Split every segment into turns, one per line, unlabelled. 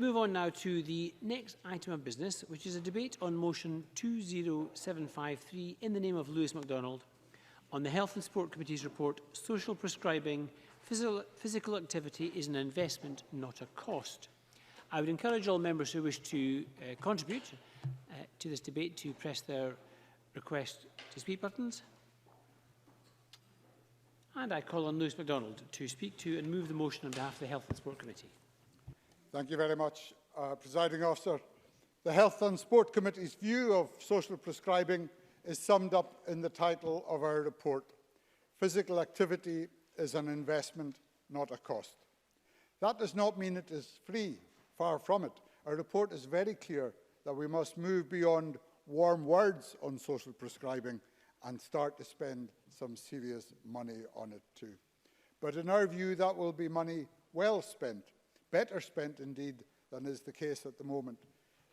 Move on now to the next item of business, which is a debate on motion 20753 in the name of Lewis MacDonald on the Health and Sport Committee's report, Social Prescribing, Physical Activity is an Investment, not a Cost. I would encourage all members who wish to contribute to this debate to press their request to speak buttons. And I call on Lewis MacDonald to speak to and move the motion on behalf of the Health and Sport Committee.
Thank you very much, Presiding Officer. The Health and Sport Committee's view of social prescribing is summed up in the title of our report. Physical activity is an investment, not a cost. That does not mean it is free, far from it. Our report is very clear that we must move beyond warm words on social prescribing and start to spend some serious money on it too. But in our view, that will be money well spent, better spent indeed than is the case at the moment.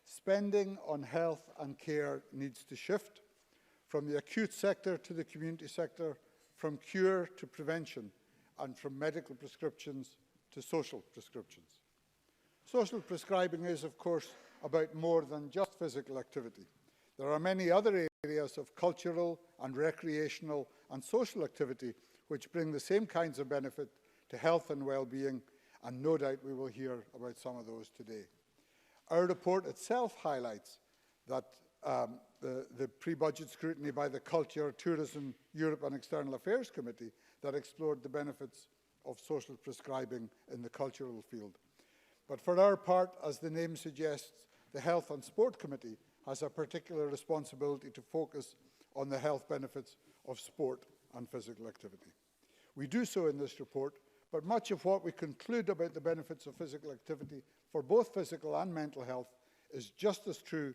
Spending on health and care needs to shift from the acute sector to the community sector, from cure to prevention, and from medical prescriptions to social prescriptions. Social prescribing is, of course, about more than just physical activity. There are many other areas of cultural and recreational and social activity which bring the same kinds of benefit to health and well-being, and no doubt we will hear about some of those today. Our report itself highlights that the pre-budget scrutiny by the Culture, Tourism, Europe and External Affairs Committee that explored the benefits of social prescribing in the cultural field. But for our part, as the name suggests, the Health and Sport Committee has a particular responsibility to focus on the health benefits of sport and physical activity. We do so in this report, but much of what we conclude about the benefits of physical activity for both physical and mental health is just as true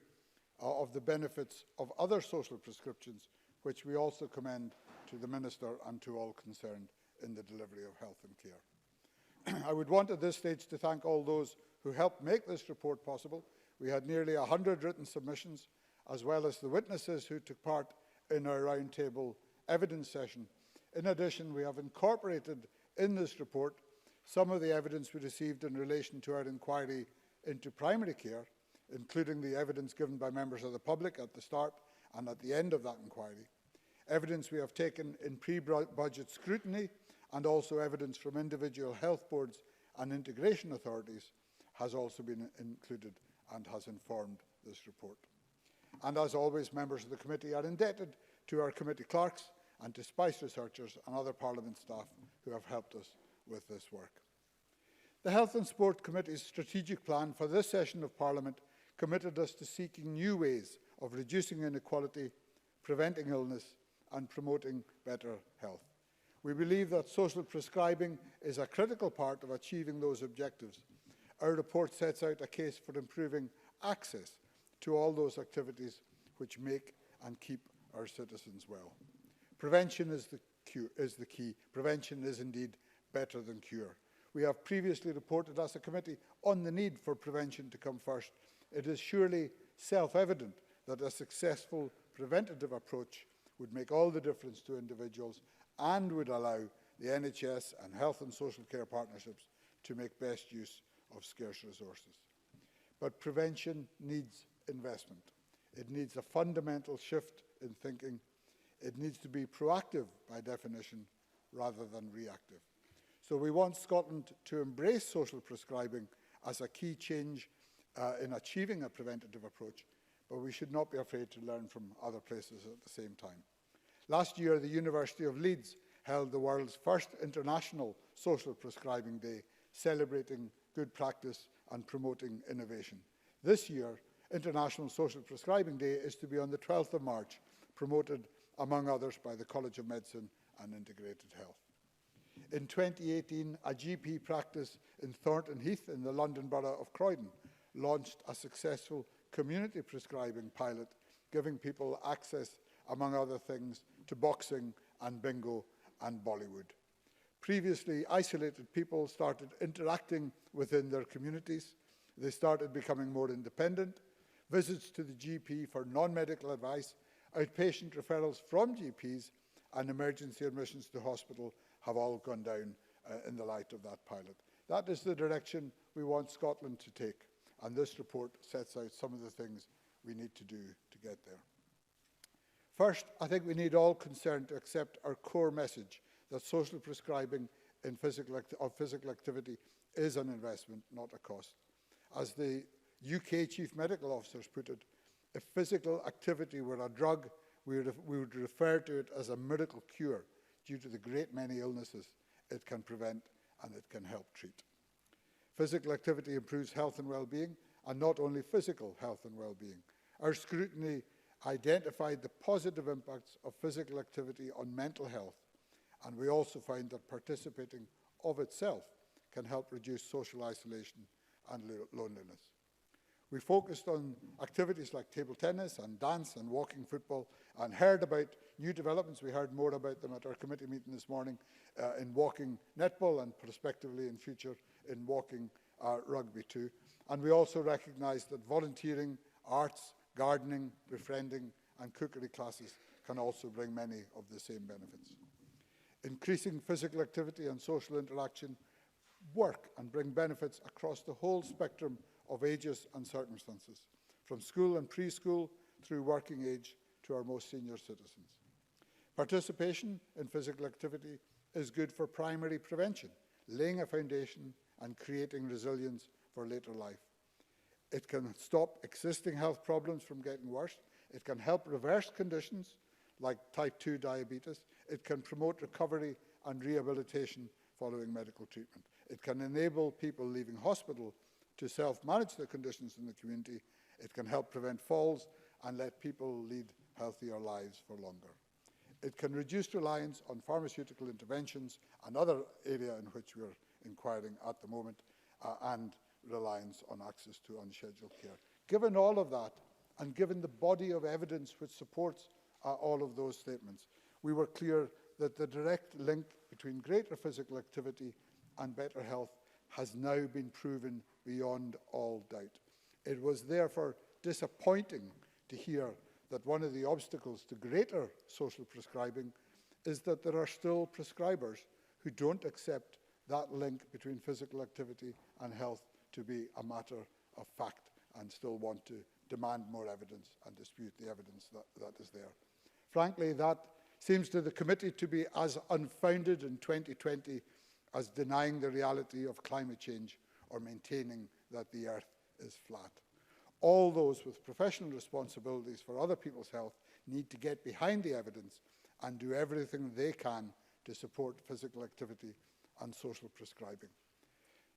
of the benefits of other social prescriptions, which we also commend to the Minister and to all concerned in the delivery of health and care. I would want at this stage to thank all those who helped make this report possible. We had nearly 100 written submissions, as well as the witnesses who took part in our roundtable evidence session. In addition, we have incorporated in this report some of the evidence we received in relation to our inquiry into primary care, including the evidence given by members of the public at the start and at the end of that inquiry, evidence we have taken in pre-budget scrutiny, and also evidence from individual health boards and integration authorities has also been included and has informed this report. And as always, members of the committee are indebted to our committee clerks and to SPICE researchers and other Parliament staff who have helped us with this work. The Health and Sport Committee's strategic plan for this session of Parliament committed us to seeking new ways of reducing inequality, preventing illness and promoting better health. We believe that social prescribing is a critical part of achieving those objectives. Our report sets out a case for improving access to all those activities which make and keep our citizens well. Prevention is the key. Prevention is indeed better than cure. We have previously reported as a committee on the need for prevention to come first. It is surely self-evident that a successful preventative approach would make all the difference to individuals and would allow the NHS and health and social care partnerships to make best use of scarce resources. But prevention needs investment. It needs a fundamental shift in thinking. It needs to be proactive by definition rather than reactive. So we want Scotland to embrace social prescribing as a key change in achieving a preventative approach, but we should not be afraid to learn from other places at the same time. Last year, the University of Leeds held the world's first International Social Prescribing Day, celebrating good practice and promoting innovation. This year, International Social Prescribing Day is to be on the 12th of March, promoted, among others, by the College of Medicine and Integrated Health. In 2018, a GP practice in Thornton Heath in the London Borough of Croydon launched a successful community prescribing pilot, giving people access, among other things, to boxing and bingo and Bollywood. Previously isolated people started interacting within their communities. They started becoming more independent. Visits to the GP for non-medical advice, outpatient referrals from GPs, and emergency admissions to hospital have all gone down in the light of that pilot. That is the direction we want Scotland to take. and this report sets out some of the things we need to do to get there. First, I think we need all concerned to accept our core message that social prescribing in physical activity is an investment, not a cost. As the UK Chief Medical Officers put it, if physical activity were a drug, we would refer to it as a miracle cure due to the great many illnesses it can prevent and it can help treat. Physical activity improves health and well-being, and not only physical health and well-being. Our scrutiny identified the positive impacts of physical activity on mental health, and we also find that participating of itself can help reduce social isolation and loneliness. We focused on activities like table tennis and dance and walking football, and heard about new developments. We heard more about them at our committee meeting this morning in walking netball and prospectively in future in walking rugby too. And we also recognised that volunteering, arts, gardening, befriending and cookery classes can also bring many of the same benefits. Increasing physical activity and social interaction work and bring benefits across the whole spectrum of ages and circumstances, from school and preschool through working age to our most senior citizens. Participation in physical activity is good for primary prevention, laying a foundation and creating resilience for later life. It can stop existing health problems from getting worse. It can help reverse conditions like type 2 diabetes. It can promote recovery and rehabilitation following medical treatment. It can enable people leaving hospital to self-manage their conditions in the community. It can help prevent falls and let people lead healthier lives for longer. It can reduce reliance on pharmaceutical interventions, another area in which we're inquiring at the moment, and reliance on access to unscheduled care. Given all of that, and given the body of evidence which supports all of those statements, we were clear that the direct link between greater physical activity and better health has now been proven beyond all doubt. It was therefore disappointing to hear that one of the obstacles to greater social prescribing is that there are still prescribers who don't accept that link between physical activity and health to be a matter of fact and still want to demand more evidence and dispute the evidence that is there. Frankly, that seems to the committee to be as unfounded in 2020 as denying the reality of climate change or maintaining that the earth is flat. All those with professional responsibilities for other people's health need to get behind the evidence and do everything they can to support physical activity and social prescribing.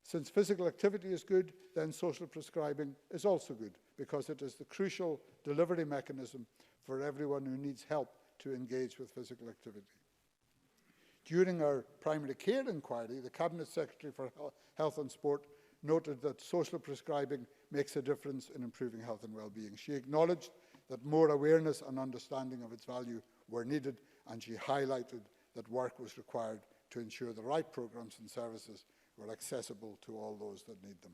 Since physical activity is good, then social prescribing is also good, because it is the crucial delivery mechanism for everyone who needs help to engage with physical activity. During our primary care inquiry, the Cabinet Secretary for Health and Sport noted that social prescribing makes a difference in improving health and well-being. She acknowledged that more awareness and understanding of its value were needed, and she highlighted that work was required to ensure the right programmes and services were accessible to all those that need them.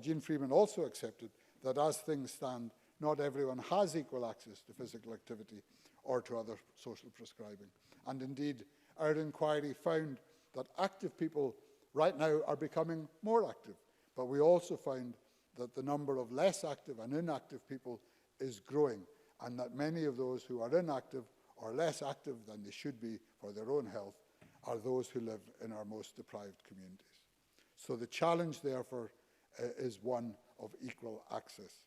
Jean Freeman also accepted that as things stand, not everyone has equal access to physical activity or to other social prescribing. And indeed, our inquiry found that active people right now are becoming more active, but we also found that the number of less active and inactive people is growing, and that many of those who are inactive or less active than they should be for their own health are those who live in our most deprived communities. So the challenge, therefore, is one of equal access.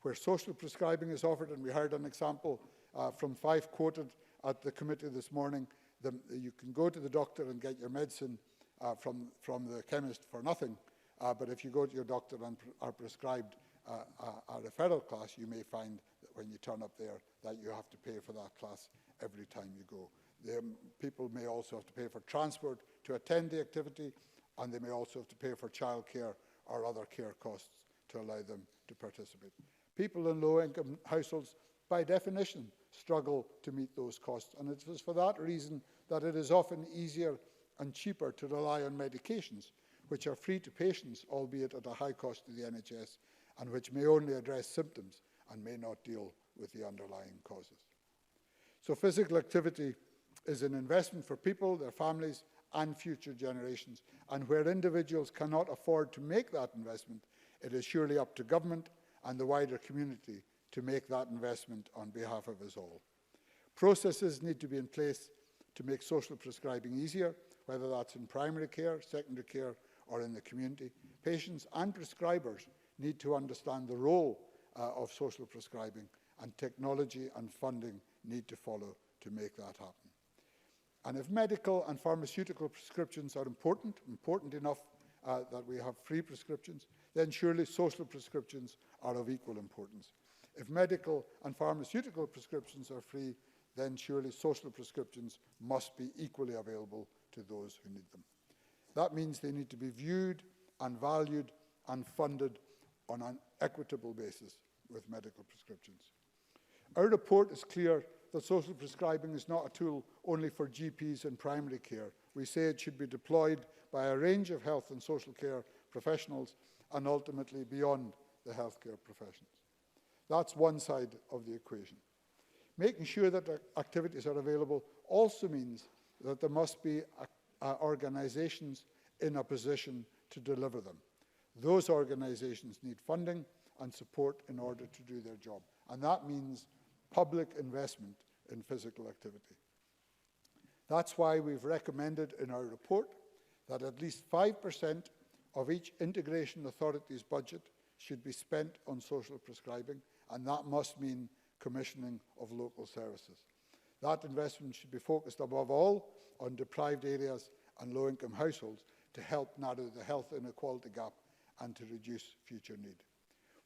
Where social prescribing is offered, and we heard an example from Fife quoted at the committee this morning, you can go to the doctor and get your medicine from the chemist for nothing, but if you go to your doctor and are prescribed a referral class, you may find that when you turn up there that you have to pay for that class every time you go. People may also have to pay for transport to attend the activity, and they may also have to pay for childcare or other care costs to allow them to participate. People in low-income households, by definition, struggle to meet those costs, and it is for that reason that it is often easier and cheaper to rely on medications, which are free to patients, albeit at a high cost to the NHS, and which may only address symptoms and may not deal with the underlying causes. So physical activity is an investment for people, their families, and future generations, and where individuals cannot afford to make that investment, It is surely up to government and the wider community to make that investment on behalf of us all. Processes need to be in place to make social prescribing easier, whether that's in primary care, secondary care, or in the community. Patients and prescribers need to understand the role of social prescribing, and technology and funding need to follow to make that happen. And if medical and pharmaceutical prescriptions are important enough that we have free prescriptions, then surely social prescriptions are of equal importance. If medical and pharmaceutical prescriptions are free, then surely social prescriptions must be equally available to those who need them. That means they need to be viewed and valued and funded on an equitable basis with medical prescriptions. Our report is clear that social prescribing is not a tool only for GPs in primary care. We say it should be deployed by a range of health and social care professionals and ultimately beyond the healthcare professions. That's one side of the equation. Making sure that activities are available also means that there must be organisations in a position to deliver them. Those organisations need funding and support in order to do their job. And that means public investment in physical activity. That's why we've recommended in our report that at least 5% of each integration authority's budget should be spent on social prescribing, and that must mean commissioning of local services. That investment should be focused above all on deprived areas and low-income households to help narrow the health inequality gap and to reduce future need.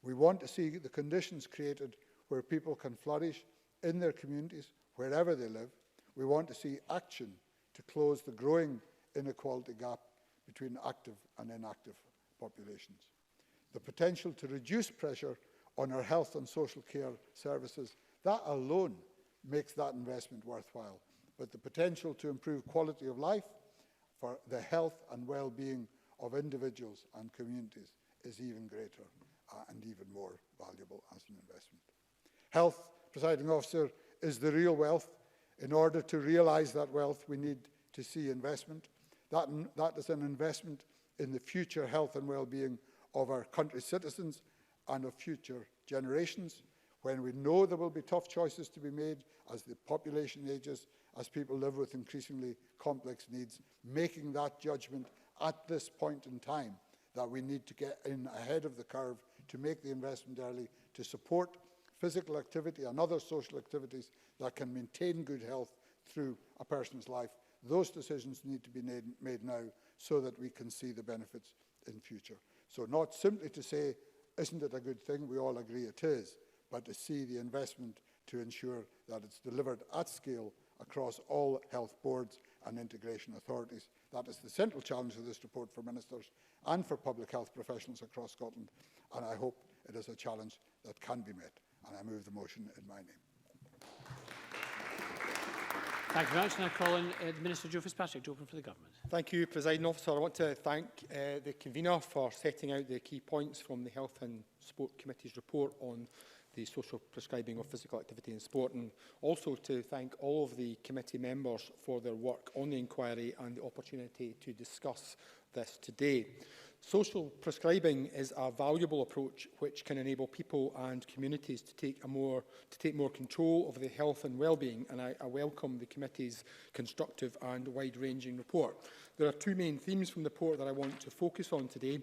We want to see the conditions created where people can flourish in their communities, wherever they live. We want to see action to close the growing inequality gap between active and inactive populations. The potential to reduce pressure on our health and social care services, that alone makes that investment worthwhile. But the potential to improve quality of life for the health and well-being of individuals and communities is even greater and even more valuable as an investment. Health, Presiding Officer, is the real wealth. In order to realise that wealth, we need to see investment. That is an investment in the future health and well-being of our country's citizens and of future generations. When we know there will be tough choices to be made as the population ages, as people live with increasingly complex needs, making that judgment at this point in time that we need to get in ahead of the curve to make the investment early, to support physical activity and other social activities that can maintain good health through a person's life. Those decisions need to be made now so that we can see the benefits in future. So not simply to say, isn't it a good thing? We all agree it is, but to see the investment to ensure that it's delivered at scale across all health boards and integration authorities. That is the central challenge of this report for ministers and for public health professionals across Scotland, and I hope it is a challenge that can be met. And I move the motion in my name.
Thank you very much. And I call on Minister Joe Fitzpatrick to open for the Government.
Thank you, Presiding Officer. I want to thank the convener for setting out the key points from the Health and Sport Committee's report on the social prescribing of physical activity in sport, and also to thank all of the committee members for their work on the inquiry and the opportunity to discuss this today. Social prescribing is a valuable approach which can enable people and communities to take more control of the health and well-being, and I welcome the committee's constructive and wide-ranging report. There are two main themes from the report that I want to focus on today.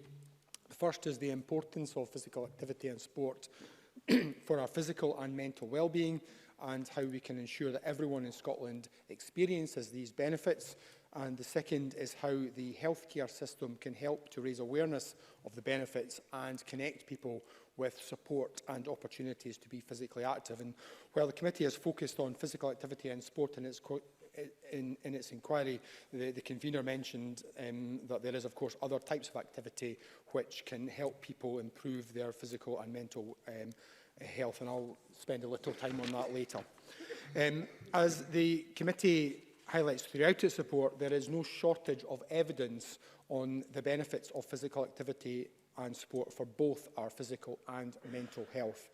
The first is the importance of physical activity and sport for our physical and mental well-being, and how we can ensure that everyone in Scotland experiences these benefits. And the second is how the healthcare system can help to raise awareness of the benefits and connect people with support and opportunities to be physically active. And while the committee has focused on physical activity and sport in its inquiry, the convener mentioned that there is, of course, other types of activity which can help people improve their physical and mental health, and I'll spend a little time on that later. As the committee highlights throughout its report, there is no shortage of evidence on the benefits of physical activity and sport for both our physical and mental health.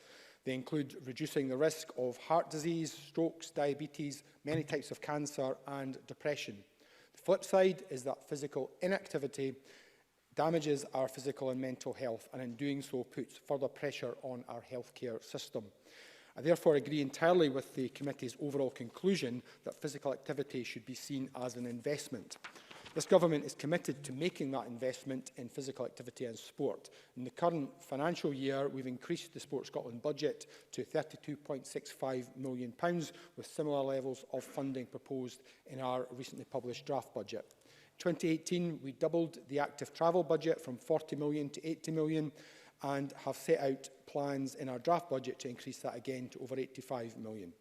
They include reducing the risk of heart disease, strokes, diabetes, many types of cancer and depression. The flip side is that physical inactivity damages our physical and mental health, and in doing so puts further pressure on our healthcare system. I therefore agree entirely with the committee's overall conclusion that physical activity should be seen as an investment. This government is committed to making that investment in physical activity and sport. In the current financial year, we've increased the Sport Scotland budget to £32.65 million, with similar levels of funding proposed in our recently published draft budget. In 2018, we doubled the active travel budget from 40 million to 80 million and have set out plans in our draft budget to increase that again to over 85 million.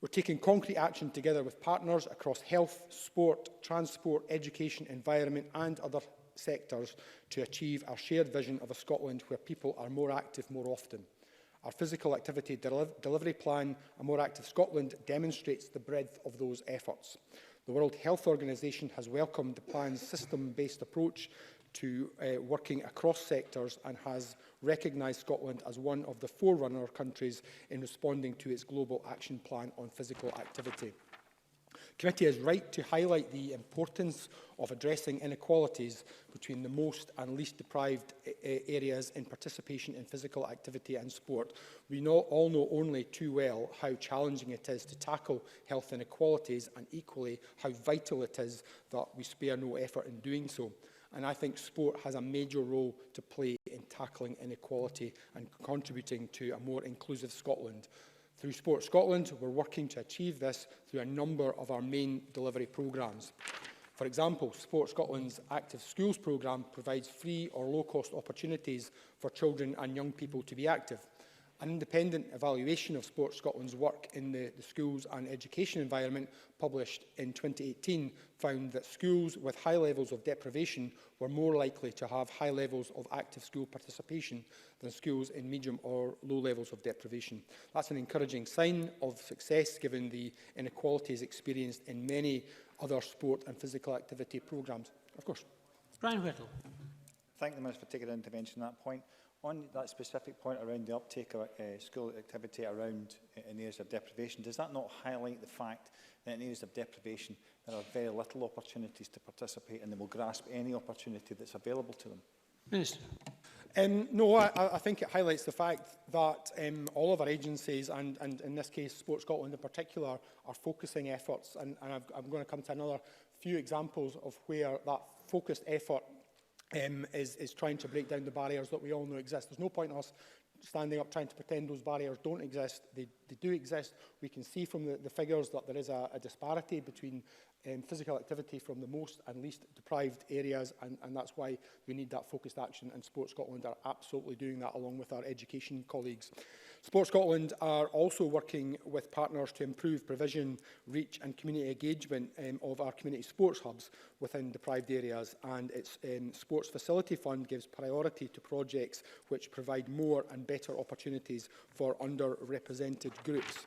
We're taking concrete action together with partners across health, sport, transport, education, environment and other sectors to achieve our shared vision of a Scotland where people are more active more often. Our physical activity delivery plan, A More Active Scotland, demonstrates the breadth of those efforts. The World Health Organization has welcomed the plan's system-based approach to working across sectors and has recognised Scotland as one of the forerunner countries in responding to its global action plan on physical activity. The committee is right to highlight the importance of addressing inequalities between the most and least deprived areas in participation in physical activity and sport. We all know only too well how challenging it is to tackle health inequalities, and equally how vital it is that we spare no effort in doing so. And I think sport has a major role to play in tackling inequality and contributing to a more inclusive Scotland. Through Sport Scotland, we're working to achieve this through a number of our main delivery programmes. For example, Sport Scotland's Active Schools programme provides free or low-cost opportunities for children and young people to be active. An independent evaluation of Sport Scotland's work in the schools and education environment, published in 2018, found that schools with high levels of deprivation were more likely to have high levels of active school participation than schools in medium or low levels of deprivation. That's an encouraging sign of success, given the inequalities experienced in many other sport and physical activity programmes. Of course.
Brian Whittle.
Thank the Minister for taking an intervention on that point. On that specific point around the uptake of school activity around in areas of deprivation, does that not highlight the fact that in areas of deprivation there are very little opportunities to participate, and they will grasp any opportunity that's available to them?
Minister.
No, I think it highlights the fact that all of our agencies, and in this case Sport Scotland in particular, are focusing efforts, and I'm going to come to another few examples of where that focused effort is trying to break down the barriers that we all know exist. There's no point in us standing up trying to pretend those barriers don't exist. They do exist. We can see from the figures that there is a disparity between physical activity from the most and least deprived areas, and that's why we need that focused action, and Sport Scotland are absolutely doing that along with our education colleagues. Sport Scotland are also working with partners to improve provision, reach and community engagement of our community sports hubs within deprived areas, and its Sports Facility Fund gives priority to projects which provide more and better opportunities for underrepresented groups.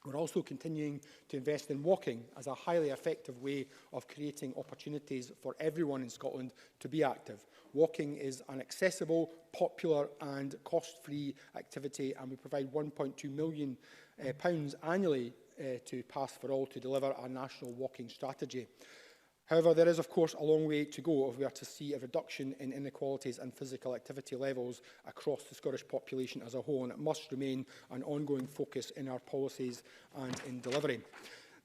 We're also continuing to invest in walking as a highly effective way of creating opportunities for everyone in Scotland to be active. Walking is an accessible, popular and cost-free activity, and we provide £1.2 million annually to Pass for All to deliver our national walking strategy. However, there is of course a long way to go if we are to see a reduction in inequalities and physical activity levels across the Scottish population as a whole, and it must remain an ongoing focus in our policies and in delivery.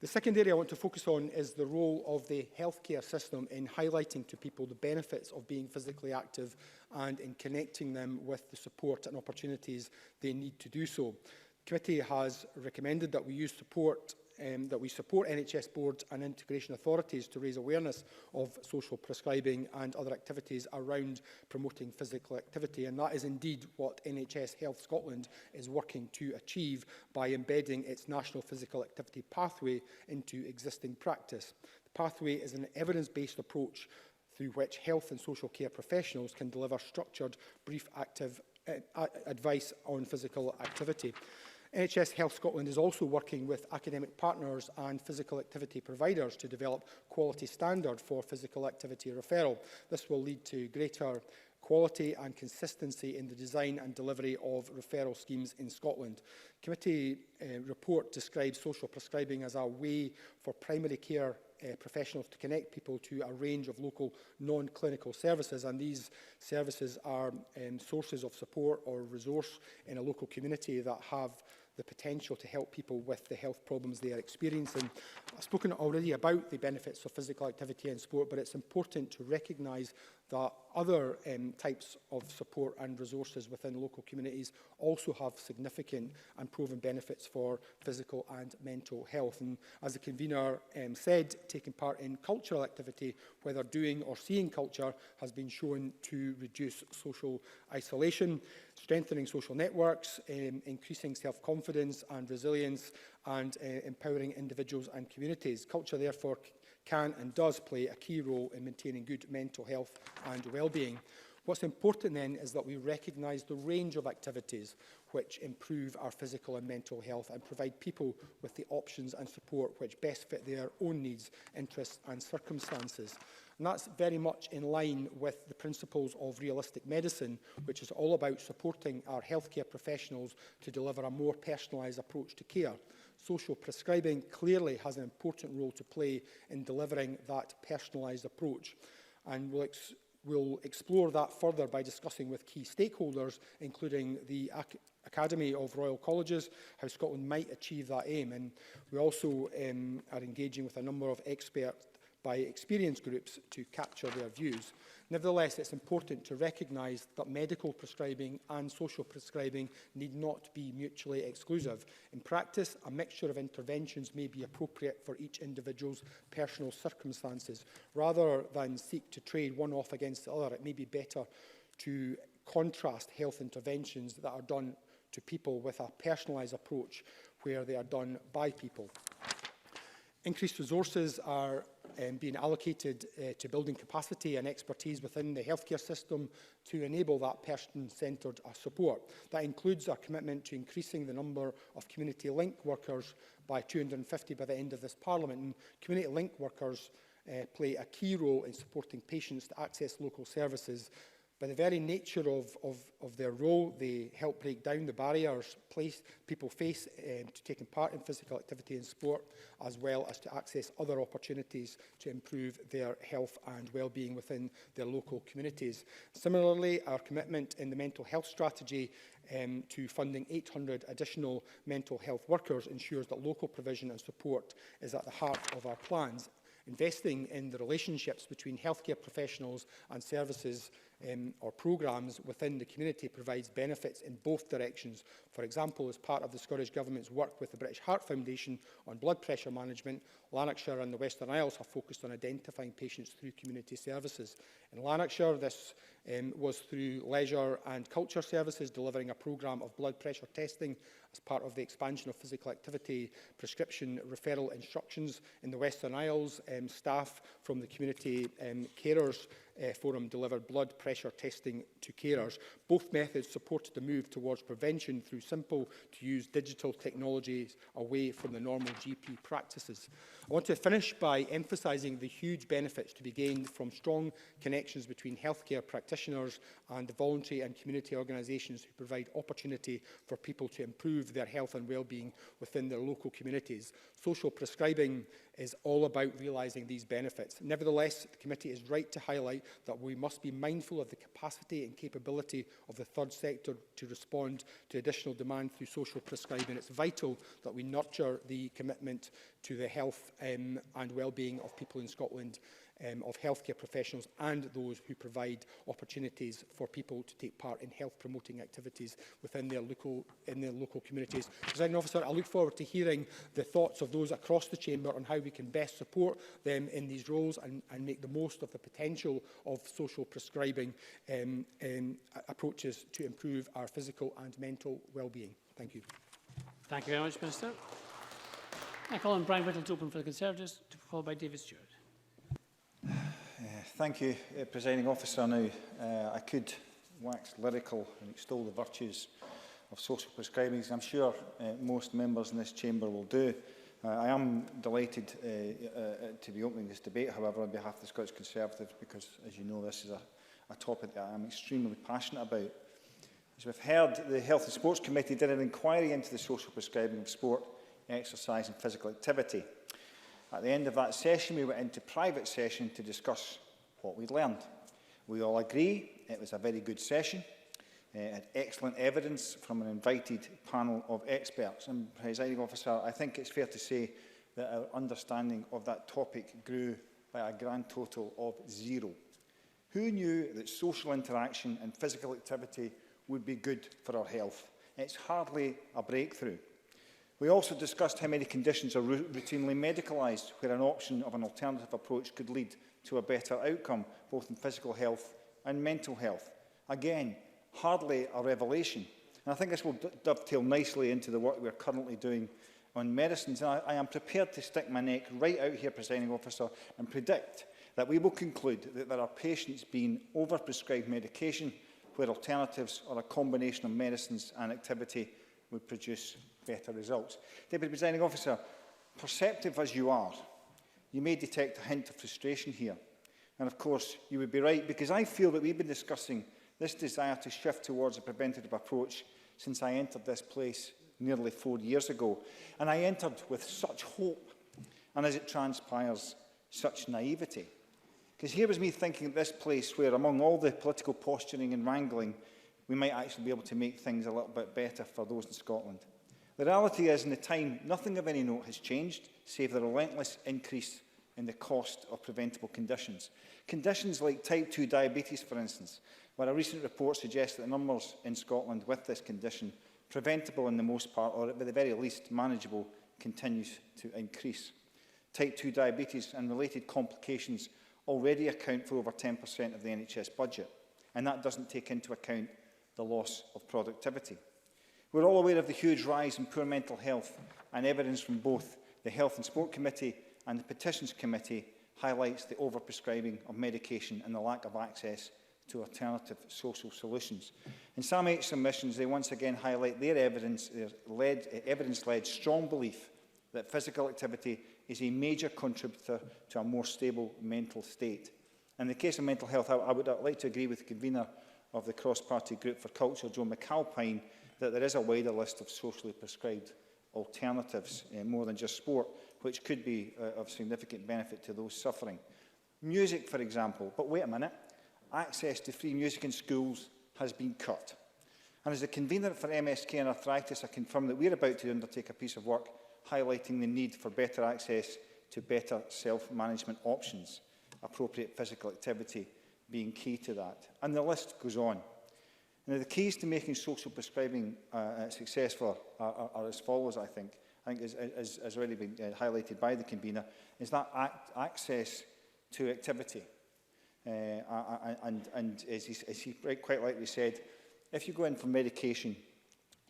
The second area I want to focus on is the role of the healthcare system in highlighting to people the benefits of being physically active and in connecting them with the support and opportunities they need to do so. The committee has recommended that we support NHS boards and integration authorities to raise awareness of social prescribing and other activities around promoting physical activity, and that is indeed what NHS Health Scotland is working to achieve by embedding its national physical activity pathway into existing practice. The pathway is an evidence-based approach through which health and social care professionals can deliver structured, brief advice on physical activity. NHS Health Scotland is also working with academic partners and physical activity providers to develop quality standard for physical activity referral. This will lead to greater quality and consistency in the design and delivery of referral schemes in Scotland. The committee report describes social prescribing as a way for primary care professionals to connect people to a range of local non-clinical services, and these services are sources of support or resource in a local community that have the potential to help people with the health problems they are experiencing. I've spoken already about the benefits of physical activity and sport, but it's important to recognise that other types of support and resources within local communities also have significant and proven benefits for physical and mental health. And as the convener said, taking part in cultural activity, whether doing or seeing culture, has been shown to reduce social isolation, strengthening social networks, increasing self-confidence and resilience, and empowering individuals and communities. Culture, therefore, can and does play a key role in maintaining good mental health and well-being. What's important then is that we recognise the range of activities which improve our physical and mental health and provide people with the options and support which best fit their own needs, interests and circumstances. And that's very much in line with the principles of realistic medicine, which is all about supporting our healthcare professionals to deliver a more personalised approach to care. Social prescribing clearly has an important role to play in delivering that personalised approach, and we'll explore that further by discussing with key stakeholders, including the Academy of Royal Colleges, how Scotland might achieve that aim. And we also are engaging with a number of experts by experience groups to capture their views. Nevertheless, it's important to recognise that medical prescribing and social prescribing need not be mutually exclusive. In practice, a mixture of interventions may be appropriate for each individual's personal circumstances. Rather than seek to trade one off against the other, it may be better to contrast health interventions that are done to people with a personalised approach where they are done by people. Increased resources are being allocated to building capacity and expertise within the healthcare system to enable that person-centred support. That includes our commitment to increasing the number of community link workers by 250 by the end of this Parliament. And community link workers play a key role in supporting patients to access local services. By the very nature of their role, they help break down the barriers people face to taking part in physical activity and sport, as well as to access other opportunities to improve their health and well-being within their local communities. Similarly, our commitment in the mental health strategy to funding 800 additional mental health workers ensures that local provision and support is at the heart of our plans. Investing in the relationships between healthcare professionals and services or programmes within the community provides benefits in both directions. For example, as part of the Scottish Government's work with the British Heart Foundation on blood pressure management, Lanarkshire and the Western Isles have focused on identifying patients through community services. In Lanarkshire, this was through leisure and culture services, delivering a programme of blood pressure testing as part of the expansion of physical activity prescription referral instructions. In the Western Isles, staff from the Community Carers Forum delivered blood pressure testing to carers. Both methods supported the move towards prevention through simple-to-use digital technologies away from the normal GP practices. I want to finish by emphasising the huge benefits to be gained from strong connections between healthcare practitioners and the voluntary and community organisations who provide opportunity for people to improve their health and well-being within their local communities. Social prescribing is all about realising these benefits. Nevertheless, the committee is right to highlight that we must be mindful of the capacity and capability of the third sector to respond to additional demand through social prescribing. It's vital that we nurture the commitment to the health and well-being of people in Scotland, of healthcare professionals and those who provide opportunities for people to take part in health-promoting activities within their local communities. Presiding Officer, I look forward to hearing the thoughts of those across the Chamber on how we can best support them in these roles and make the most of the potential of social prescribing approaches to improve our physical and mental well-being. Thank you.
Thank you very much, Minister. I call on Brian Whittle to open for the Conservatives, followed by David Stewart.
Thank you, Presiding Officer. Now, I could wax lyrical and extol the virtues of social prescribing, as I'm sure most members in this chamber will do. I am delighted to be opening this debate, however, on behalf of the Scottish Conservatives, because, as you know, this is a topic that I am extremely passionate about. As we've heard, the Health and Sports Committee did an inquiry into the social prescribing of sport, exercise and physical activity. At the end of that session, we went into private session to discuss what we'd learned. We all agree it was a very good session. It had excellent evidence from an invited panel of experts. And, Presiding Officer, I think it's fair to say that our understanding of that topic grew by a grand total of 0. Who knew that social interaction and physical activity would be good for our health? It's hardly a breakthrough. We also discussed how many conditions are routinely medicalised, where an option of an alternative approach could lead to a better outcome, both in physical health and mental health. Again, hardly a revelation. And I think this will dovetail nicely into the work we're currently doing on medicines. And I am prepared to stick my neck right out here, Presiding Officer, and predict that we will conclude that there are patients being overprescribed medication where alternatives or a combination of medicines and activity would produce better results. Deputy Presiding Officer, perceptive as you are, you may detect a hint of frustration here. And of course, you would be right, because I feel that we've been discussing this desire to shift towards a preventative approach since I entered this place nearly 4 years ago. And I entered with such hope, and as it transpires, such naivety. Because here was me thinking at this place where, among all the political posturing and wrangling, we might actually be able to make things a little bit better for those in Scotland. The reality is, in the time, nothing of any note has changed, save the relentless increase in the cost of preventable conditions. Conditions like type 2 diabetes, for instance, where a recent report suggests that the numbers in Scotland with this condition, preventable in the most part, or at the very least manageable, continues to increase. Type 2 diabetes and related complications already account for over 10% of the NHS budget, and that doesn't take into account the loss of productivity. We're all aware of the huge rise in poor mental health, and evidence from both the Health and Sport Committee and the Petitions Committee highlights the overprescribing of medication and the lack of access to alternative social solutions. In SAMH submissions, they once again highlight their evidence-led strong belief that physical activity is a major contributor to a more stable mental state. In the case of mental health, I would like to agree with the convener of the cross-party group for culture, Joe Mchale, that there is a wider list of socially prescribed alternatives, more than just sport, which could be of significant benefit to those suffering. Music, for example. But wait a minute. Access to free music in schools has been cut. And as the convener for MSK and arthritis, I confirm that we're about to undertake a piece of work highlighting the need for better access to better self-management options, appropriate physical activity being key to that. And the list goes on. Now, the keys to making social prescribing successful are as follows, I think has already been highlighted by the convener, is that access to activity. And as he quite rightly said, if you go in for medication,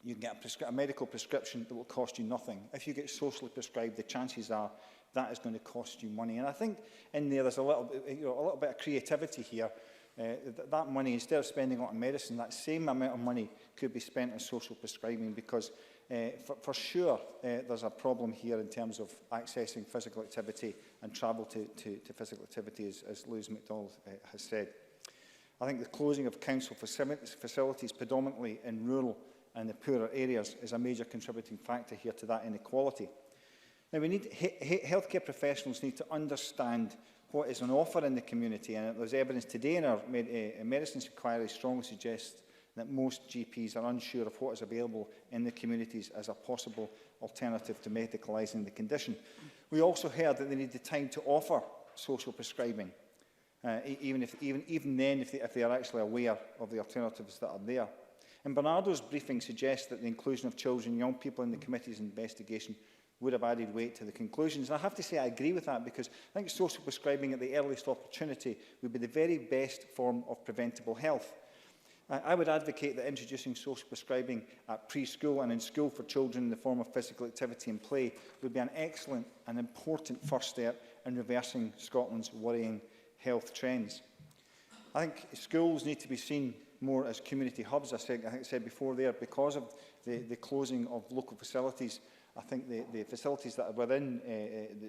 you can get a medical prescription that will cost you nothing. If you get socially prescribed, the chances are that is going to cost you money. And I think in there's a little bit of creativity here. That money, instead of spending on medicine, that same amount of money could be spent on social prescribing, because for sure there's a problem here in terms of accessing physical activity and travel to physical activity, as Lewis MacDonald has said. I think the closing of council facilities, predominantly in rural and the poorer areas, is a major contributing factor here to that inequality. Now, we need healthcare professionals need to understand what is on offer in the community, and there's evidence today in our medicines inquiry strongly suggests that most GPs are unsure of what is available in the communities as a possible alternative to medicalising the condition. We also heard that they need the time to offer social prescribing, even then if they are actually aware of the alternatives that are there. And Bernardo's briefing suggests that the inclusion of children and young people in the committee's investigation would have added weight to the conclusions. And I have to say I agree with that, because I think social prescribing at the earliest opportunity would be the very best form of preventable health. I would advocate that introducing social prescribing at preschool and in school for children in the form of physical activity and play would be an excellent and important first step in reversing Scotland's worrying health trends. I think schools need to be seen more as community hubs, I said before there, because of the closing of local facilities. I think the facilities that are within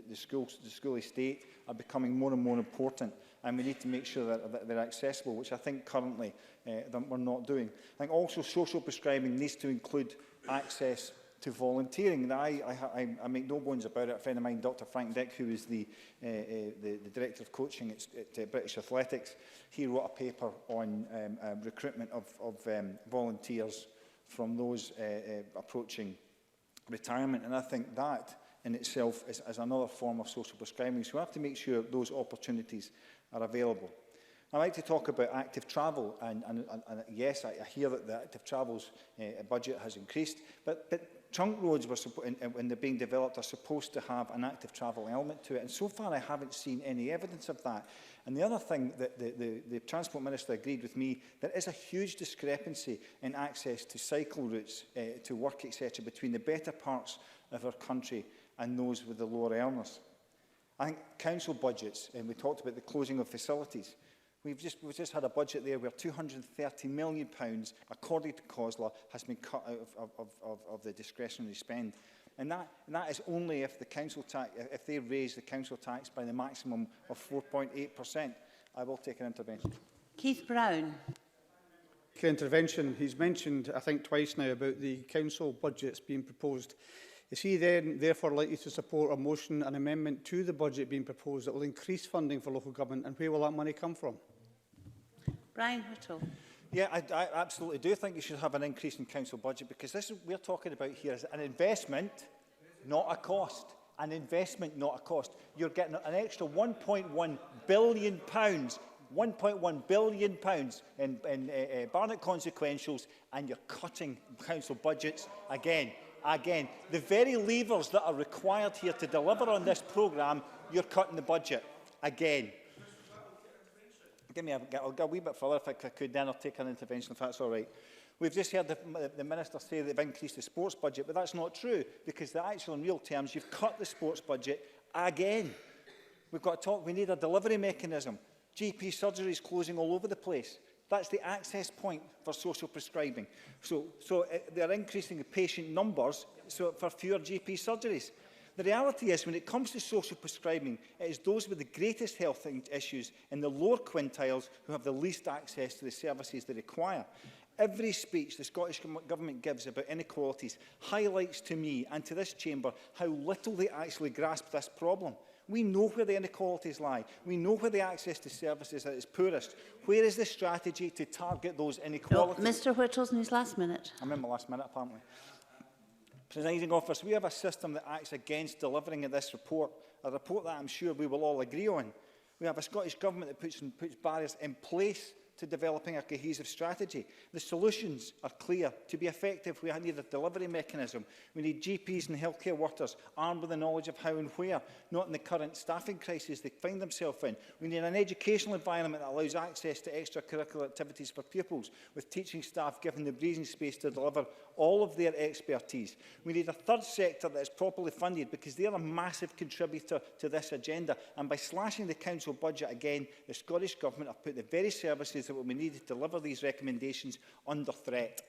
the school estate are becoming more and more important, and we need to make sure that they're accessible, which I think currently we're not doing. I think also social prescribing needs to include access to volunteering. Now, I make no bones about it. A friend of mine, Dr. Frank Dick, who is the Director of Coaching at British Athletics, he wrote a paper on recruitment of volunteers from those approaching retirement. And I think that in itself is another form of social prescribing. So we have to make sure those opportunities are available. I like to talk about active travel, and yes, I hear that the active travel's budget has increased, but trunk roads, when they're being developed, are supposed to have an active travel element to it, and so far I haven't seen any evidence of that. And the other thing that the Transport Minister agreed with me, there is a huge discrepancy in access to cycle routes to work, etc., between the better parts of our country and those with the lower earners. I think council budgets, and we talked about the closing of facilities, we've just had a budget there where £230 million, according to COSLA, has been cut out of the discretionary spend. And that is only if the council tax, if they raise the council tax by the maximum of 4.8%. I will take an intervention.
Keith Brown.
Intervention. He's mentioned, I think, twice now about the council budgets being proposed. Is he then therefore likely to support a motion, an amendment to the budget being proposed that will increase funding for local government, and where will that money come from?
Brian Whittle.
Yeah, I absolutely do think you should have an increase in council budget, because this is we're talking about here is an investment, not a cost. An investment, not a cost. You're getting an extra £1.1 billion, £1.1 billion in Barnett consequentials, and you're cutting council budgets again. Again, the very levers that are required here to deliver on this programme, you're cutting the budget again. I'll go a wee bit further if I could, then I'll take an intervention if that's all right. We've just heard the Minister say they've increased the sports budget, but that's not true, because the actual in real terms, you've cut the sports budget again. We've got to talk, we need a delivery mechanism. GP surgeries closing all over the place. That's the access point for social prescribing. So they're increasing the patient numbers for fewer GP surgeries. The reality is, when it comes to social prescribing, it is those with the greatest health issues in the lower quintiles who have the least access to the services they require. Every speech the Scottish Government gives about inequalities highlights to me and to this chamber how little they actually grasp this problem. We know where the inequalities lie. We know where the access to services is poorest. Where is the strategy to target those inequalities?
No, Mr Whittle's in his last minute.
I'm in my last minute, apparently. Presiding Officer, we have a system that acts against delivering this report, a report that I'm sure we will all agree on. We have a Scottish Government that puts barriers in place to developing a cohesive strategy. The solutions are clear. To be effective, we need a delivery mechanism. We need GPs and healthcare workers armed with the knowledge of how and where, not in the current staffing crisis they find themselves in. We need an educational environment that allows access to extracurricular activities for pupils, with teaching staff given the breathing space to deliver all of their expertise. We need a third sector that is properly funded, because they are a massive contributor to this agenda. And by slashing the council budget again, the Scottish Government have put the very services that will be needed to deliver these recommendations under threat.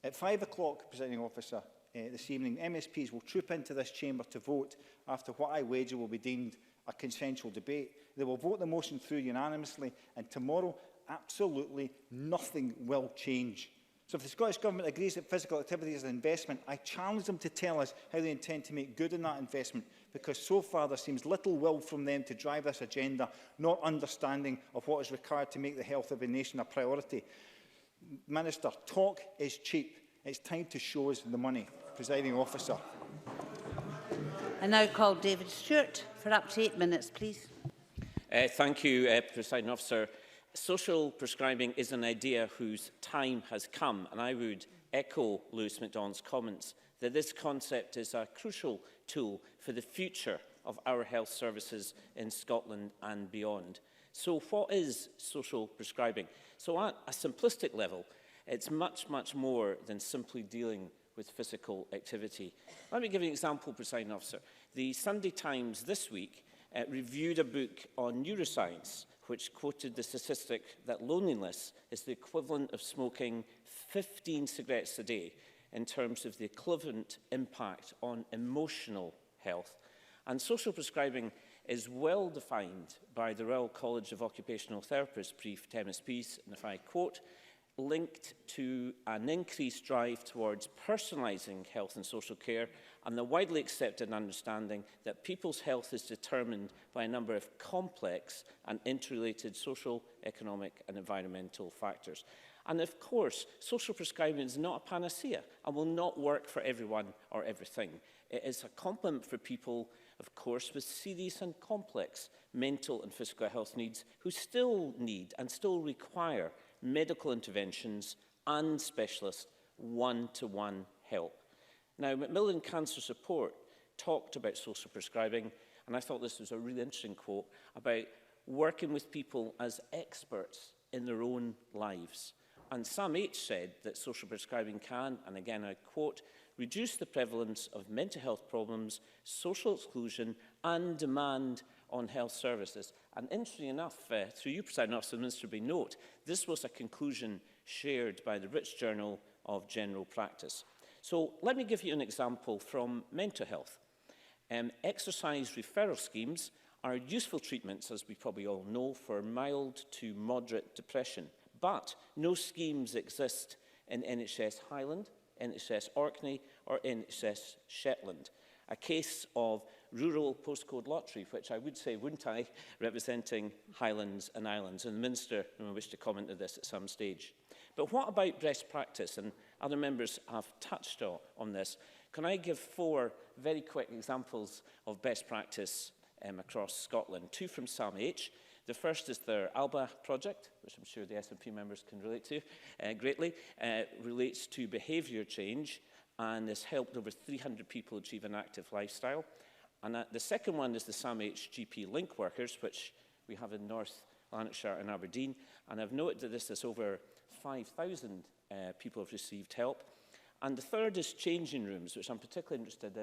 At 5 o'clock, Presiding Officer, this evening, MSPs will troop into this chamber to vote after what I wager will be deemed a consensual debate. They will vote the motion through unanimously, and tomorrow absolutely nothing will change. So if the Scottish Government agrees that physical activity is an investment, I challenge them to tell us how they intend to make good on that investment, because so far there seems little will from them to drive this agenda, not understanding of what is required to make the health of the nation a priority. Minister, talk is cheap. It's time to show us the money. Presiding Officer.
I now call David Stewart for up to 8 minutes, please.
Thank you, Presiding Officer. Social prescribing is an idea whose time has come, and I would echo Lewis MacDonald's comments that this concept is a crucial tool for the future of our health services in Scotland and beyond. So what is social prescribing? So at a simplistic level, it's much, much more than simply dealing with physical activity. Let me give you an example, Presiding Officer. The Sunday Times this week reviewed a book on neuroscience, which quoted the statistic that loneliness is the equivalent of smoking 15 cigarettes a day in terms of the equivalent impact on emotional health. And social prescribing is well defined by the Royal College of Occupational Therapists brief to MSPs, and if I quote, linked to an increased drive towards personalising health and social care and the widely accepted understanding that people's health is determined by a number of complex and interrelated social, economic and environmental factors. And of course, social prescribing is not a panacea and will not work for everyone or everything. It is a complement for people, of course, with serious and complex mental and physical health needs who still need and still require medical interventions and specialist one-to-one help. Now, Macmillan Cancer Support talked about social prescribing, and I thought this was a really interesting quote about working with people as experts in their own lives. And Sam H said that social prescribing can, and again I quote, reduce the prevalence of mental health problems, social exclusion and demand on health services. And interestingly enough, through you, Presiding Officer, Minister, be note, this was a conclusion shared by the Rich Journal of General Practice. So let me give you an example from mental health. Exercise referral schemes are useful treatments, as we probably all know, for mild to moderate depression. But no schemes exist in NHS Highland, NHS Orkney or NHS Shetland. A case of rural postcode lottery, which I would say, wouldn't I, representing Highlands and Islands. And the Minister may wish to comment on this at some stage. But what about best practice? And other members have touched on this. Can I give 4 very quick examples of best practice across Scotland? 2 from Sam H. The first is their ALBA project, which I'm sure the SNP members can relate to greatly, relates to behaviour change and has helped over 300 people achieve an active lifestyle. And the second one is the Sam H GP Link Workers, which we have in North Lanarkshire and Aberdeen. And I've noted that this is over 5,000 people have received help. And the third is changing rooms, which I'm particularly interested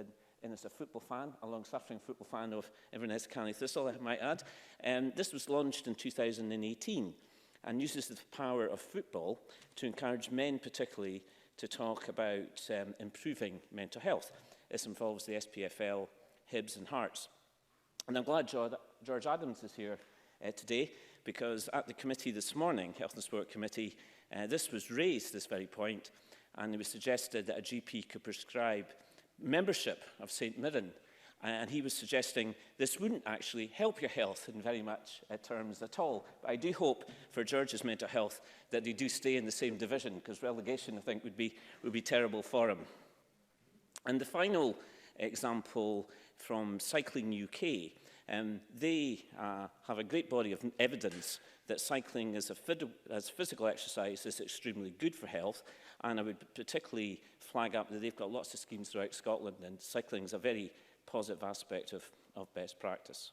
in as a football fan, a long-suffering football fan of Inverness County Thistle, I might add. This was launched in 2018 and uses the power of football to encourage men particularly to talk about improving mental health. This involves the SPFL, Hibs and Hearts. And I'm glad George Adams is here today, because at the committee this morning, Health and Sport Committee, this was raised, this very point, and it was suggested that a GP could prescribe membership of St Mirren, and he was suggesting this wouldn't actually help your health in very much terms at all. But I do hope for George's mental health that they do stay in the same division, because relegation, I think, would be terrible for him. And the final example from Cycling UK, they have a great body of evidence that cycling as physical exercise is extremely good for health. And I would particularly flag up that they've got lots of schemes throughout Scotland, and cycling is a very positive aspect of best practice.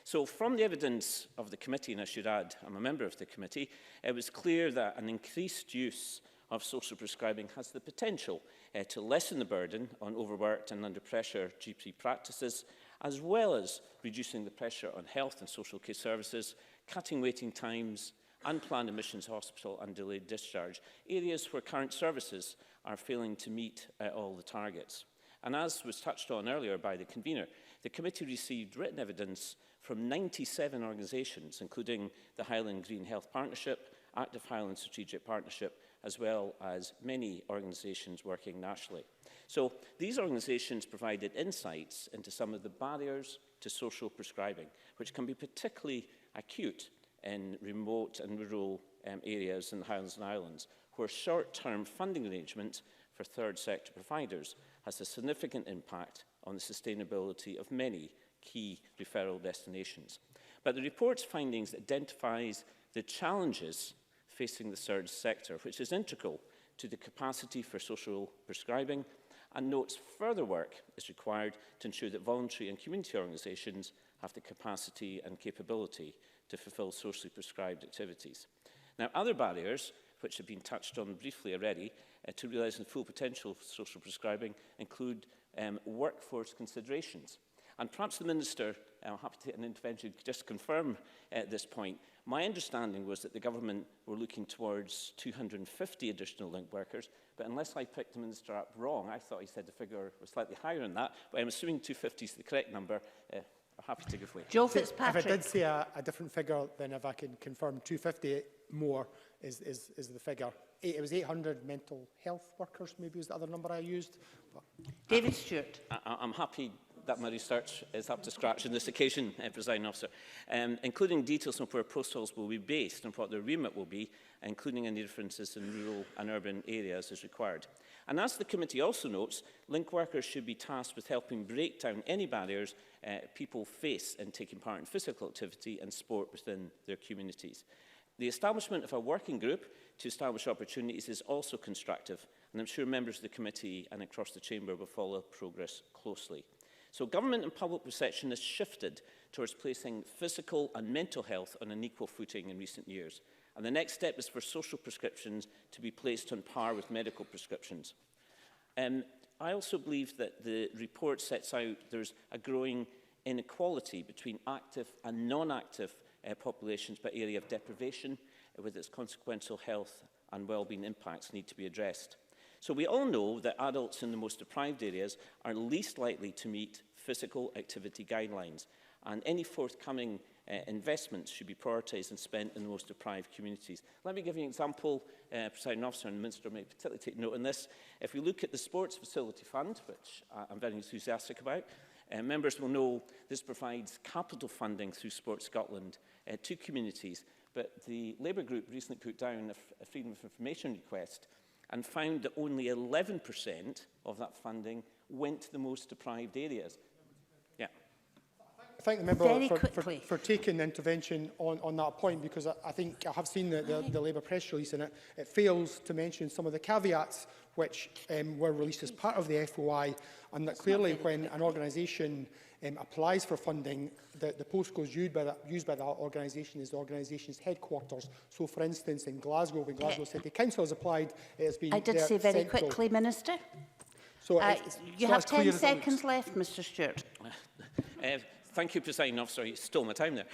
So from the evidence of the committee, and I should add, I'm a member of the committee, it was clear that an increased use of social prescribing has the potential to lessen the burden on overworked and under pressure GP practices, as well as reducing the pressure on health and social care services, cutting waiting times, unplanned admissions to hospital and delayed discharge, areas where current services are failing to meet all the targets. And as was touched on earlier by the convener, the committee received written evidence from 97 organisations, including the Highland Green Health Partnership, Active Highland Strategic Partnership, as well as many organisations working nationally. So these organisations provided insights into some of the barriers to social prescribing, which can be particularly acute in remote and rural areas in the Highlands and Islands, where short-term funding arrangements for third sector providers has a significant impact on the sustainability of many key referral destinations. But the report's findings identifies the challenges facing the third sector, which is integral to the capacity for social prescribing, and notes further work is required to ensure that voluntary and community organisations have the capacity and capability to fulfil socially prescribed activities. Now, other barriers, which have been touched on briefly already, to realising the full potential of social prescribing include workforce considerations. And perhaps the Minister, I'm happy to take an intervention, just confirm this point. My understanding was that the government were looking towards 250 additional link workers, but unless I picked the Minister up wrong, I thought he said the figure was slightly higher than that, but I'm assuming 250 is the correct number. I'm happy to give way.
Joe Fitzpatrick.
If I did say a different figure, then if I can confirm 250 more,
is the figure. It was 800 mental health workers, maybe was the other number I used. But
David Stewart.
I'm happy that my research is up to scratch on this occasion, Presiding Officer, including details on where post halls will be based and what their remit will be, including any differences in rural and urban areas as required. And as the committee also notes, link workers should be tasked with helping break down any barriers people face in taking part in physical activity and sport within their communities. The establishment of a working group to establish opportunities is also constructive, and I'm sure members of the committee and across the chamber will follow progress closely. So government and public perception has shifted towards placing physical and mental health on an equal footing in recent years. And the next step is for social prescriptions to be placed on par with medical prescriptions. I also believe that the report sets out there's a growing inequality between active and non-active populations by area of deprivation, with its consequential health and well-being impacts need to be addressed. So we all know that adults in the most deprived areas are least likely to meet physical activity guidelines, and any forthcoming investments should be prioritised and spent in the most deprived communities. Let me give you an example, Presiding Officer, and the Minister may particularly take note on this. If we look at the Sports Facility Fund, which I'm very enthusiastic about, members will know this provides capital funding through Sport Scotland to communities, but the Labour group recently put down a Freedom of Information request and found that only 11% of that funding went to the most deprived areas. Yeah.
I thank the member for taking the intervention on that point, because I think I have seen the Labour press release, and it fails to mention some of the caveats which were released as part of the FOI, and that clearly when an organisation applies for funding, the postcodes used by that organisation is the organisation's headquarters. So, for instance, in Glasgow, when Glasgow City Council has applied, it has been
I did say very
central.
quickly, Minister.
So
you have 10 seconds left, Mr Stewart.
Thank you, Presiding Officer. You stole my time there.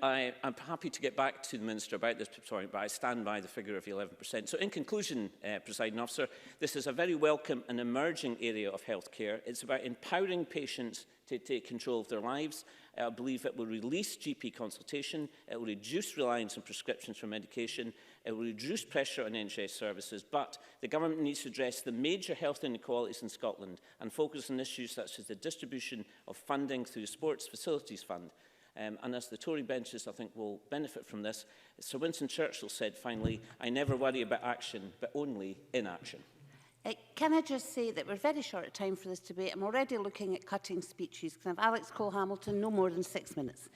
I'm happy to get back to the Minister about this, sorry, but I stand by the figure of 11%. So in conclusion, Presiding Officer, this is a very welcome and emerging area of healthcare. It's about empowering patients to take control of their lives. I believe it will release GP consultation, it will reduce reliance on prescriptions for medication, it will reduce pressure on NHS services, but the government needs to address the major health inequalities in Scotland and focus on issues such as the distribution of funding through the Sports Facilities Fund. And as the Tory benches, I think, will benefit from this, Sir Winston Churchill said, finally, I never worry about action, but only inaction.
Can I just say that we're very short of time for this debate. I'm already looking at cutting speeches. Can I have Alex Cole-Hamilton, no more than 6 minutes?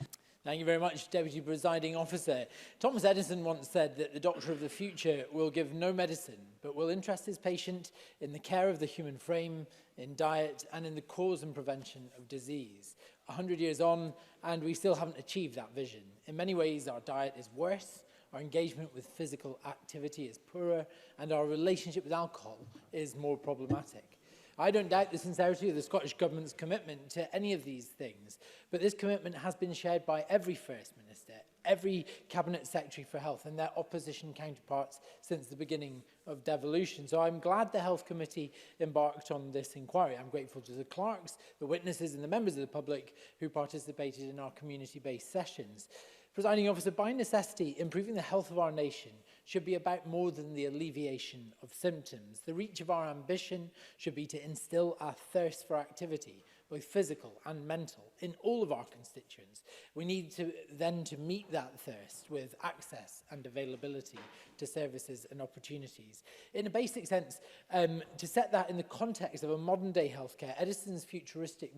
Thank you very much, Deputy Presiding Officer. Thomas Edison once said that the doctor of the future will give no medicine, but will interest his patient in the care of the human frame, in diet, and in the cause and prevention of disease. 100 years on, and we still haven't achieved that vision. In many ways, our diet is worse, our engagement with physical activity is poorer, and our relationship with alcohol is more problematic. I don't doubt the sincerity of the Scottish Government's commitment to any of these things, but this commitment has been shared by every First Minister, every Cabinet Secretary for Health and their opposition counterparts since the beginning of devolution. So I'm glad the Health Committee embarked on this inquiry. I'm grateful to the clerks, the witnesses and the members of the public who participated in our community-based sessions. Presiding Officer, by necessity, improving the health of our nation should be about more than the alleviation of symptoms. The reach of our ambition should be to instill a thirst for activity, both physical and mental, in all of our constituents. We need to then to meet that thirst with access and availability to services and opportunities. In a basic sense, to set that in the context of a modern-day healthcare, Edison's futuristic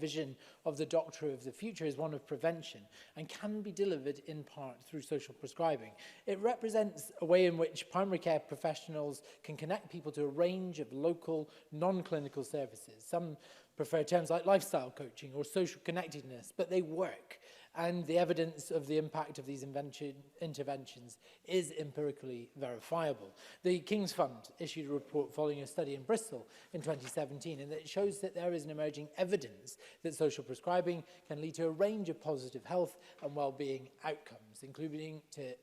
vision of the doctor of the future is one of prevention and can be delivered in part through social prescribing. It represents a way in which primary care professionals can connect people to a range of local, non-clinical services. Some prefer terms like lifestyle coaching or social connectedness, but they work. And the evidence of the impact of these interventions is empirically verifiable. The King's Fund issued a report following a study in Bristol in 2017, and it shows that there is an emerging evidence that social prescribing can lead to a range of positive health and well-being outcomes, including to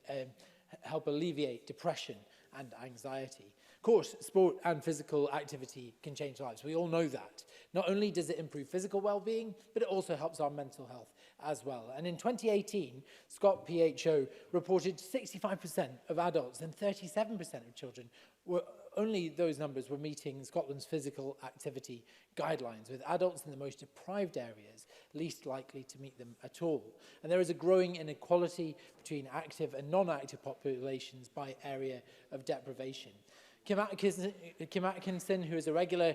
help alleviate depression and anxiety. Of course, sport and physical activity can change lives. We all know that. Not only does it improve physical well-being, but it also helps our mental health. as well. And in 2018, Scott PHO reported 65% of adults and 37% of children were only those numbers were meeting Scotland's physical activity guidelines, with adults in the most deprived areas least likely to meet them at all. And there is a growing inequality between active and non-active populations by area of deprivation. Kim Atkinson, who is a regular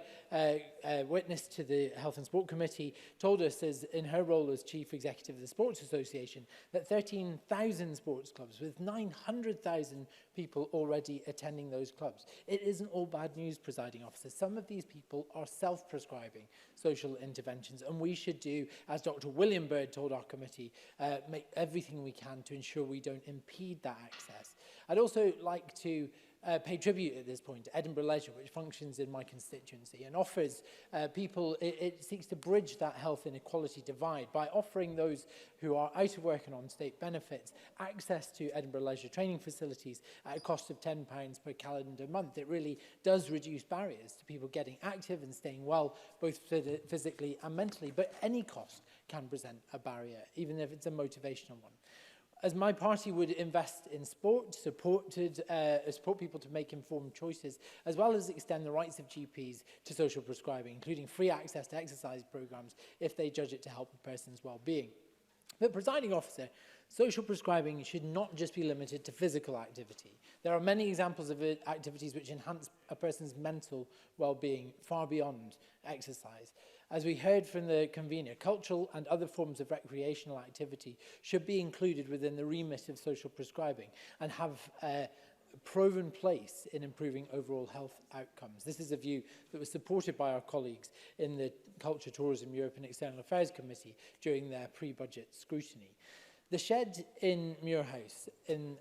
witness to the Health and Sport Committee, told us, as in her role as Chief Executive of the Sports Association, that 13,000 sports clubs with 900,000 people already attending those clubs. It isn't all bad news, Presiding Officer. Some of these people are self-prescribing social interventions, and we should do, as Dr. William Bird told our committee, make everything we can to ensure we don't impede that access. I'd also like to pay tribute at this point to Edinburgh Leisure, which functions in my constituency and offers people, it seeks to bridge that health inequality divide by offering those who are out of work and on state benefits access to Edinburgh Leisure training facilities at a cost of £10 per calendar month. It really does reduce barriers to people getting active and staying well, both physically and mentally, but any cost can present a barrier, even if it's a motivational one. As my party would invest in sport, support people to make informed choices, as well as extend the rights of GPs to social prescribing, including free access to exercise programmes if they judge it to help a person's well-being. But, Presiding Officer, social prescribing should not just be limited to physical activity. There are many examples of activities which enhance a person's mental well-being far beyond exercise. As we heard from the convener, cultural and other forms of recreational activity should be included within the remit of social prescribing and have a proven place in improving overall health outcomes. This is a view that was supported by our colleagues in the Culture, Tourism, Europe and External Affairs Committee during their pre-budget scrutiny. The shed in Muirhouse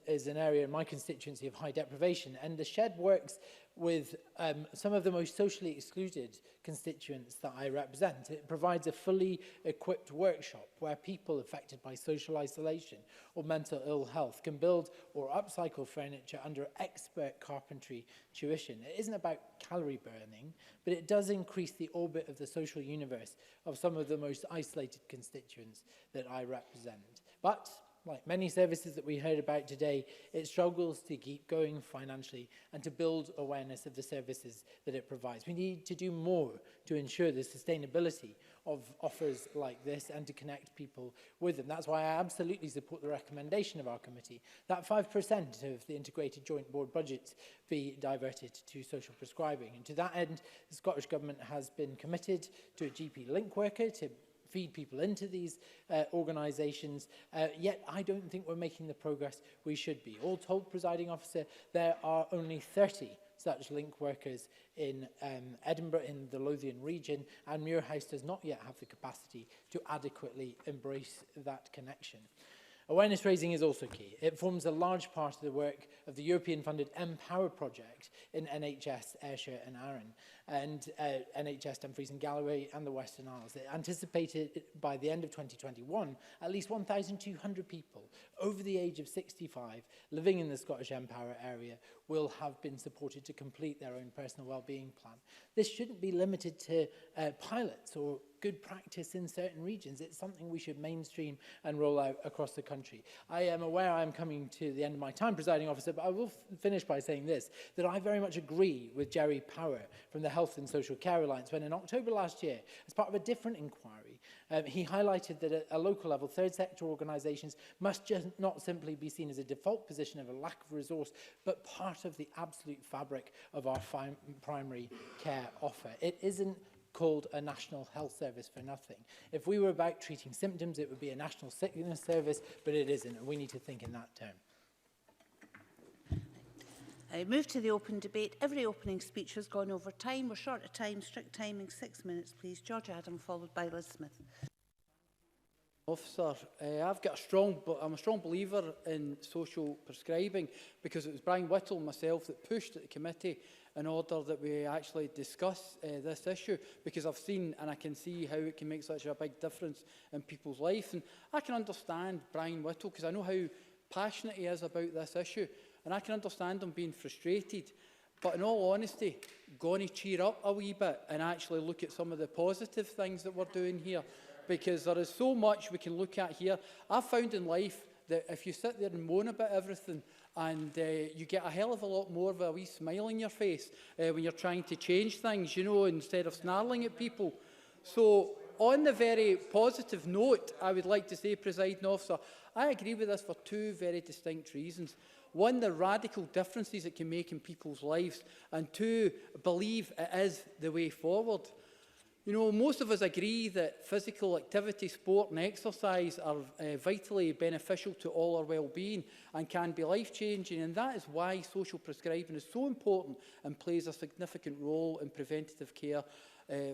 is an area in my constituency of high deprivation, and the shed works with some of the most socially excluded constituents that I represent. It provides a fully equipped workshop where people affected by social isolation or mental ill health can build or upcycle furniture under expert carpentry tuition. It isn't about calorie burning, but it does increase the orbit of the social universe of some of the most isolated constituents that I represent. But, like many services that we heard about today, it struggles to keep going financially and to build awareness of the services that it provides. We need to do more to ensure the sustainability of offers like this and to connect people with them. That's why I absolutely support the recommendation of our committee that 5% of the integrated joint board budgets be diverted to social prescribing. And to that end, the Scottish Government has been committed to a GP link worker to feed people into these organisations, yet I don't think we're making the progress we should be. All told, Presiding Officer, there are only 30 such link workers in Edinburgh, in the Lothian region, and Muirhouse does not yet have the capacity to adequately embrace that connection. Awareness raising is also key. It forms a large part of the work of the European-funded Empower project in NHS Ayrshire and Arran, and NHS Dumfries and Galloway and the Western Isles. It anticipated by the end of 2021, at least 1,200 people over the age of 65 living in the Scottish Empower area will have been supported to complete their own personal wellbeing plan. This shouldn't be limited to pilots or good practice in certain regions. It's something we should mainstream and roll out across the country. I am aware I am coming to the end of my time, Presiding Officer, but I will finish by saying this, that I very much agree with Jerry Power from the Health and Social Care Alliance when in October last year, as part of a different inquiry, he highlighted that at a local level, third sector organisations must just not simply be seen as a default position of a lack of resource, but part of the absolute fabric of our primary care offer. It isn't called a national health service for nothing. If we were about treating symptoms, it would be a national sickness service, but it isn't, and we need to think in that term.
I move to the open debate. Every opening speech has gone over time. We're short of time. Strict timing, 6 minutes, please. George Adam, followed by Liz Smith.
Officer, I'm a strong believer in social prescribing because it was Brian Whittle and myself that pushed at the committee in order that we actually discuss this issue, because I've seen and I can see how it can make such a big difference in people's life. And I can understand Brian Whittle because I know how passionate he is about this issue, and I can understand him being frustrated. But in all honesty, going to cheer up a wee bit and actually look at some of the positive things that we're doing here. because there is so much we can look at here. I've found in life that if you sit there and moan about everything, and you get a hell of a lot more of a wee smile on your face when you're trying to change things, you know, instead of snarling at people. So, on the very positive note, I would like to say, Presiding Officer, I agree with this for two very distinct reasons. One, the radical differences it can make in people's lives, and two, believe it is the way forward. You know, most of us agree that physical activity, sport and exercise are vitally beneficial to all our well-being and can be life-changing, and that is why social prescribing is so important and plays a significant role in preventative care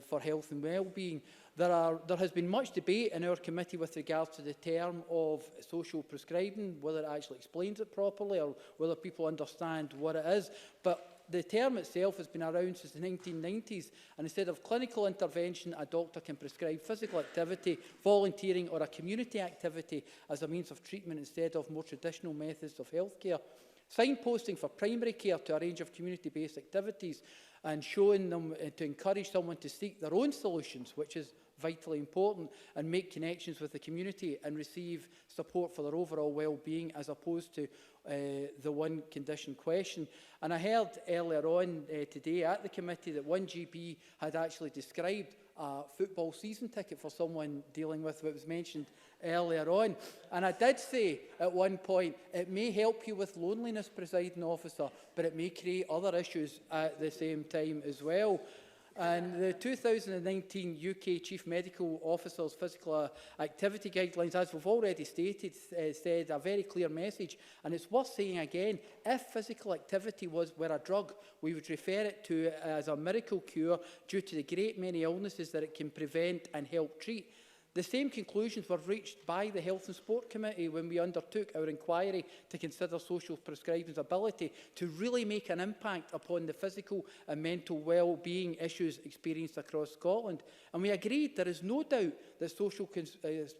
for health and well-being. There has been much debate in our committee with regards to the term of social prescribing, whether it actually explains it properly or whether people understand what it is. But the term itself has been around since the 1990s, and instead of clinical intervention, a doctor can prescribe physical activity, volunteering or a community activity as a means of treatment instead of more traditional methods of healthcare. Signposting for primary care to a range of community-based activities and showing them to encourage someone to seek their own solutions, which is vitally important, and make connections with the community and receive support for their overall well-being as opposed to the one condition question. And I heard earlier on today at the committee that one GP had actually described a football season ticket for someone dealing with what was mentioned earlier on. And I did say at one point, it may help you with loneliness, Presiding Officer, but it may create other issues at the same time as well. And the 2019 UK Chief Medical Officer's Physical Activity Guidelines, as we've already stated, said a very clear message. And it's worth saying again, if physical activity were a drug, we would refer it to as a miracle cure due to the great many illnesses that it can prevent and help treat. The same conclusions were reached by the Health and Sport Committee when we undertook our inquiry to consider social prescribing's ability to really make an impact upon the physical and mental well-being issues experienced across Scotland. And we agreed there is no doubt that social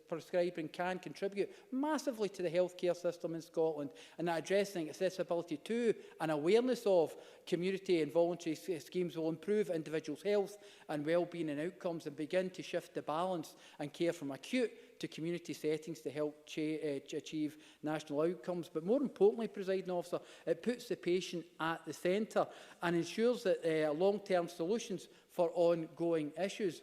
prescribing can contribute massively to the healthcare system in Scotland, and that addressing accessibility to and awareness of community and voluntary schemes will improve individuals' health and well-being and outcomes and begin to shift the balance and care from acute to community settings to help achieve national outcomes. But more importantly, Presiding Officer, it puts the patient at the centre and ensures that long-term solutions for ongoing issues.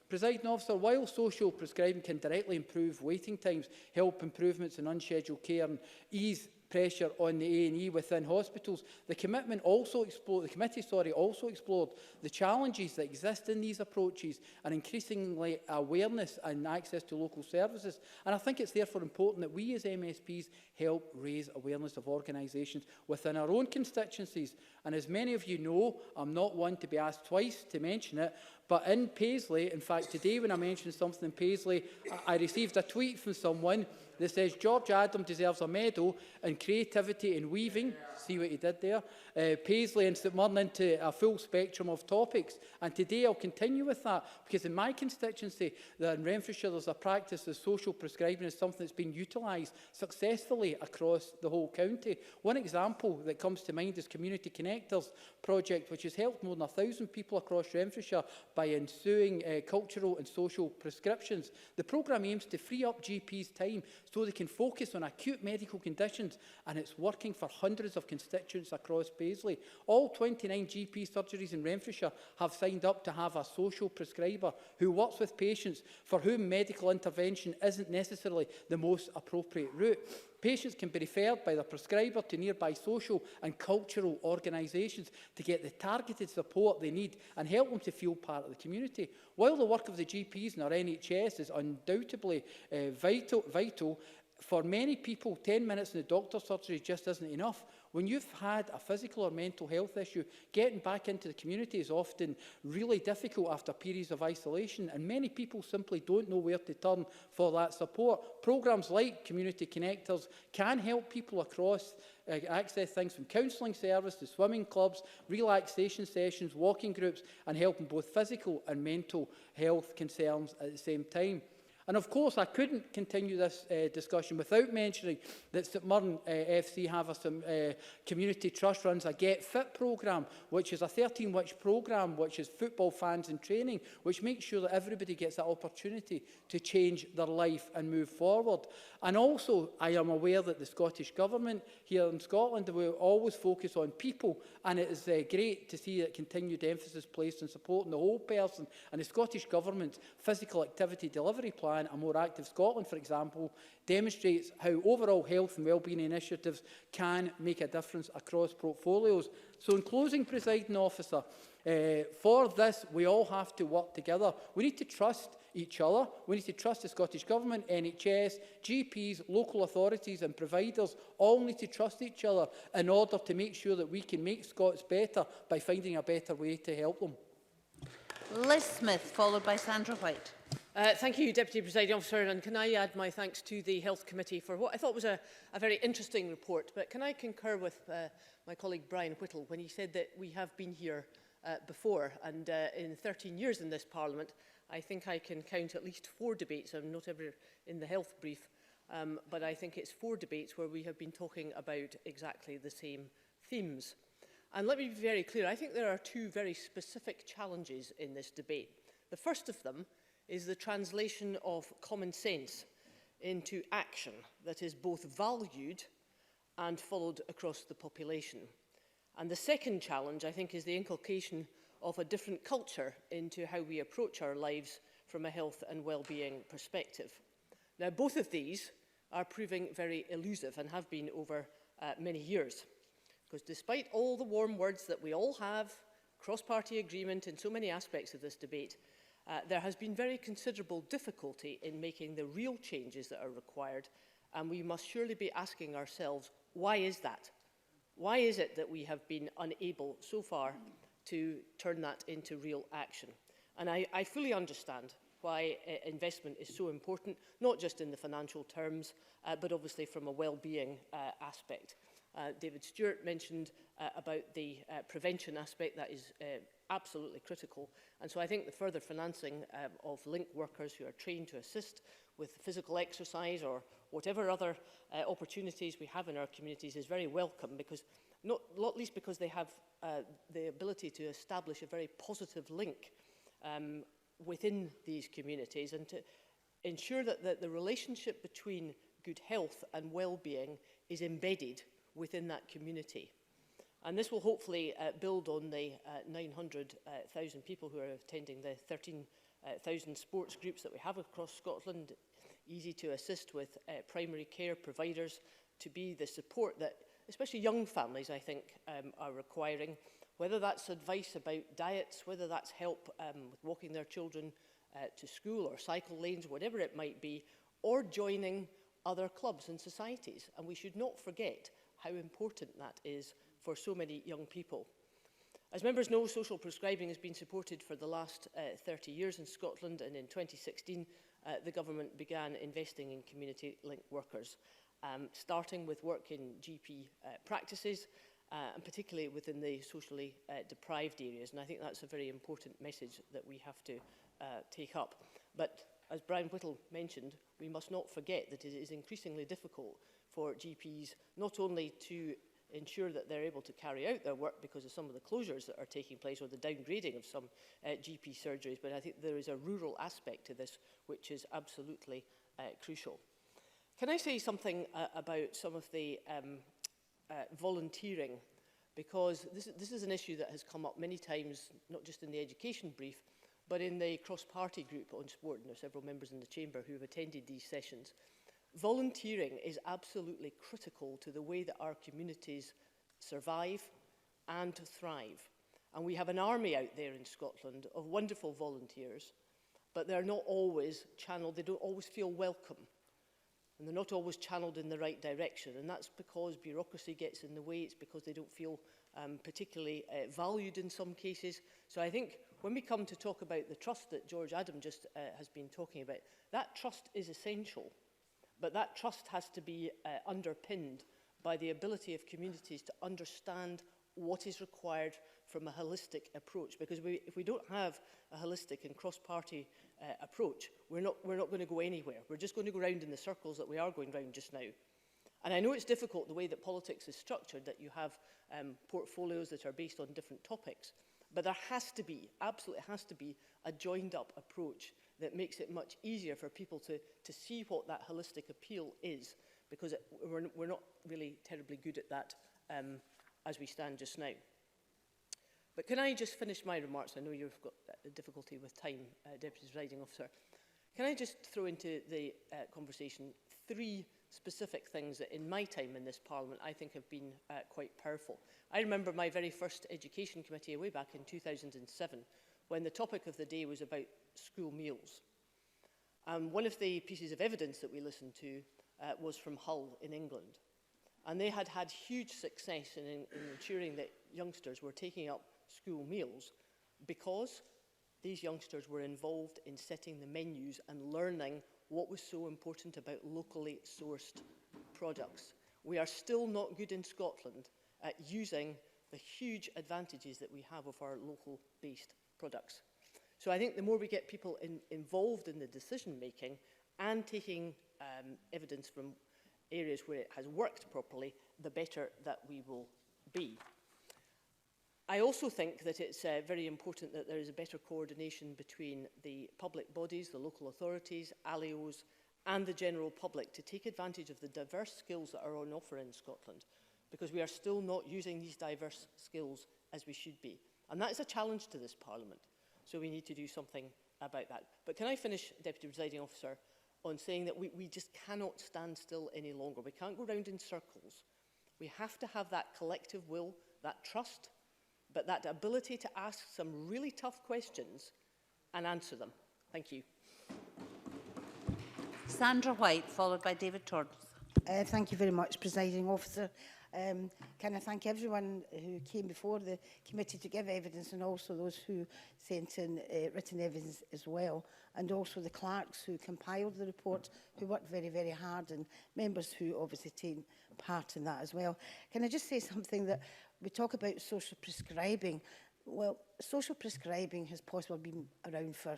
Presiding Officer, while social prescribing can directly improve waiting times, help improvements in unscheduled care and ease pressure on the A&E within hospitals, the committee also explored the challenges that exist in these approaches and increasingly awareness and access to local services. And I think it's therefore important that we as MSPs help raise awareness of organisations within our own constituencies. And as many of you know, I'm not one to be asked twice to mention it, but in Paisley, in fact today when I mentioned something in Paisley, I received a tweet from someone that says George Adam deserves a medal in creativity in weaving. See what he did there? Paisley and St Mirren into a full spectrum of topics. And today I'll continue with that because in my constituency, in Renfrewshire, there's a practice of social prescribing as something that's been utilised successfully across the whole county. One example that comes to mind is Community Connectors project, which has helped more than 1,000 people across Renfrewshire by ensuing cultural and social prescriptions. The programme aims to free up GPs' time so they can focus on acute medical conditions, and it's working for hundreds of constituents across Paisley. All 29 GP surgeries in Renfrewshire have signed up to have a social prescriber who works with patients for whom medical intervention isn't necessarily the most appropriate route. Patients can be referred by their prescriber to nearby social and cultural organisations to get the targeted support they need and help them to feel part of the community. While the work of the GPs in our NHS is undoubtedly vital, for many people, 10 minutes in the doctor's surgery just isn't enough. When you've had a physical or mental health issue, getting back into the community is often really difficult after periods of isolation, and many people simply don't know where to turn for that support. Programmes like Community Connectors can help people across access things from counselling service to swimming clubs, relaxation sessions, walking groups, and helping both physical and mental health concerns at the same time. And of course, I couldn't continue this discussion without mentioning that St Mirren FC have some community trust runs a Get Fit programme, which is a 13-week programme which is football fans in training, which makes sure that everybody gets that opportunity to change their life and move forward. And also, I am aware that the Scottish Government here in Scotland will always focus on people, and it is great to see that continued emphasis placed on supporting the whole person. And the Scottish Government's Physical Activity Delivery Plan, A More Active Scotland, for example, demonstrates how overall health and wellbeing initiatives can make a difference across portfolios. So in closing, Presiding Officer, for this, we all have to work together. We need to trust each other. We need to trust the Scottish Government, NHS, GPs, local authorities and providers all need to trust each other in order to make sure that we can make Scots better by finding a better way to help them.
Liz Smith, followed by Sandra White.
Thank you, Deputy Presiding Officer, and can I add my thanks to the Health Committee for what I thought was a very interesting report. But can I concur with my colleague Brian Whittle when he said that we have been here before, and in 13 years in this Parliament, I think I can count at least 4 debates. I'm not ever in the health brief, but I think it's 4 debates where we have been talking about exactly the same themes. And let me be very clear, I think there are 2 very specific challenges in this debate. The first of them is the translation of common sense into action that is both valued and followed across the population. And the second challenge, I think, is the inculcation of a different culture into how we approach our lives from a health and well-being perspective. Now, both of these are proving very elusive and have been over many years. Because despite all the warm words that we all have, cross-party agreement in so many aspects of this debate, there has been very considerable difficulty in making the real changes that are required, and we must surely be asking ourselves, why is that? Why is it that we have been unable so far to turn that into real action? And I fully understand why investment is so important, not just in the financial terms, but obviously from a well-being aspect. David Stewart mentioned about the prevention aspect. That is absolutely critical. And so I think the further financing of link workers who are trained to assist with physical exercise or whatever other opportunities we have in our communities is very welcome, because not least because they have the ability to establish a very positive link within these communities and to ensure that the relationship between good health and well-being is embedded within that community. And this will hopefully build on the 900,000 people who are attending the 13,000 sports groups that we have across Scotland, easy to assist with primary care providers to be the support that especially young families, I think, are requiring, whether that's advice about diets, whether that's help with walking their children to school or cycle lanes, whatever it might be, or joining other clubs and societies. And we should not forget how important that is for so many young people. As members know, social prescribing has been supported for the last 30 years in Scotland, and in 2016 the government began investing in community link workers, starting with work in GP practices and particularly within the socially deprived areas. And I think that's a very important message that we have to take up. But as Brian Whittle mentioned, we must not forget that it is increasingly difficult for GPs not only to ensure that they're able to carry out their work because of some of the closures that are taking place or the downgrading of some GP surgeries, but I think there is a rural aspect to this which is absolutely crucial. Can I say something about some of the volunteering? Because this is an issue that has come up many times, not just in the education brief, but in the cross-party group on sport, and there are several members in the chamber who have attended these sessions. Volunteering is absolutely critical to the way that our communities survive and thrive. And we have an army out there in Scotland of wonderful volunteers, but they're not always channeled, they don't always feel welcome. And they're not always channeled in the right direction. And that's because bureaucracy gets in the way, it's because they don't feel particularly valued in some cases. So I think when we come to talk about the trust that George Adam just has been talking about, that trust is essential. But that trust has to be underpinned by the ability of communities to understand what is required from a holistic approach, because if we don't have a holistic and cross-party approach, we're not going to go anywhere. We're just going to go round in the circles that we are going round just now. And I know it's difficult the way that politics is structured, that you have portfolios that are based on different topics, but there has to be, absolutely has to be, a joined-up approach that makes it much easier for people to see what that holistic appeal is, because we're not really terribly good at that as we stand just now. But can I just finish my remarks? I know you've got a difficulty with time, Deputy Presiding Officer. Can I just throw into the conversation 3 specific things that in my time in this Parliament I think have been quite powerful. I remember my very first Education Committee way back in 2007 when the topic of the day was about school meals. One of the pieces of evidence that we listened to was from Hull in England. And they had had huge success in ensuring that youngsters were taking up school meals because these youngsters were involved in setting the menus and learning what was so important about locally sourced products. We are still not good in Scotland at using the huge advantages that we have of our local-based products. So I think the more we get people involved in the decision-making and taking evidence from areas where it has worked properly, the better that we will be. I also think that it's very important that there is a better coordination between the public bodies, the local authorities, ALIOs, and the general public to take advantage of the diverse skills that are on offer in Scotland, because we are still not using these diverse skills as we should be. And that is a challenge to this Parliament, so we need to do something about that. But can I finish, Deputy Presiding Officer, on saying that we just cannot stand still any longer. We can't go round in circles. We have to have that collective will, that trust, but that ability to ask some really tough questions and answer them. Thank you.
Sandra White, followed by David Torrance.
Thank you very much, Presiding Officer. Can I thank everyone who came before the committee to give evidence, and also those who sent in written evidence as well, and also the clerks who compiled the report, who worked very, very hard, and members who obviously take part in that as well. Can I just say something that we talk about social prescribing? Well, social prescribing has possibly been around for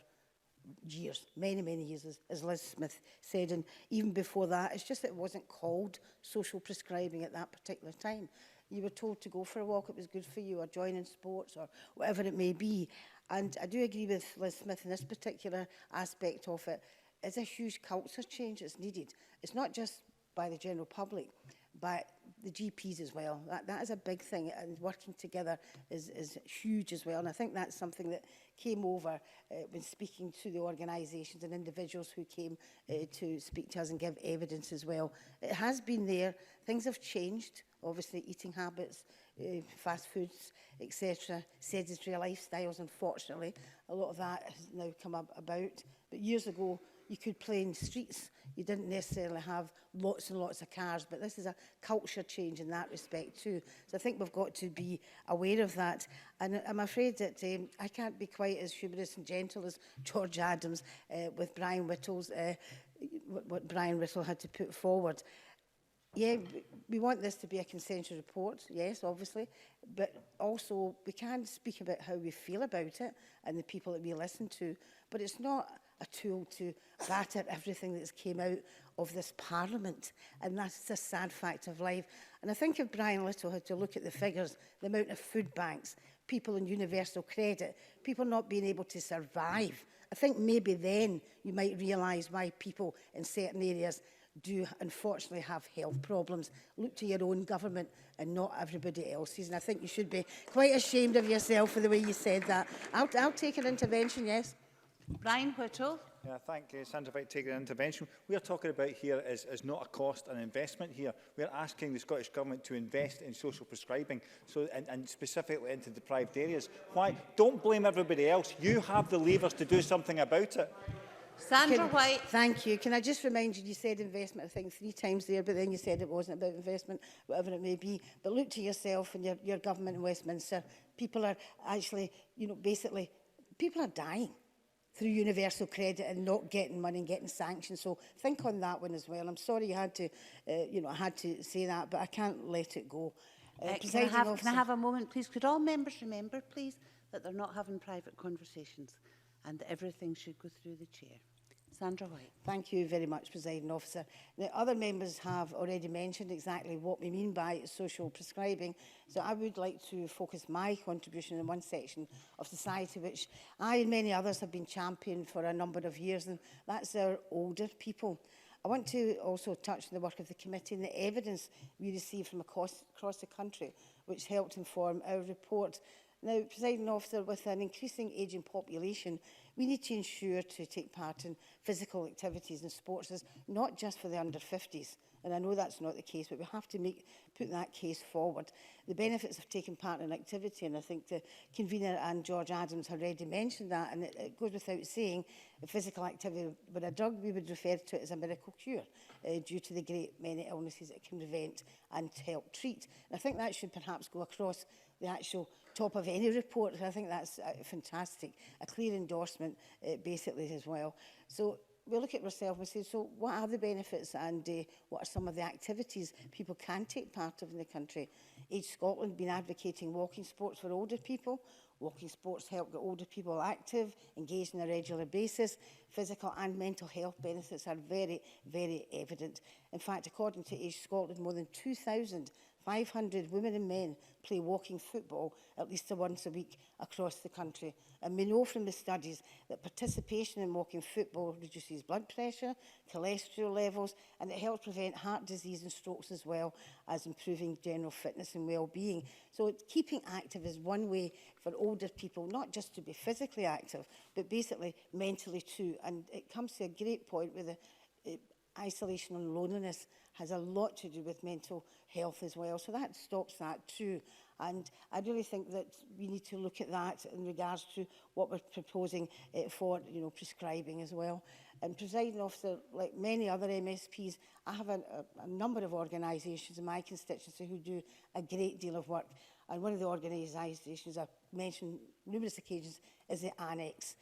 years, many, many years, as Liz Smith said, and even before that, it's just that it wasn't called social prescribing at that particular time. You were told to go for a walk, it was good for you, or join in sports, or whatever it may be. And I do agree with Liz Smith in this particular aspect of it. It's a huge culture change that's needed. It's not just by the general public, but the GPs as well. That is a big thing, and working together is huge as well. And I think that's something that came over when speaking to the organisations and individuals who came to speak to us and give evidence as well. It has been there. Things have changed, obviously, eating habits, fast foods, etc., sedentary lifestyles, unfortunately. A lot of that has now come about. But years ago, you could play in streets. You didn't necessarily have lots and lots of cars, but this is a culture change in that respect too. So I think we've got to be aware of that. And I'm afraid that I can't be quite as humorous and gentle as George Adams with Brian Whittle's, what Brian Whittle had to put forward. Yeah, we want this to be a consensus report, yes, obviously, but also we can speak about how we feel about it and the people that we listen to, but it's not a tool to batter everything that's came out of this Parliament, and that's a sad fact of life. And I think if Brian Little had to look at the figures, the amount of food banks, people on universal credit, people not being able to survive, I think maybe then you might realise why people in certain areas do unfortunately have health problems. Look to your own government and not everybody else's. And I think you should be quite ashamed of yourself for the way you said that. I'll take an intervention, yes.
Brian Whittle.
Yeah, thank you, Sandra, for taking an intervention. We are talking about here is not a cost, an investment here. We are asking the Scottish Government to invest in social prescribing, so and specifically into deprived areas. Why? Don't blame everybody else. You have the levers to do something about it.
Sandra White.
Thank you. Can I just remind you, you said investment, I think 3 times there, but then you said it wasn't about investment, whatever it may be. But look to yourself and your government in Westminster. People are actually, basically, people are dying through universal credit and not getting money and getting sanctions. So think on that one as well. I'm sorry you had to, I had to say that, but I can't let it go.
Can I have a moment, please? Could all members remember, please, that they're not having private conversations and that everything should go through the chair? Sandra White.
Thank you very much, Presiding Officer. Now, other members have already mentioned exactly what we mean by social prescribing, so I would like to focus my contribution in one section of society which I and many others have been championing for a number of years, and that's our older people. I want to also touch on the work of the committee and the evidence we received from across the country, which helped inform our report. Now, Presiding Officer, with an increasing ageing population, we need to ensure to take part in physical activities and sports, not just for the under-50s. And I know that's not the case, but we have to put that case forward. The benefits of taking part in activity, and I think the convener and George Adams have already mentioned that, and it goes without saying, physical activity with a drug, we would refer to it as a miracle cure due to the great many illnesses it can prevent and help treat. And I think that should perhaps go across the actual top of any report. I think that's fantastic, a clear endorsement basically as well. So we look at ourselves and say, so what are the benefits and what are some of the activities people can take part of in the country? Age Scotland been advocating walking sports for older people. Walking sports help get older people active, engaged on a regular basis. Physical and mental health benefits are very, very evident. In fact, according to Age Scotland, more than 2,500 women and men play walking football at least once a week across the country. And we know from the studies that participation in walking football reduces blood pressure, cholesterol levels, and it helps prevent heart disease and strokes as well as improving general fitness and well-being. So keeping active is one way for older people, not just to be physically active, but basically mentally too. And it comes to a great point where the isolation and loneliness has a lot to do with mental health as well. So that stops that too. And I really think that we need to look at that in regards to what we're proposing for, prescribing as well. And Presiding Officer, like many other MSPs, I have a number of organisations in my constituency who do a great deal of work. And one of the organisations I've mentioned numerous occasions is the Annex.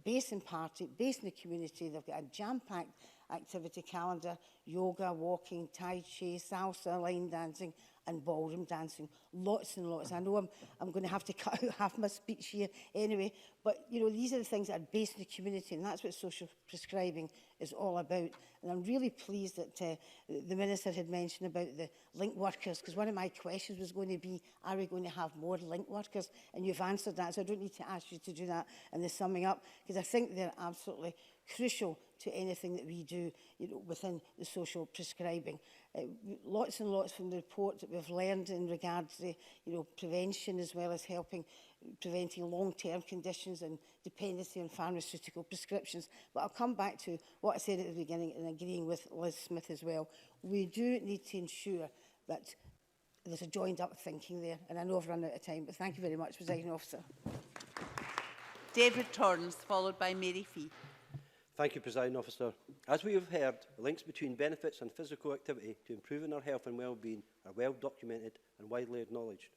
Based in Party, based in the community, they've got a jam-packed activity calendar: yoga, walking, tai chi, salsa, line dancing and ballroom dancing. Lots and lots. I know I'm going to have to cut out half my speech here anyway, but these are the things that are based in the community, and that's what social prescribing is all about. And I'm really pleased that the Minister had mentioned about the link workers, because one of my questions was going to be, are we going to have more link workers? And you've answered that, so I don't need to ask you to do that in the summing up, because I think they're absolutely crucial to anything that we do within the social prescribing. Lots and lots from the report that we've learned in regards to prevention, as well as preventing long-term conditions and dependency on pharmaceutical prescriptions. But I'll come back to what I said at the beginning and agreeing with Liz Smith as well. We do need to ensure that there's a joined-up thinking there, and I know I've run out of time, but thank you very much, Presiding Officer.
David Torrance, followed by Mary Fee.
Thank you, Presiding Officer. As we have heard, the links between benefits and physical activity to improving our health and well-being are well documented and widely acknowledged.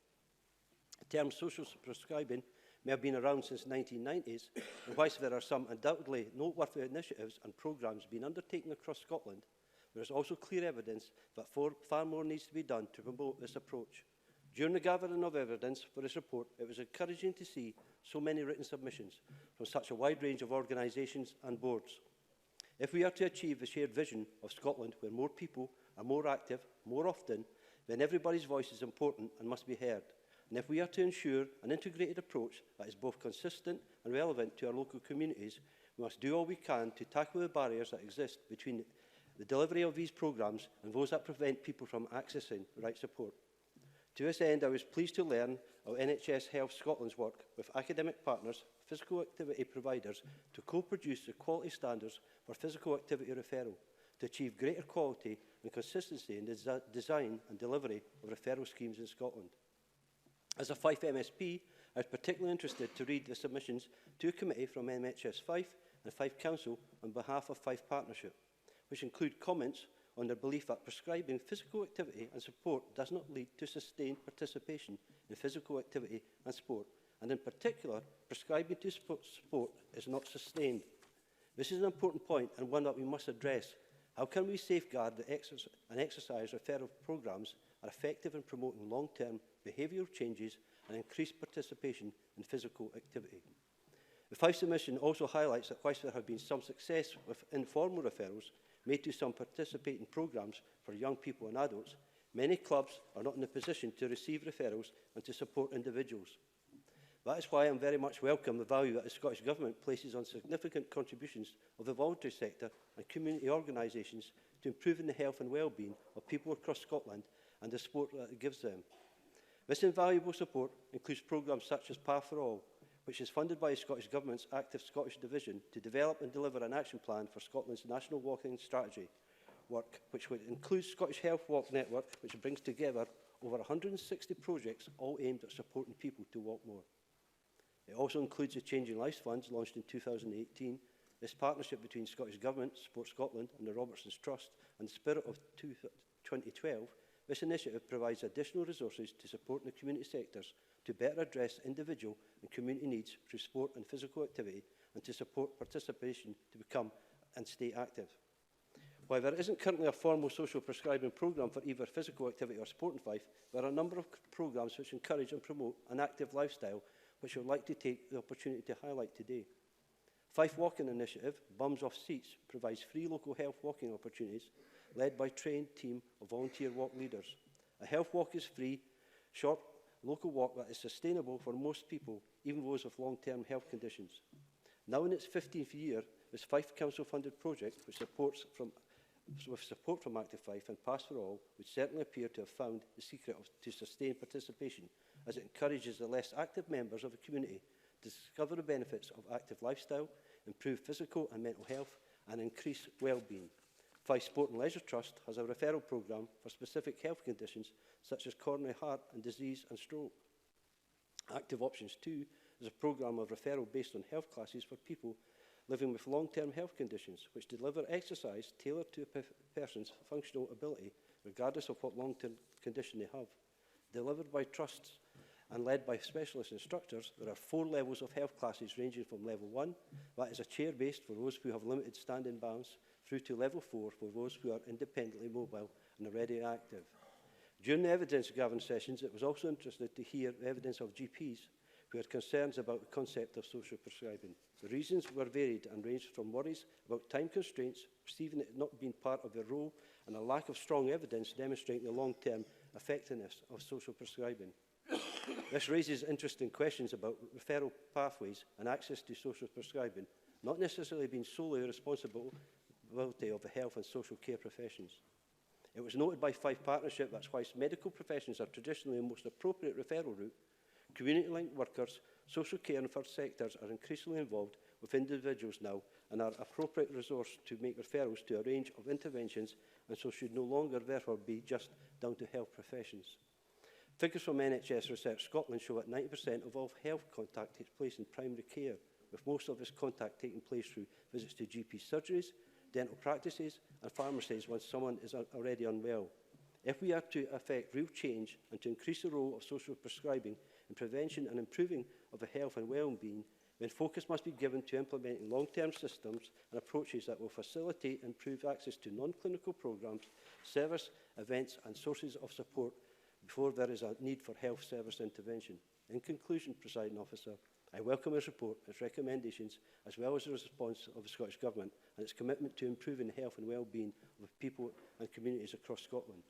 The term social prescribing may have been around since the 1990s, and whilst there are some undoubtedly noteworthy initiatives and programmes being undertaken across Scotland, there is also clear evidence that far more needs to be done to promote this approach. During the gathering of evidence for this report, it was encouraging to see so many written submissions from such a wide range of organisations and boards. If we are to achieve the shared vision of Scotland where more people are more active more often, then everybody's voice is important and must be heard. And if we are to ensure an integrated approach that is both consistent and relevant to our local communities, we must do all we can to tackle the barriers that exist between the delivery of these programmes and those that prevent people from accessing the right support. To this end, I was pleased to learn of NHS Health Scotland's work with academic partners, physical activity providers, to co-produce the quality standards for physical activity referral, to achieve greater quality and consistency in the design and delivery of referral schemes in Scotland. As a Fife MSP, I was particularly interested to read the submissions to a committee from MHS Fife and Fife Council on behalf of Fife Partnership, which include comments on their belief that prescribing physical activity and support does not lead to sustained participation in physical activity and sport, and in particular, prescribing to sport is not sustained. This is an important point and one that we must address. How can we safeguard the exercise referral programmes are effective in promoting long-term behavioural changes and increased participation in physical activity. The Fife submission also highlights that whilst there have been some success with informal referrals made to some participating programmes for young people and adults, many clubs are not in a position to receive referrals and to support individuals. That is why I very much welcome the value that the Scottish Government places on significant contributions of the voluntary sector and community organisations to improving the health and well-being of people across Scotland and the support that it gives them. This invaluable support includes programmes such as Parcel, which is funded by the Scottish Government's Active Scottish Division to develop and deliver an action plan for Scotland's national walking strategy work, which would include Scottish Health Walk Network, which brings together over 160 projects, all aimed at supporting people to walk more. It also includes the Changing Lives Funds, launched in 2018. This partnership between Scottish Government, Sport Scotland and the Robertsons Trust, and the spirit of 2012, this initiative provides additional resources to support the community sectors to better address individual and community needs through sport and physical activity, and to support participation to become and stay active. While there isn't currently a formal social prescribing programme for either physical activity or sport in Fife, there are a number of programmes which encourage and promote an active lifestyle, which I would like to take the opportunity to highlight today. Fife Walking Initiative, Bums Off Seats, provides free local health walking opportunities led by a trained team of volunteer walk leaders. A health walk is free, short local walk that is sustainable for most people, even those with long-term health conditions. Now in its 15th year, this Fife Council-funded project, with support from Active Fife and Pass for All, would certainly appear to have found the secret to sustained participation, as it encourages the less active members of the community to discover the benefits of active lifestyle, improve physical and mental health, and increase well-being. Fife Sport and Leisure Trust has a referral programme for specific health conditions such as coronary heart and disease and stroke. Active Options 2 is a programme of referral based on health classes for people living with long-term health conditions, which deliver exercise tailored to a person's functional ability, regardless of what long-term condition they have. Delivered by trusts and led by specialist instructors, there are 4 levels of health classes ranging from level 1, that is a chair-based for those who have limited standing balance, through to level 4 for those who are independently mobile and already active. During the evidence gathering sessions, it was also interesting to hear evidence of GPs who had concerns about the concept of social prescribing. The reasons were varied and ranged from worries about time constraints, perceiving it not being part of their role, and a lack of strong evidence demonstrating the long-term effectiveness of social prescribing. This raises interesting questions about referral pathways and access to social prescribing, not necessarily being solely the responsibility of the health and social care professions. It was noted by Fife Partnership that whilst medical professions are traditionally the most appropriate referral route, community-linked workers, social care and first sectors are increasingly involved with individuals now and are appropriate resource to make referrals to a range of interventions, and so should no longer therefore be just down to health professions. Figures from NHS Research Scotland show that 90% of all health contact takes place in primary care, with most of this contact taking place through visits to GP surgeries, dental practices and pharmacies once someone is already unwell. If we are to effect real change and to increase the role of social prescribing in prevention and improving of the health and well-being, then focus must be given to implementing long-term systems and approaches that will facilitate and improve access to non-clinical programmes, service, events and sources of support before there is a need for health service intervention. In conclusion, Presiding Officer, I welcome his report, its recommendations, as well as the response of the Scottish Government and its commitment to improving the health and well-being of people and communities across Scotland.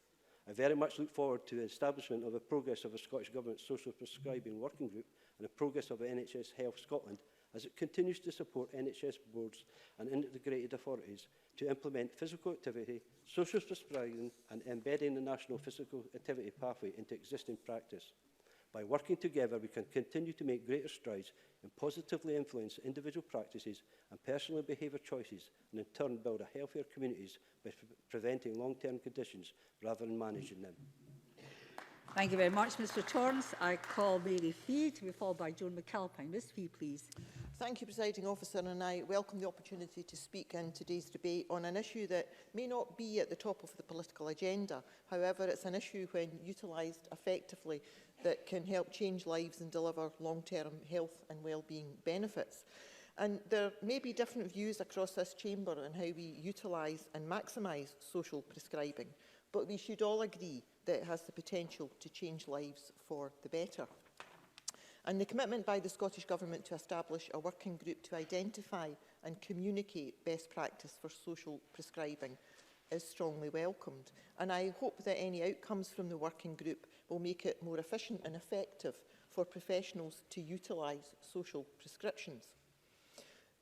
I very much look forward to the establishment of the progress of the Scottish Government's Social Prescribing Working Group and the progress of NHS Health Scotland as it continues to support NHS boards and integrated authorities to implement physical activity, social prescribing and embedding the National Physical Activity Pathway into existing practice. By working together, we can continue to make greater strides and positively influence individual practices and personal behaviour choices, and in turn build a healthier communities by preventing long-term conditions rather than managing them.
Thank you very much, Mr Torrance. I call Mary Fee to be followed by Joan McAlpine. Ms Fee, please.
Thank you, Presiding Officer, and I welcome the opportunity to speak in today's debate on an issue that may not be at the top of the political agenda. However, it's an issue, when utilised effectively, that can help change lives and deliver long-term health and well-being benefits. And there may be different views across this chamber on how we utilise and maximise social prescribing, but we should all agree that has the potential to change lives for the better. And the commitment by the Scottish Government to establish a working group to identify and communicate best practice for social prescribing is strongly welcomed. And I hope that any outcomes from the working group will make it more efficient and effective for professionals to utilise social prescriptions.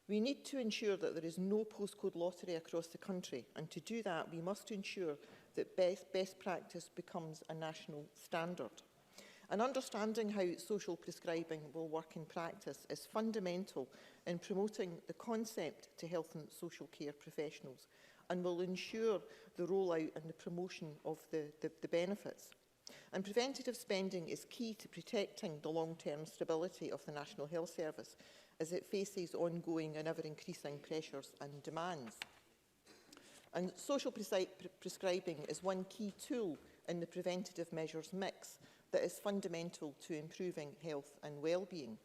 We need to ensure that there is no postcode lottery across the country, and to do that we must ensure that best practice becomes a national standard. And understanding how social prescribing will work in practice is fundamental in promoting the concept to health and social care professionals, and will ensure the rollout and the promotion of the benefits. And preventative spending is key to protecting the long-term stability of the National Health Service as it faces ongoing and ever-increasing pressures and demands. And social prescribing is one key tool in the preventative measures mix that is fundamental to improving health and well-being.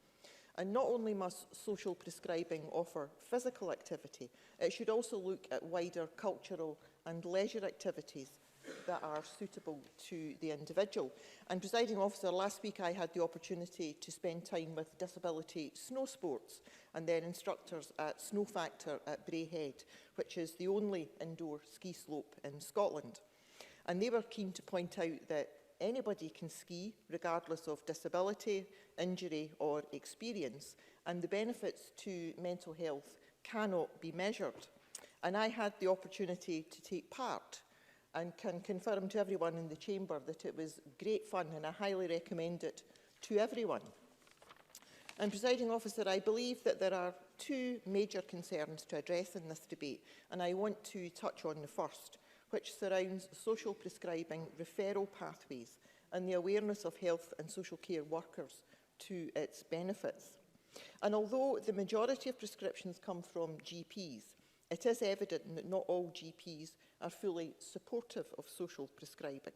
And not only must social prescribing offer physical activity, it should also look at wider cultural and leisure activities that are suitable to the individual. And presiding officer, last week I had the opportunity to spend time with disability snow sports and their instructors at Snow Factor at Braehead, which is the only indoor ski slope in Scotland. And they were keen to point out that anybody can ski regardless of disability, injury or experience, and the benefits to mental health cannot be measured. And I had the opportunity to take part and can confirm to everyone in the chamber that it was great fun, and I highly recommend it to everyone. And presiding officer, I believe that there are two major concerns to address in this debate, and I want to touch on the first, which surrounds social prescribing referral pathways and the awareness of health and social care workers to its benefits. And although the majority of prescriptions come from GPs, it is evident that not all GPs are fully supportive of social prescribing.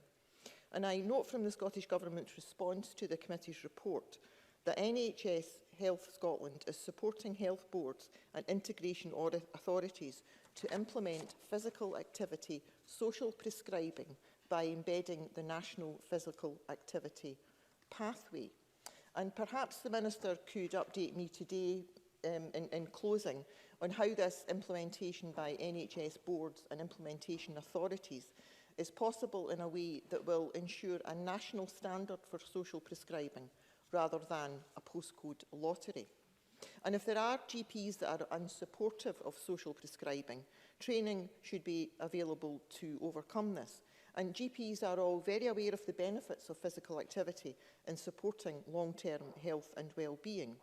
And I note from the Scottish Government's response to the committee's report that NHS Health Scotland is supporting health boards and integration authorities to implement physical activity social prescribing by embedding the National Physical Activity Pathway. And perhaps the Minister could update me today in closing on how this implementation by NHS boards and implementation authorities is possible in a way that will ensure a national standard for social prescribing rather than a postcode lottery. And if there are GPs that are unsupportive of social prescribing, training should be available to overcome this. And GPs are all very aware of the benefits of physical activity in supporting long-term health and well-being.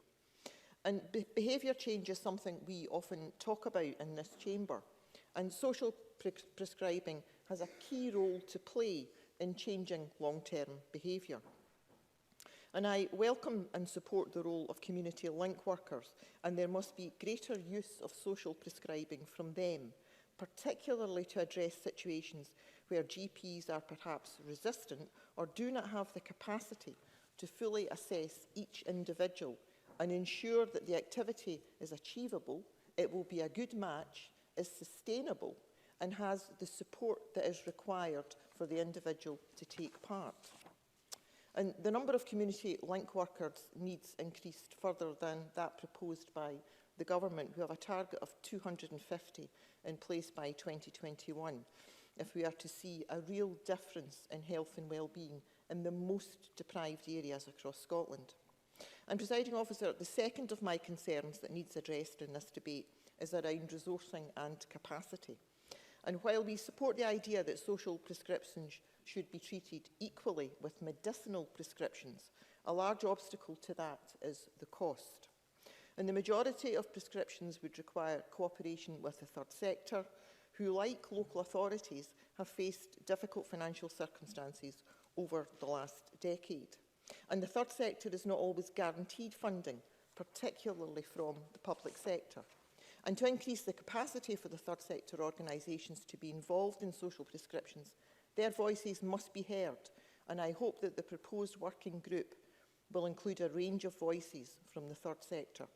And behaviour change is something we often talk about in this chamber. And social prescribing has a key role to play in changing long-term behaviour. And I welcome and support the role of community link workers, and there must be greater use of social prescribing from them, particularly to address situations where GPs are perhaps resistant or do not have the capacity to fully assess each individual and ensure that the activity is achievable, it will be a good match, is sustainable, and has the support that is required for the individual to take part. And the number of community link workers needs increased further than that proposed by the government, who have a target of 250 in place by 2021, if we are to see a real difference in health and well-being in the most deprived areas across Scotland. And presiding officer, the second of my concerns that needs addressed in this debate is around resourcing and capacity. And while we support the idea that social prescriptions should be treated equally with medicinal prescriptions, a large obstacle to that is the cost. And the majority of prescriptions would require cooperation with the third sector, who, like local authorities, have faced difficult financial circumstances over the last decade. And the third sector is not always guaranteed funding, particularly from the public sector. And to increase the capacity for the third sector organisations to be involved in social prescriptions, their voices must be heard, and I hope that the proposed working group will include a range of voices from the third sector.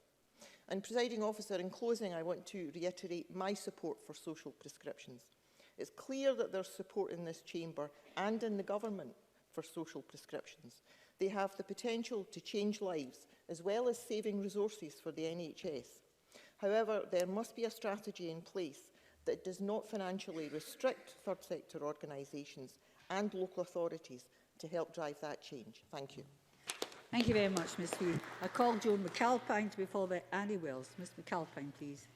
And presiding officer, in closing, I want to reiterate my support for social prescriptions. It's clear that there's support in this chamber and in the government for social prescriptions. They have the potential to change lives, as well as saving resources for the NHS. However, there must be a strategy in place that does not financially restrict third sector organisations and local authorities to help drive that change. Thank you.
Thank you very much, Ms Fee. I call Joan McAlpine to be followed by Annie Wells. Ms McAlpine, please.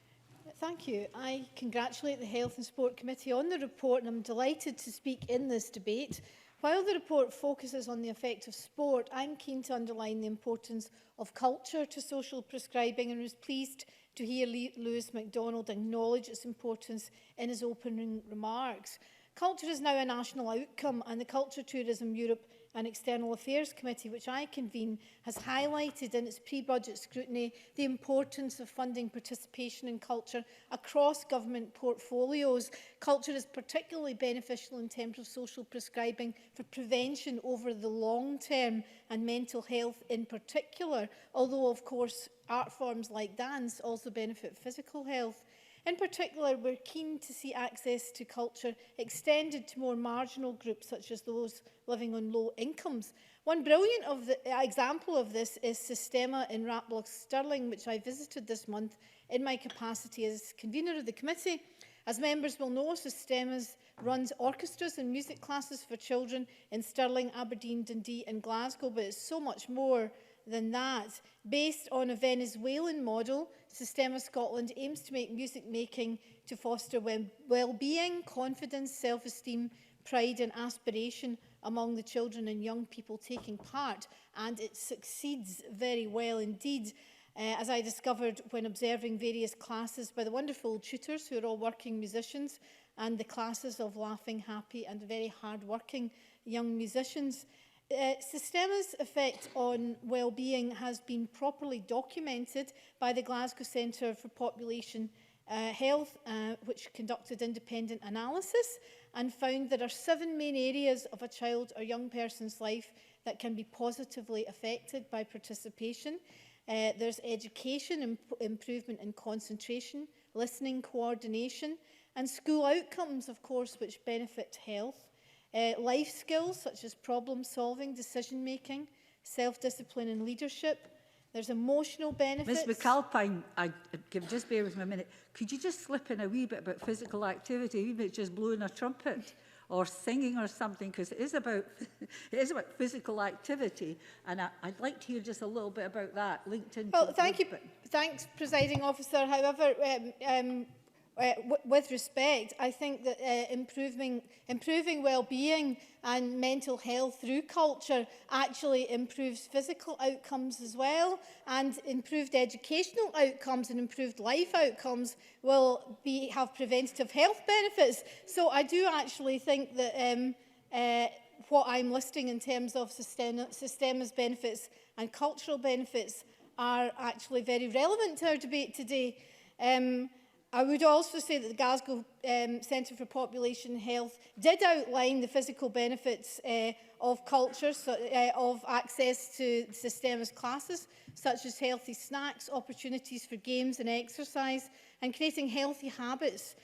Thank you. I congratulate the Health and Sport Committee on the report, and I'm delighted to speak in this debate. While the report focuses on the effect of sport, I'm keen to underline the importance of culture to social prescribing, and was pleased to hear Lewis MacDonald acknowledge its importance in his opening remarks. Culture is now a national outcome, and the Culture, Tourism Europe and External Affairs Committee, which I convene, has highlighted in its pre-budget scrutiny the importance of funding participation in culture across government portfolios. Culture is particularly beneficial in terms of social prescribing for prevention over the long term and mental health in particular, although of course art forms like dance also benefit physical health. In particular, we're keen to see access to culture extended to more marginal groups, such as those living on low incomes. One brilliant example of this is Systema in Ratbloch, Stirling, which I visited this month in my capacity as convener of the committee. As members will know, Systema runs orchestras and music classes for children in Stirling, Aberdeen, Dundee and Glasgow, but it's so much more than that. Based on a Venezuelan model, Systema Scotland aims to make music making to foster well-being, confidence, self-esteem, pride and aspiration among the children and young people taking part, and it succeeds very well indeed. As I discovered when observing various classes by the wonderful tutors who are all working musicians, and the classes of laughing, happy and very hard-working young musicians. Systema's effect on well-being has been properly documented by the Glasgow Centre for Population Health, which conducted independent analysis and found there are 7 main areas of a child or young person's life that can be positively affected by participation. There's education, improvement in concentration, listening, coordination, and school outcomes, of course, which benefit health. Life skills such as problem solving, decision making, self-discipline and leadership. There's emotional benefits.
Ms McAlpine, just bear with me a minute. Could you just slip in a wee bit about physical activity, even if it's just blowing a trumpet or singing or something, because it is about physical activity, and I'd like to hear just a little bit about that linked into.
Well, thank you. Thanks, Presiding Officer. However, with respect, I think that improving well-being and mental health through culture actually improves physical outcomes as well, and improved educational outcomes and improved life outcomes will have preventative health benefits. So I do actually think that what I'm listing in terms of Systema's benefits and cultural benefits are actually very relevant to our debate today. I would also say that the Glasgow Centre for Population Health did outline the physical benefits of culture, of access to Systema's classes, such as healthy snacks, opportunities for games and exercise, and creating healthy habits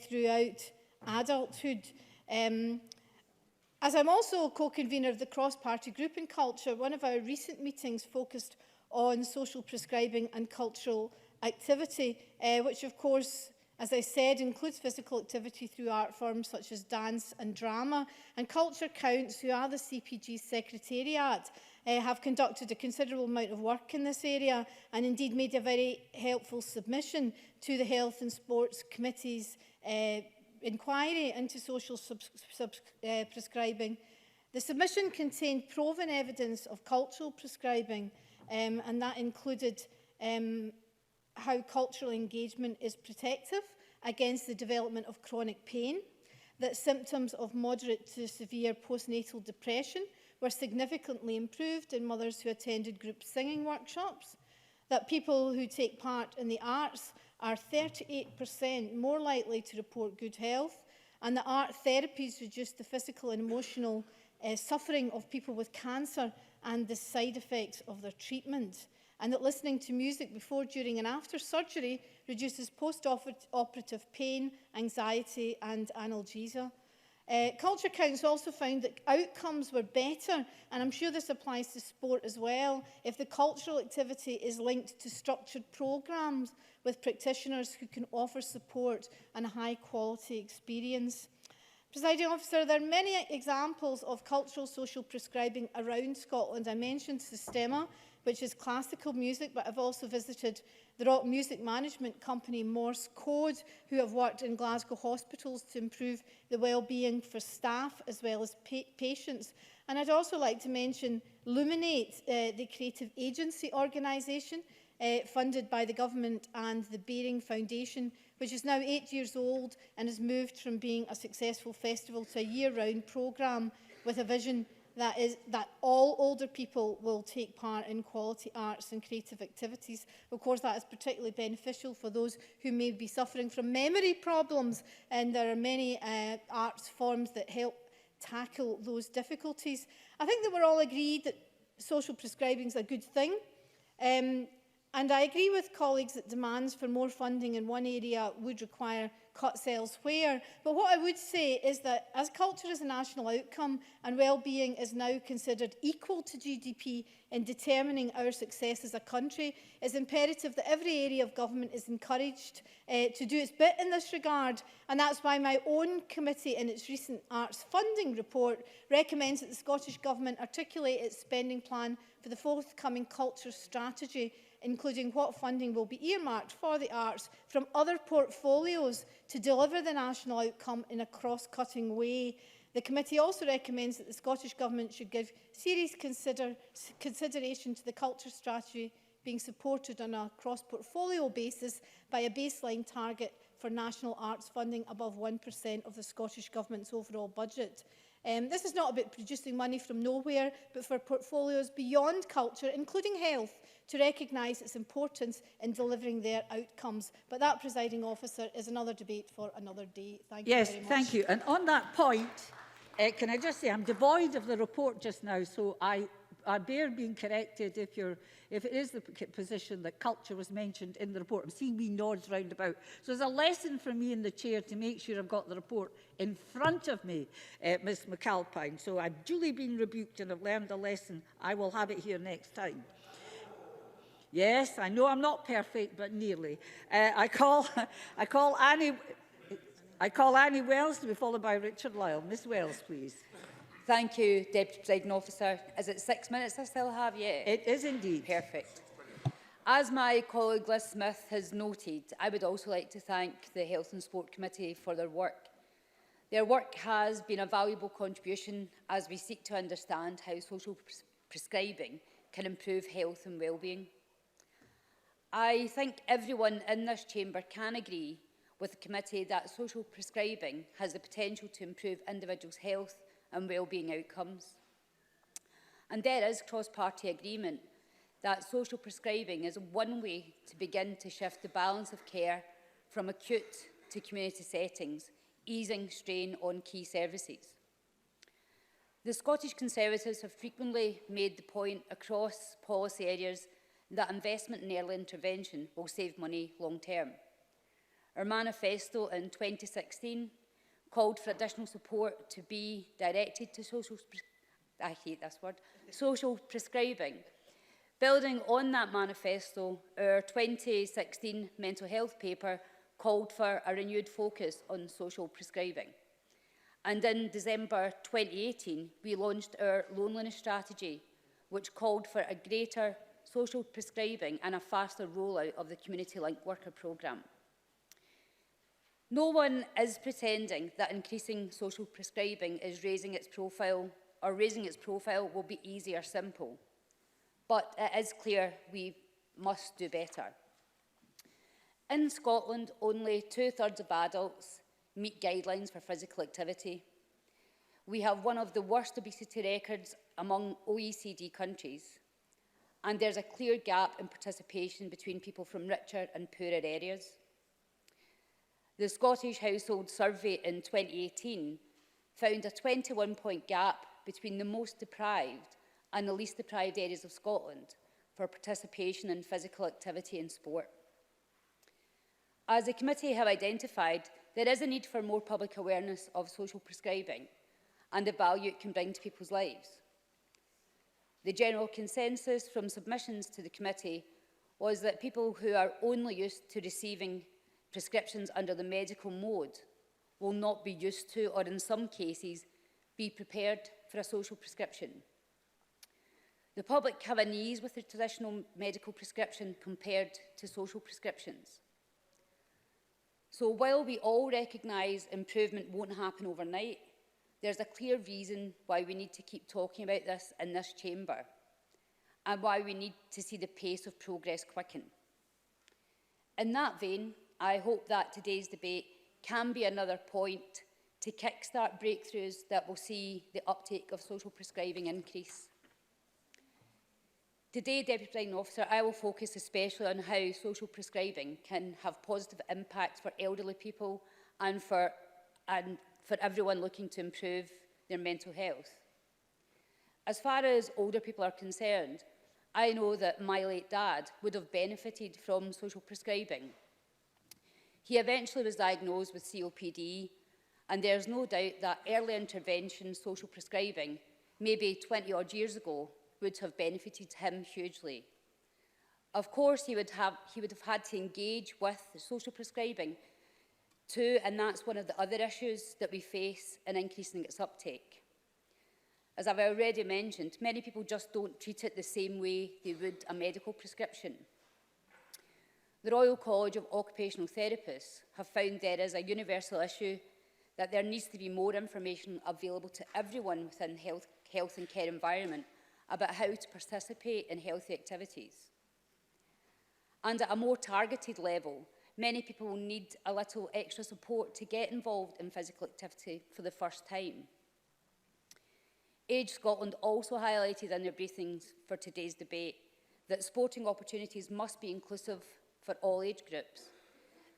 throughout adulthood. As I'm also co-convener of the cross-party group in culture, one of our recent meetings focused on social prescribing and cultural activity, which of course, as I said, includes physical activity through art forms such as dance and drama. And Culture Counts, who are the CPG Secretariat, have conducted a considerable amount of work in this area and indeed made a very helpful submission to the Health and Sports Committee's inquiry into social prescribing. The submission contained proven evidence of cultural prescribing, and that included how cultural engagement is protective against the development of chronic pain, that symptoms of moderate to severe postnatal depression were significantly improved in mothers who attended group singing workshops, that people who take part in the arts are 38% more likely to report good health, and that art therapies reduce the physical and emotional suffering of people with cancer and the side effects of their treatment. and that listening to music before, during and after surgery reduces post-operative pain, anxiety and analgesia. Culture Council also found that outcomes were better, and I'm sure this applies to sport as well, if the cultural activity is linked to structured programmes with practitioners who can offer support and a high-quality experience. Presiding Officer, there are many examples of cultural social prescribing around Scotland. I mentioned Systema, which is classical music, but I've also visited the rock music management company Morse Code, who have worked in Glasgow hospitals to improve the well-being for staff as well as patients. And I'd also like to mention Luminate, the creative agency organisation funded by the government and the Bearing Foundation, which is now 8 years old and has moved from being a successful festival to a year-round programme with a vision that all older people will take part in quality arts and creative activities. Of course, that is particularly beneficial for those who may be suffering from memory problems, and there are many arts forms that help tackle those difficulties. I think that we're all agreed that social prescribing is a good thing. And I agree with colleagues that demands for more funding in one area would require cuts elsewhere. But what I would say is that as culture is a national outcome and well-being is now considered equal to GDP in determining our success as a country, it's imperative that every area of government is encouraged to do its bit in this regard. And that's why my own committee in its recent arts funding report recommends that the Scottish Government articulate its spending plan for the forthcoming culture strategy, including what funding will be earmarked for the arts from other portfolios to deliver the national outcome in a cross-cutting way. The committee also recommends that the Scottish Government should give serious consideration to the culture strategy being supported on a cross-portfolio basis by a baseline target for national arts funding above 1% of the Scottish Government's overall budget. This is not about producing money from nowhere, but for portfolios beyond culture, including health, to recognise its importance in delivering their outcomes. But that, Presiding Officer, is another debate for another day. Thank you very much.
Yes, thank you. And on that point, can I just say I'm devoid of the report just now, so I bear being corrected if it is the position that culture was mentioned in the report. I'm seeing wee nods round about. So there's a lesson for me in the chair to make sure I've got the report in front of me, Ms Mchale. So I've duly been rebuked and I've learned a lesson. I will have it here next time. Yes, I know I'm not perfect, but nearly. I call Annie Wells to be followed by Richard Lyle. Miss Wells, please.
Thank you, Deputy Presiding Officer. Is it 6 minutes I still have yet?
It is indeed.
Perfect. As my colleague Liz Smith has noted, I would also like to thank the Health and Sport Committee for their work. Their work has been a valuable contribution as we seek to understand how social prescribing can improve health and well-being. I think everyone in this chamber can agree with the committee that social prescribing has the potential to improve individuals' health and well-being outcomes. And there is cross-party agreement that social prescribing is one way to begin to shift the balance of care from acute to community settings, easing strain on key services. The Scottish Conservatives have frequently made the point across policy areas that investment in early intervention will save money long-term. Our manifesto in 2016 called for additional support to be directed to social prescribing. Building on that manifesto, our 2016 mental health paper called for a renewed focus on social prescribing. And in December 2018, we launched our loneliness strategy, which called for a greater social prescribing and a faster rollout of the Community Link Worker programme. No one is pretending that increasing social prescribing is raising its profile will be easy or simple. But it is clear we must do better. In Scotland, only 2/3 of adults meet guidelines for physical activity. We have one of the worst obesity records among OECD countries. And there's a clear gap in participation between people from richer and poorer areas. The Scottish Household Survey in 2018 found a 21-point gap between the most deprived and the least deprived areas of Scotland, for participation in physical activity and sport. As the committee have identified, there is a need for more public awareness of social prescribing and the value it can bring to people's lives. The general consensus from submissions to the committee was that people who are only used to receiving prescriptions under the medical mode will not be used to, or in some cases, be prepared for a social prescription. The public have an ease with the traditional medical prescription compared to social prescriptions. So while we all recognise improvement won't happen overnight, there's a clear reason why we need to keep talking about this in this chamber and why we need to see the pace of progress quicken. In that vein, I hope that today's debate can be another point to kickstart breakthroughs that will see the uptake of social prescribing increase. Today, Deputy Presiding Officer, I will focus especially on how social prescribing can have positive impacts for elderly people and for everyone looking to improve their mental health. As far as older people are concerned, I know that my late dad would have benefited from social prescribing. He eventually was diagnosed with COPD, and there's no doubt that early intervention social prescribing, maybe 20-odd years ago, would have benefited him hugely. Of course, he would have had to engage with social prescribing too, and that's one of the other issues that we face in increasing its uptake. As I've already mentioned, many people just don't treat it the same way they would a medical prescription. The Royal College of Occupational Therapists have found there is a universal issue that there needs to be more information available to everyone within health and care environment about how to participate in healthy activities. And at a more targeted level, many people will need a little extra support to get involved in physical activity for the first time. Age Scotland also highlighted in their briefings for today's debate that sporting opportunities must be inclusive for all age groups.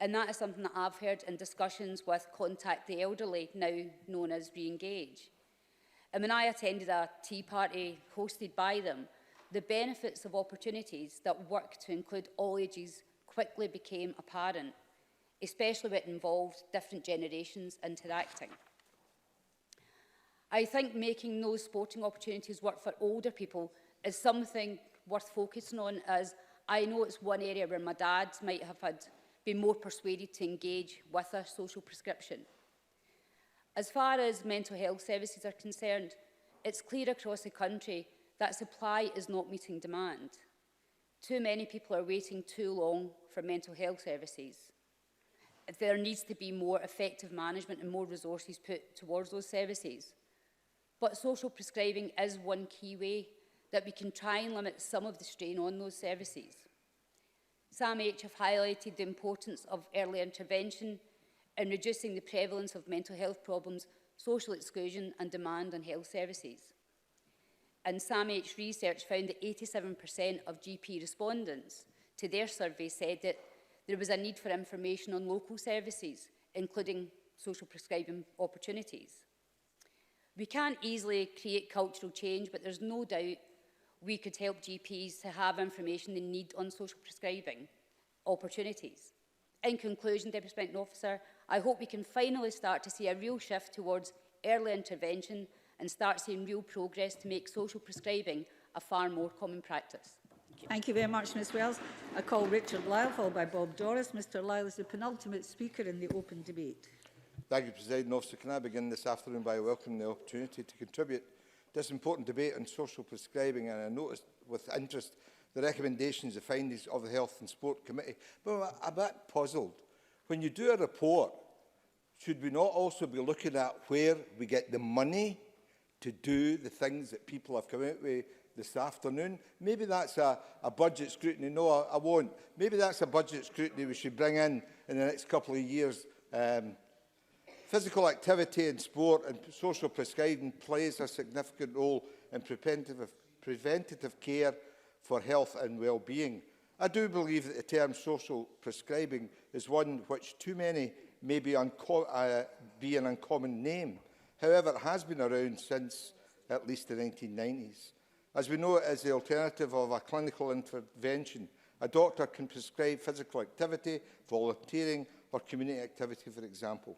And that is something that I've heard in discussions with Contact the Elderly, now known as Re-Engage. And when I attended a tea party hosted by them, the benefits of opportunities that work to include all ages quickly became apparent, especially when it involved different generations interacting. I think making those sporting opportunities work for older people is something worth focusing on, as I know it's one area where my dad might have been more persuaded to engage with a social prescription. As far as mental health services are concerned, it's clear across the country that supply is not meeting demand. Too many people are waiting too long for mental health services. There needs to be more effective management and more resources put towards those services. But social prescribing is one key way that we can try and limit some of the strain on those services. SAMH have highlighted the importance of early intervention in reducing the prevalence of mental health problems, social exclusion and demand on health services. And SAMH research found that 87% of GP respondents to their survey said that there was a need for information on local services, including social prescribing opportunities. We can't easily create cultural change, but there's no doubt we could help GPs to have information they need on social prescribing opportunities. In conclusion, Deputy Presiding Officer, I hope we can finally start to see a real shift towards early intervention and start seeing real progress to make social prescribing a far more common practice.
Thank you very much, Ms Wells. I call Richard Lyle, followed by Bob Doris. Mr Lyle is the penultimate speaker in the open debate.
Thank you, Presiding Officer. Can I begin this afternoon by welcoming the opportunity to contribute to this important debate on social prescribing, and I noticed with interest the recommendations, the findings of the Health and Sport Committee. But I'm a bit puzzled. When you do a report, should we not also be looking at where we get the money to do the things that people have come out with this afternoon? Maybe that's a budget scrutiny. No, I won't. Maybe that's a budget scrutiny we should bring in the next couple of years. Physical activity in sport and social prescribing plays a significant role in preventative care for health and well-being. I do believe that the term social prescribing is one which too many may be an uncommon name. However, it has been around since at least the 1990s. As we know, it is the alternative of a clinical intervention. A doctor can prescribe physical activity, volunteering or community activity, for example.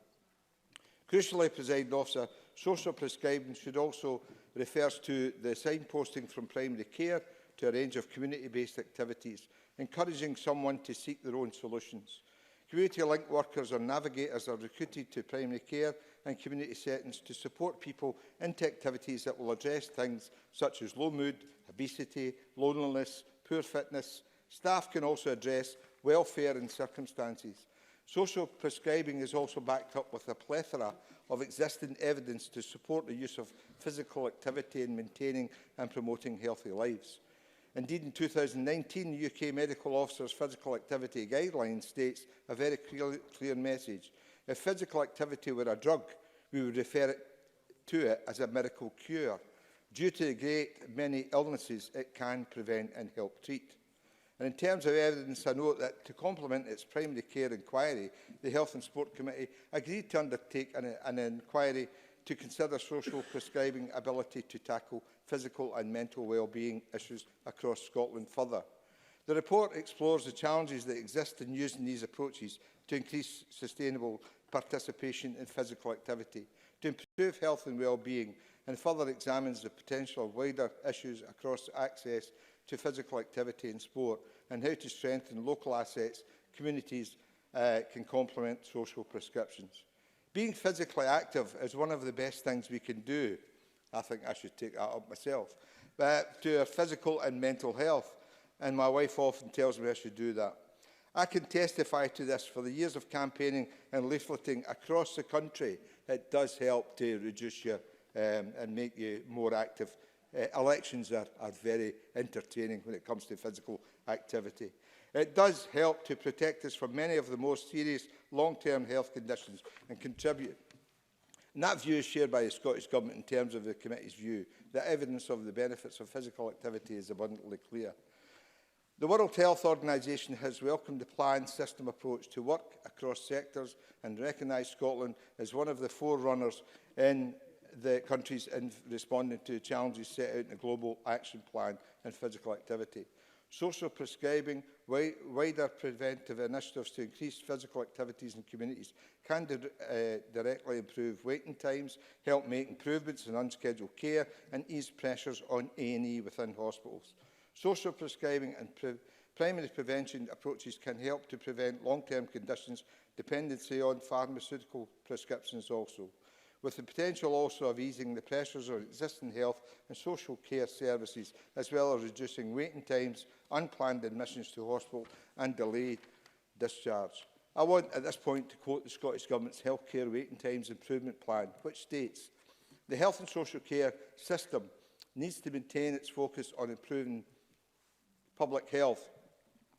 Crucially, Presiding Officer, social prescribing should also refers to the signposting from primary care to a range of community-based activities, encouraging someone to seek their own solutions. Community link workers or navigators are recruited to primary care and community settings to support people into activities that will address things such as low mood, obesity, loneliness, poor fitness. Staff can also address welfare and circumstances. Social prescribing is also backed up with a plethora of existing evidence to support the use of physical activity in maintaining and promoting healthy lives. Indeed, in 2019, the UK Medical Officers Physical Activity Guidelines states a very clear message. If physical activity were a drug, we would refer to it as a miracle cure. Due to the great many illnesses it can prevent and help treat. And in terms of evidence, I note that to complement its primary care inquiry, the Health and Sport Committee agreed to undertake an inquiry to consider social prescribing ability to tackle physical and mental well-being issues across Scotland further. The report explores the challenges that exist in using these approaches to increase sustainable participation in physical activity, to improve health and well-being, and further examines the potential of wider issues across access to physical activity and sport, and how to strengthen local assets communities can complement social prescriptions. Being physically active is one of the best things we can do. I think I should take that up myself. To our physical and mental health, and my wife often tells me I should do that. I can testify to this. For the years of campaigning and leafleting across the country, it does help to reduce you and make you more active. Elections are very entertaining when it comes to physical activity. It does help to protect us from many of the more serious long-term health conditions and contribute. And that view is shared by the Scottish Government in terms of the Committee's view. The evidence of the benefits of physical activity is abundantly clear. The World Health Organization has welcomed the planned system approach to work across sectors and recognised Scotland as one of the forerunners in the countries in responding to challenges set out in the Global Action Plan and physical activity. Social prescribing, wider preventive initiatives to increase physical activities in communities can directly improve waiting times, help make improvements in unscheduled care and ease pressures on A&E within hospitals. Social prescribing and primary prevention approaches can help to prevent long-term conditions, dependency on pharmaceutical prescriptions also, with the potential also of easing the pressures on existing health and social care services, as well as reducing waiting times, unplanned admissions to hospital and delayed discharge. I want at this point to quote the Scottish Government's Healthcare Waiting Times Improvement Plan, which states, "The health and social care system needs to maintain its focus on improving public health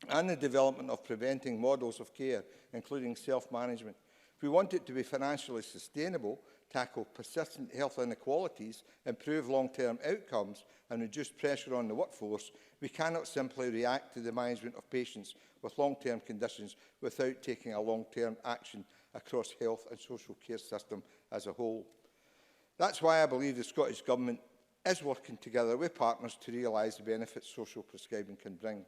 and the development of preventing models of care, including self-management. If we want it to be financially sustainable, tackle persistent health inequalities, improve long-term outcomes and reduce pressure on the workforce, we cannot simply react to the management of patients with long-term conditions without taking a long-term action across health and social care system as a whole." That's why I believe the Scottish Government is working together with partners to realise the benefits social prescribing can bring.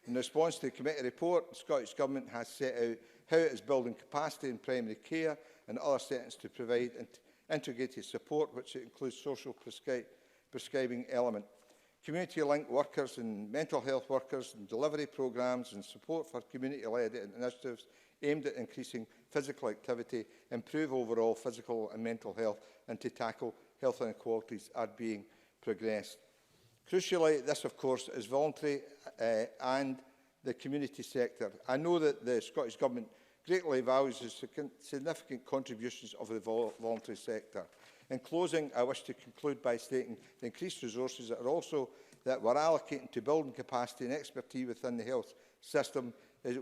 In response to the committee report, the Scottish Government has set out how it is building capacity in primary care and other settings to provide integrated support, which includes social prescribing element. Community-linked workers and mental health workers and delivery programmes and support for community-led initiatives aimed at increasing physical activity, improve overall physical and mental health and to tackle health inequalities are being progressed. Crucially, this of course is voluntary and the community sector. I know that the Scottish Government greatly values the significant contributions of the voluntary sector. In closing, I wish to conclude by stating the increased resources that we're allocating to building capacity and expertise within the health system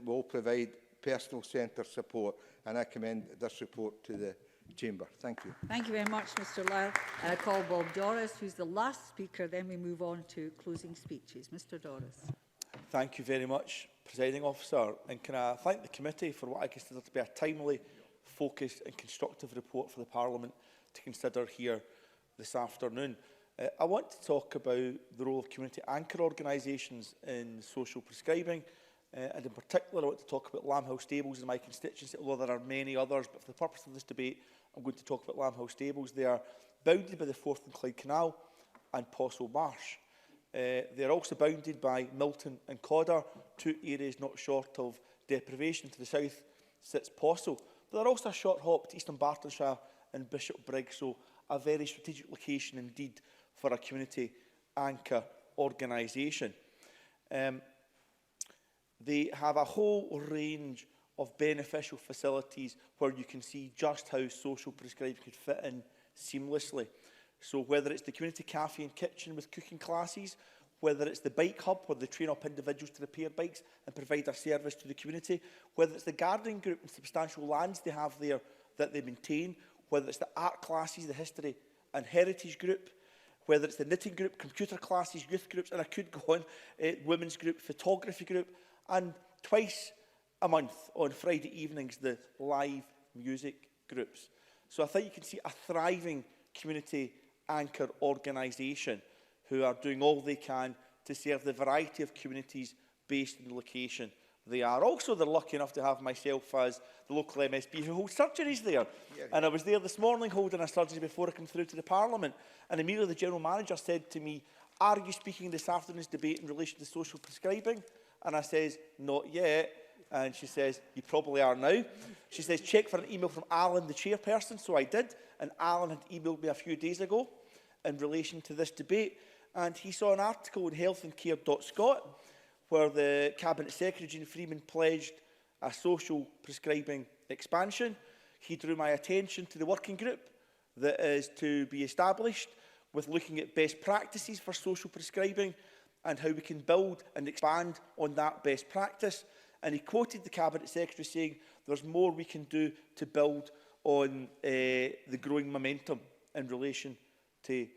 will provide personal centre support, and I commend this report to the Chamber. Thank you.
Thank you very much, Mr Lyle. And I call Bob Doris, who's the last speaker. Then we move on to closing speeches. Mr Doris.
Thank you very much, Presiding Officer. And can I thank the committee for what I consider to be a timely, focused and constructive report for the Parliament to consider here this afternoon. I want to talk about the role of community anchor organisations in social prescribing, and in particular I want to talk about Lamphouse Stables in my constituency, although there are many others, but for the purpose of this debate I'm going to talk about Lamphouse Stables. They are bounded by the Forth and Clyde Canal and Parcel Marsh. They are also bounded by Milton and Codder, two areas not short of deprivation. To the south sits Parcel, but they're also a short hop to Eastern Bartonshire and Bishop Briggs, so a very strategic location indeed for a community anchor organisation. They have a whole range of beneficial facilities where you can see just how social prescribing could fit in seamlessly. So whether it's the community cafe and kitchen with cooking classes, whether it's the bike hub where they train up individuals to repair bikes and provide a service to the community, whether it's the gardening group and substantial lands they have there that they maintain, whether it's the art classes, the history and heritage group, whether it's the knitting group, computer classes, youth groups, and I could go on, women's group, photography group, and twice a month on Friday evenings, the live music groups. So I think you can see a thriving community anchor organisation who are doing all they can to serve the variety of communities based in the location they are. Also, they're lucky enough to have myself as the local MSP who holds surgeries there. And I was there this morning holding a surgery before I came through to the Parliament. And immediately the General Manager said to me, "Are you speaking this afternoon's debate in relation to social prescribing?" And I says, "Not yet." And she says, "You probably are now." She says, "Check for an email from Alan, the chairperson." So I did. And Alan had emailed me a few days ago in relation to this debate. And he saw an article in healthandcare.scot where the Cabinet Secretary, Jean Freeman, pledged a social prescribing expansion. He drew my attention to the working group that is to be established with looking at best practices for social prescribing and how we can build and expand on that best practice. And he quoted the Cabinet Secretary saying there's more we can do to build on the growing momentum in relation to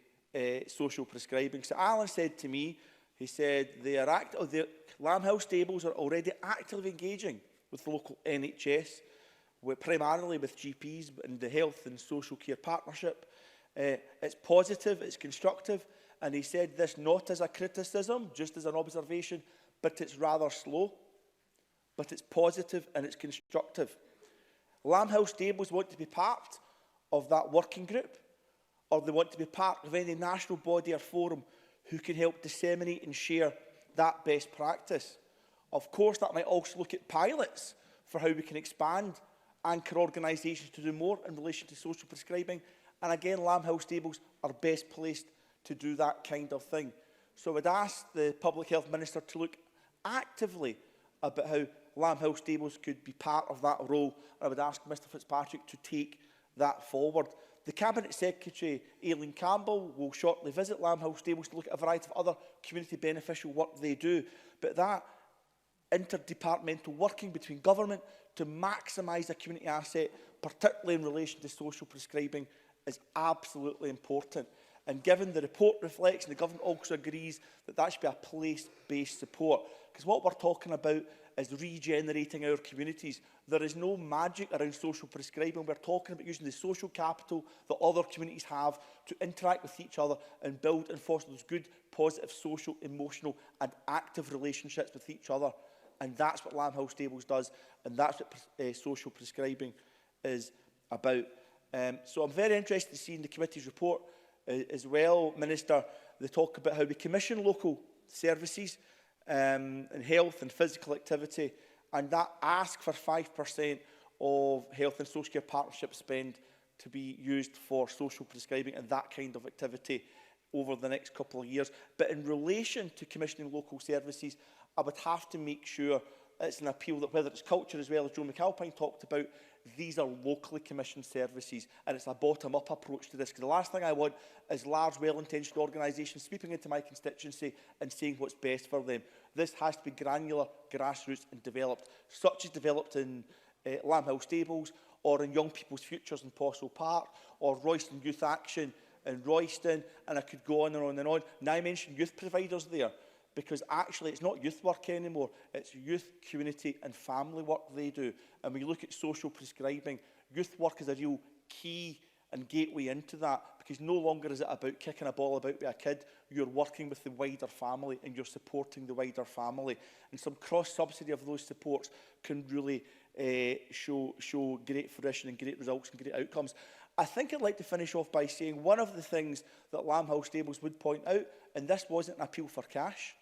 social prescribing. So Alan said to me, he said the Lamphouse Stables are already actively engaging with the local NHS, primarily with GPs and the Health and Social Care Partnership. It's positive, it's constructive, and he said this not as a criticism, just as an observation, but it's rather slow, but it's positive and it's constructive. Lamphouse Stables want to be part of that working group, or they want to be part of any national body or forum who can help disseminate and share that best practice. Of course, that might also look at pilots for how we can expand anchor organisations to do more in relation to social prescribing. And again, Lamphouse Stables are best placed to do that kind of thing. So I would ask the Public Health Minister to look actively about how Lamphouse Stables could be part of that role. And I would ask Mr Fitzpatrick to take that forward. The Cabinet Secretary, Aileen Campbell, will shortly visit Lamphouse Stables to look at a variety of other community beneficial work they do. But that interdepartmental working between government to maximise a community asset, particularly in relation to social prescribing, is absolutely important. And given the report reflects, and the government also agrees, that that should be a place-based support. Because what we're talking about is regenerating our communities. There is no magic around social prescribing. We're talking about using the social capital that other communities have to interact with each other and build and foster those good, positive, social, emotional and active relationships with each other. And that's what Lamphouse Stables does, and that's what social prescribing is about. So I'm very interested to see in the committee's report as well, Minister, they talk about how we commission local services in health and physical activity, and that ask for 5% of health and social care partnership spend to be used for social prescribing and that kind of activity over the next couple of years. But in relation to commissioning local services, I would have to make sure it's an appeal that whether it's culture as well as Joe McAlpine talked about, these are locally commissioned services and it's a bottom-up approach to this. Because the last thing I want is large, well-intentioned organisations sweeping into my constituency and saying what's best for them. This has to be granular, grassroots and developed, such as developed in Lamphouse Stables or in Young People's Futures in Parcel Park or Royston Youth Action in Royston, and I could go on and on and on. Now I mentioned youth providers there, because actually it's not youth work anymore, it's youth, community and family work they do. And when you look at social prescribing, youth work is a real key and gateway into that, because no longer is it about kicking a ball about with a kid. You're working with the wider family and you're supporting the wider family. And some cross-subsidy of those supports can really show great fruition and great results and great outcomes. I think I'd like to finish off by saying one of the things that Lamphouse Stables would point out, and this wasn't an appeal for cash.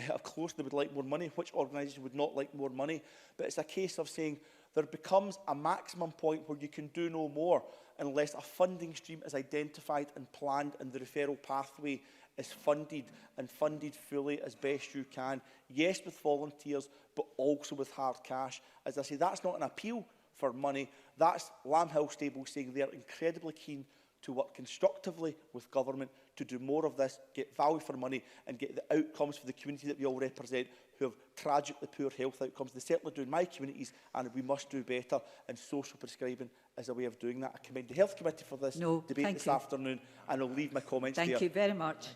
Of course, they would like more money. Which organisation would not like more money? But it's a case of saying there becomes a maximum point where you can do no more unless a funding stream is identified and planned and the referral pathway is funded and funded fully as best you can. Yes, with volunteers, but also with hard cash. As I say, that's not an appeal for money. That's Lamphouse Stables saying they're incredibly keen to work constructively with government to do more of this, get value for money and get the outcomes for the community that we all represent who have tragically poor health outcomes. They certainly do in my communities, and we must do better, and social prescribing is a way of doing that. I commend the Health Committee for this debate this afternoon, and I'll leave my comments there.
Thank you very much.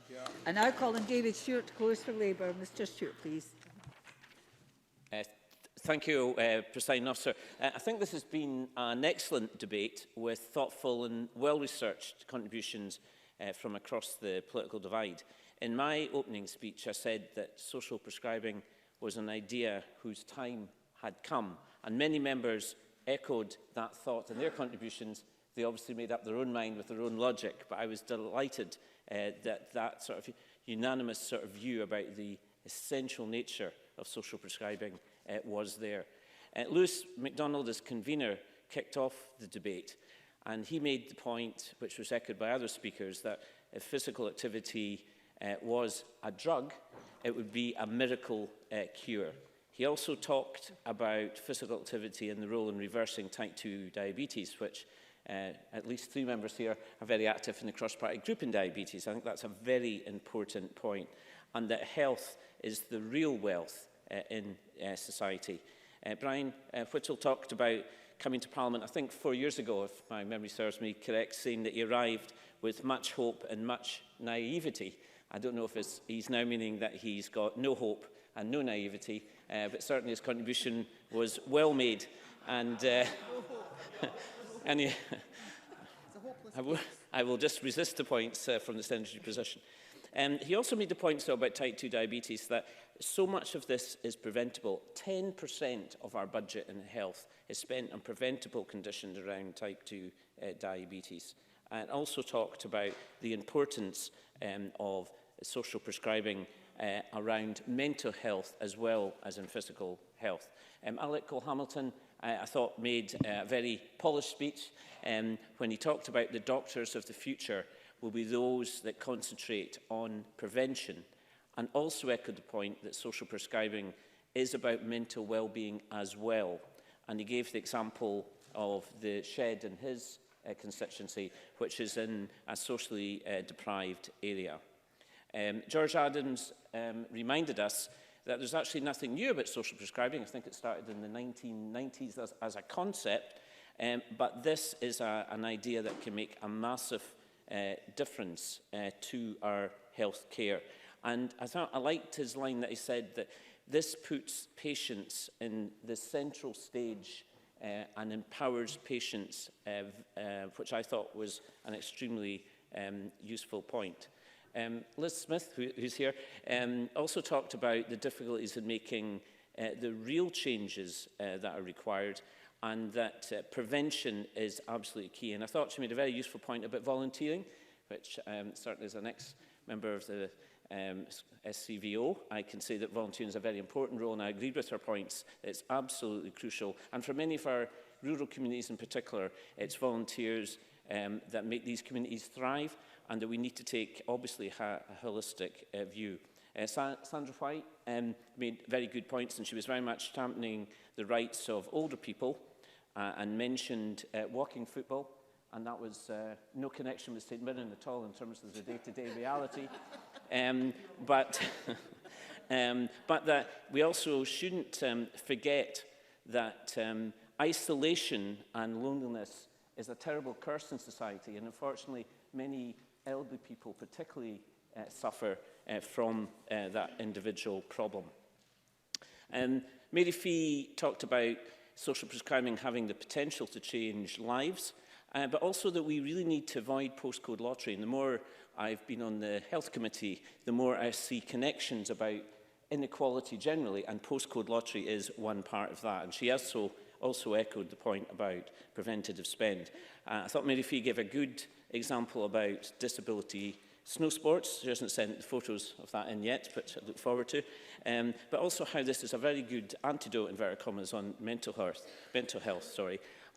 And now calling David Stewart to close for Labour. Mr Stewart, please.
Thank you, Presiding Officer. I think this has been an excellent debate with thoughtful and well-researched contributions from across the political divide. In my opening speech, I said that social prescribing was an idea whose time had come, and many members echoed that thought in their contributions. They obviously made up their own mind with their own logic, but I was delighted that that sort of unanimous sort of view about the essential nature of social prescribing was there. Lewis MacDonald, as convener, kicked off the debate, and he made the point, which was echoed by other speakers, that if physical activity was a drug, it would be a miracle cure. He also talked about physical activity and the role in reversing type 2 diabetes, which at least 3 members here are very active in the cross-party group in diabetes. I think that's a very important point, and that health is the real wealth in society. Brian Whittle talked about coming to Parliament, I think 4 years ago, if my memory serves me correct, saying that he arrived with much hope and much naivety. I don't know if he's now meaning that he's got no hope and no naivety, but certainly his contribution was well made. And, I will just resist the points from the Secretary position. He also made the point about type 2 diabetes, that so much of this is preventable. 10% of our budget in health is spent on preventable conditions around type 2 diabetes. And also talked about the importance of social prescribing around mental health as well as in physical health. Alec Cole-Hamilton, I thought, made a very polished speech when he talked about the doctors of the future will be those that concentrate on prevention, and also echoed the point that social prescribing is about mental well-being as well. And he gave the example of the shed in his constituency, which is in a socially deprived area. George Adams reminded us that there's actually nothing new about social prescribing. I think it started in the 1990s as a concept, but this is an idea that can make a massive difference to our health care. And I liked his line that he said that this puts patients in the central stage and empowers patients, which I thought was an extremely useful point. Liz Smith, who's here, also talked about the difficulties in making the real changes that are required, and that prevention is absolutely key. And I thought she made a very useful point about volunteering, which certainly as an ex-member of the SCVO, I can say that volunteering is a very important role, and I agreed with her points. It's absolutely crucial. And for many of our rural communities in particular, it's volunteers that make these communities thrive, and that we need to take, obviously, a holistic view. Sandra White made very good points, and she was very much championing the rights of older people and mentioned walking football, and that was no connection with St Mirren at all in terms of the day-to-day reality. But that we also shouldn't forget that isolation and loneliness is a terrible curse in society, and unfortunately many elderly people particularly suffer from that individual problem. Mary Fee talked about social prescribing having the potential to change lives, but also that we really need to avoid postcode lottery. And the more I've been on the Health Committee, the more I see connections about inequality generally, and postcode lottery is one part of that. And she also echoed the point about preventative spend. I thought Mary Fee gave a good example about disability snow sports. She hasn't sent the photos of that in yet, but I look forward to. But also how this is a very good antidote, inverted commas, on mental health,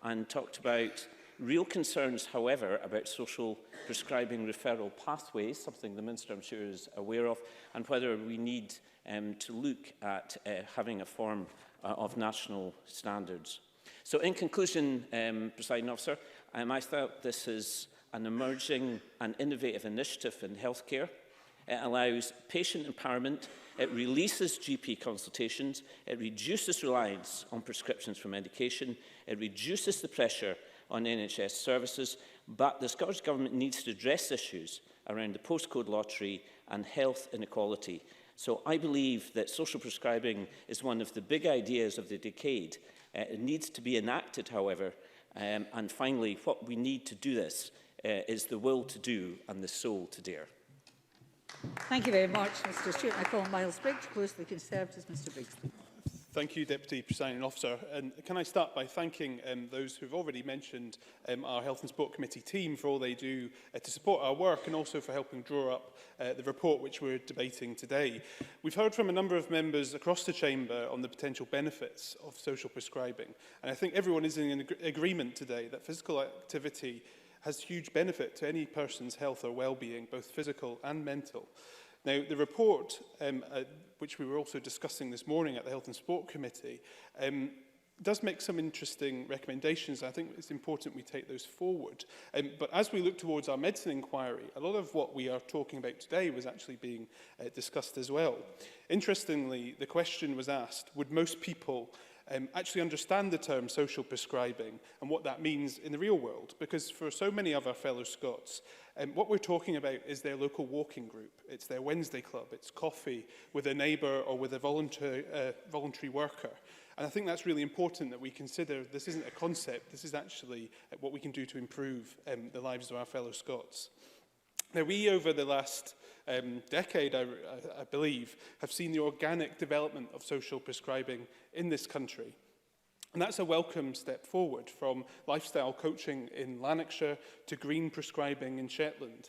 and talked about real concerns, however, about social prescribing referral pathways, something the Minister, I'm sure, is aware of, and whether we need to look at having a form of national standards. So in conclusion, Presiding Officer, I thought this is an emerging and innovative initiative in healthcare. It allows patient empowerment, it releases GP consultations, it reduces reliance on prescriptions for medication, it reduces the pressure on NHS services, but the Scottish Government needs to address issues around the postcode lottery and health inequality. So I believe that social prescribing is one of the big ideas of the decade. It needs to be enacted, however, and finally, what we need to do this is the will to do and the soul to dare.
Thank you very much, Mr Stewart. I call Miles Briggs, close to the Conservatives, Mr Briggs.
Thank you, Deputy Presiding Officer. And can I start by thanking those who've already mentioned our Health and Sport Committee team for all they do to support our work, and also for helping draw up the report which we're debating today. We've heard from a number of members across the Chamber on the potential benefits of social prescribing, and I think everyone is in agreement today that physical activity has huge benefit to any person's health or well-being, both physical and mental. Now, the report, which we were also discussing this morning at the Health and Sport Committee, does make some interesting recommendations. I think it's important we take those forward. But as we look towards our medicine inquiry, a lot of what we are talking about today was actually being discussed as well. Interestingly, the question was asked, would most people actually understand the term social prescribing and what that means in the real world? Because for so many of our fellow Scots, what we're talking about is their local walking group. It's their Wednesday club. It's coffee with a neighbour or with a voluntary worker. And I think that's really important that we consider this isn't a concept. This is actually what we can do to improve the lives of our fellow Scots. Now, we, over the last decade, I believe, have seen the organic development of social prescribing in this country. And that's a welcome step forward, from lifestyle coaching in Lanarkshire to green prescribing in Shetland.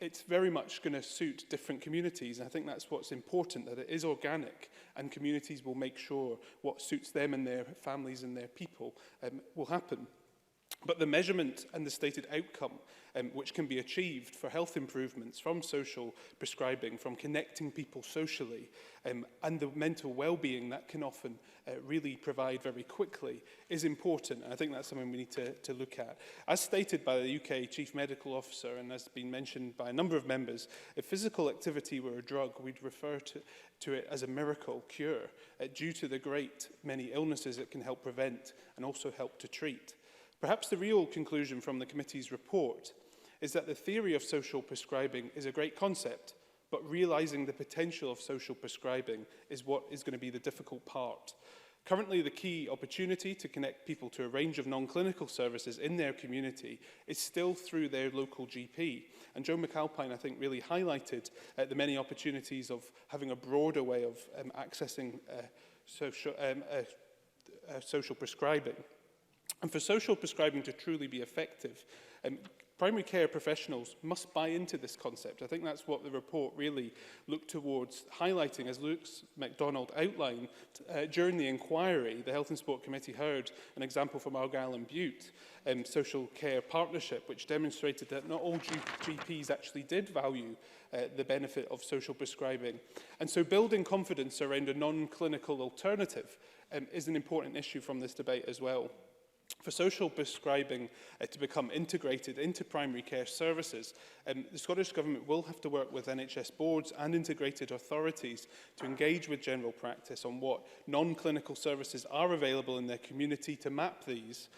It's very much going to suit different communities. And I think that's what's important, that it is organic, and communities will make sure what suits them and their families and their people will happen. But the measurement and the stated outcome which can be achieved for health improvements from social prescribing, from connecting people socially, and the mental well-being that can often really provide very quickly, is important. And I think that's something we need to look at. As stated by the UK Chief Medical Officer, and has been mentioned by a number of members, if physical activity were a drug, we'd refer to it as a miracle cure, due to the great many illnesses it can help prevent and also help to treat. Perhaps the real conclusion from the committee's report is that the theory of social prescribing is a great concept, but realising the potential of social prescribing is what is going to be the difficult part. Currently, the key opportunity to connect people to a range of non-clinical services in their community is still through their local GP. And Joe McAlpine, I think, really highlighted the many opportunities of having a broader way of accessing social prescribing. And for social prescribing to truly be effective, primary care professionals must buy into this concept. I think that's what the report really looked towards highlighting. As Luke MacDonald outlined during the inquiry, the Health and Sport Committee heard an example from Argyll and Bute, social care partnership, which demonstrated that not all GPs actually did value the benefit of social prescribing. And so building confidence around a non-clinical alternative is an important issue from this debate as well. For social prescribing to become integrated into primary care services, the Scottish Government will have to work with NHS boards and integrated authorities to engage with general practice on what non-clinical services are available in their community, to map these,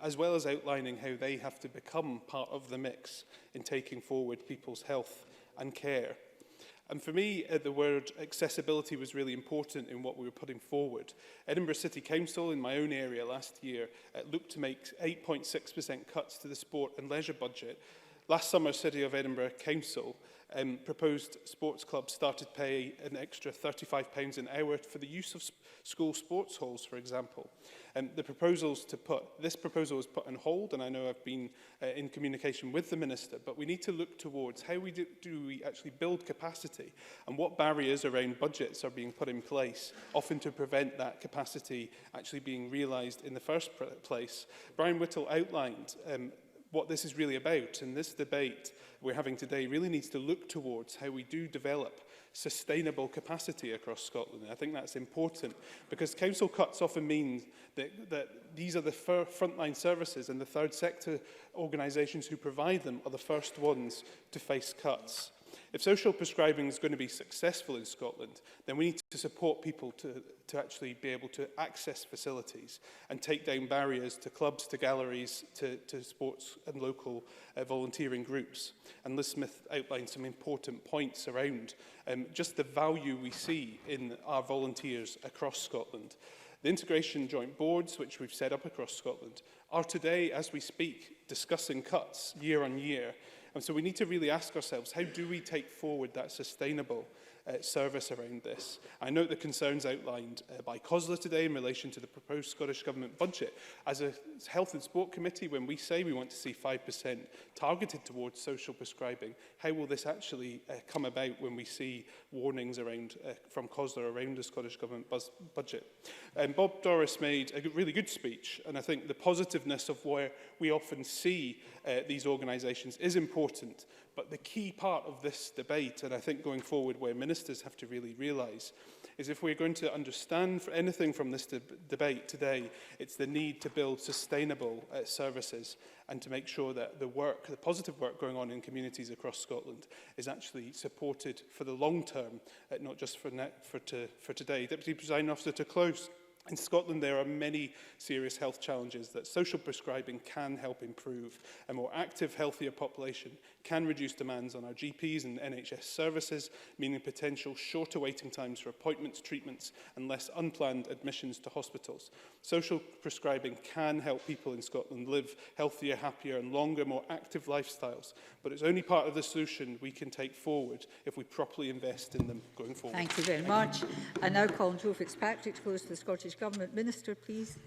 as well as outlining how they have to become part of the mix in taking forward people's health and care. And for me, the word accessibility was really important in what we were putting forward. Edinburgh City Council, in my own area last year, looked to make 8.6% cuts to the sport and leisure budget. Last summer, City of Edinburgh Council proposed sports clubs started to pay an extra £35 an hour for the use of school sports halls, for example. This proposal was put on hold, and I know I've been in communication with the Minister, but we need to look towards how we do we actually build capacity and what barriers around budgets are being put in place, often to prevent that capacity actually being realised in the first place. Brian Whittle outlined what this is really about, and this debate we're having today really needs to look towards how we do develop sustainable capacity across Scotland. And I think that's important because council cuts often mean that these are the frontline services, and the third sector organisations who provide them are the first ones to face cuts. If social prescribing is going to be successful in Scotland, then we need to support people to actually be able to access facilities and take down barriers to clubs, to galleries, to sports and local volunteering groups. And Liz Smith outlined some important points around just the value we see in our volunteers across Scotland. The integration joint boards, which we've set up across Scotland, are today, as we speak, discussing cuts year on year. And so we need to really ask ourselves, how do we take forward that sustainable service around this? I note the concerns outlined by COSLA today in relation to the proposed Scottish Government budget. As a Health and Sport Committee, when we say we want to see 5% targeted towards social prescribing, how will this actually come about when we see warnings around from COSLA around the Scottish Government budget? Bob Doris made a really good speech, and I think the positiveness of where we often see these organisations is important. But the key part of this debate, and I think going forward where ministers have to really realise, is if we're going to understand anything from this debate today, it's the need to build sustainable services and to make sure that the positive work going on in communities across Scotland is actually supported for the long term, not just for today. Deputy Presiding Officer, to close. In Scotland, there are many serious health challenges that social prescribing can help improve. A more active, healthier population can reduce demands on our GPs and NHS services, meaning potential shorter waiting times for appointments, treatments, and less unplanned admissions to hospitals. Social prescribing can help people in Scotland live healthier, happier, and longer, more active lifestyles. But it's only part of the solution we can take forward if we properly invest in them going forward.
Thank you very much. I now call on Joe Fitzpatrick to close to the Scottish Government. Minister, please.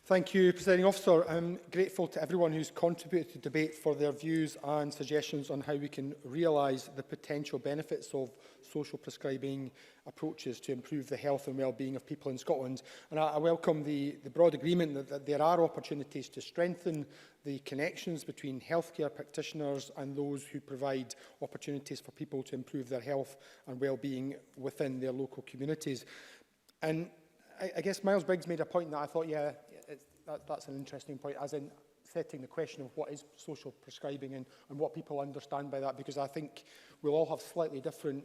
Thank you, Presiding Officer. I'm grateful to everyone who's contributed to the debate for their views and suggestions on how we can realise the potential benefits of social prescribing approaches to improve the health and well-being of people in Scotland. And I welcome the broad agreement that there are opportunities to strengthen the connections between healthcare practitioners and those who provide opportunities for people to improve their health and well-being within their local communities. And I guess Miles Briggs made a point that I thought, that's an interesting point, as in setting the question of what is social prescribing and what people understand by that, because I think we'll all have slightly different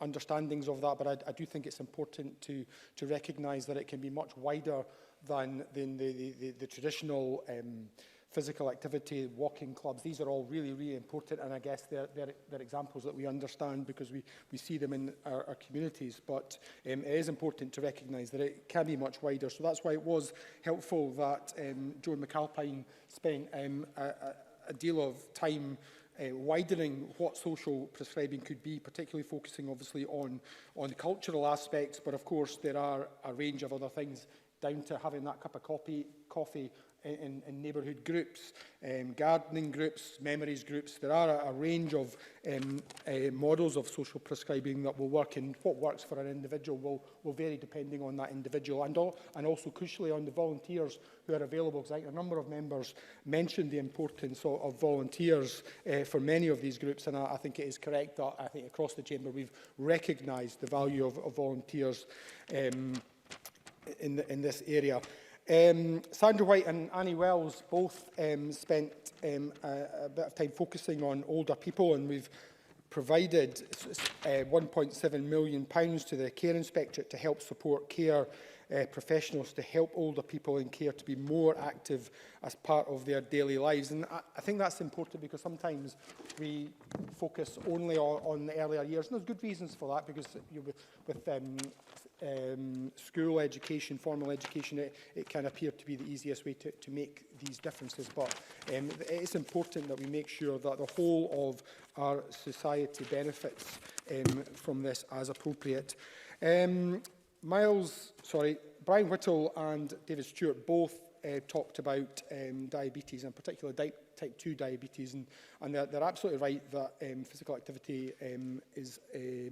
understandings of that, but I do think it's important to recognise that it can be much wider than the traditional physical activity, walking clubs. These are all really, really important, and I guess they're examples that we understand because we see them in our communities. But it is important to recognise that it can be much wider. So that's why it was helpful that Joan McAlpine spent a deal of time widening what social prescribing could be, particularly focusing obviously on cultural aspects, but of course there are a range of other things, down to having that cup of coffee in neighbourhood groups, gardening groups, memories groups. There are a range of models of social prescribing that will work, and what works for an individual will vary depending on that individual, and also crucially on the volunteers who are available, because I think a number of members mentioned the importance of volunteers for many of these groups, and I think it is correct that I think across the chamber we've recognised the value of volunteers in this area. Sandra White and Annie Wells both spent a bit of time focusing on older people, and we've provided £1.7 million to the Care Inspectorate to help support care professionals to help older people in care to be more active as part of their daily lives. And I think that's important because sometimes we focus only on the earlier years. And there's good reasons for that, because with school education, formal education, it can appear to be the easiest way to make these differences. But it's important that we make sure that the whole of our society benefits from this as appropriate. Brian Whittle and David Stewart both talked about diabetes, and particularly type 2 diabetes, and they're absolutely right that physical activity is a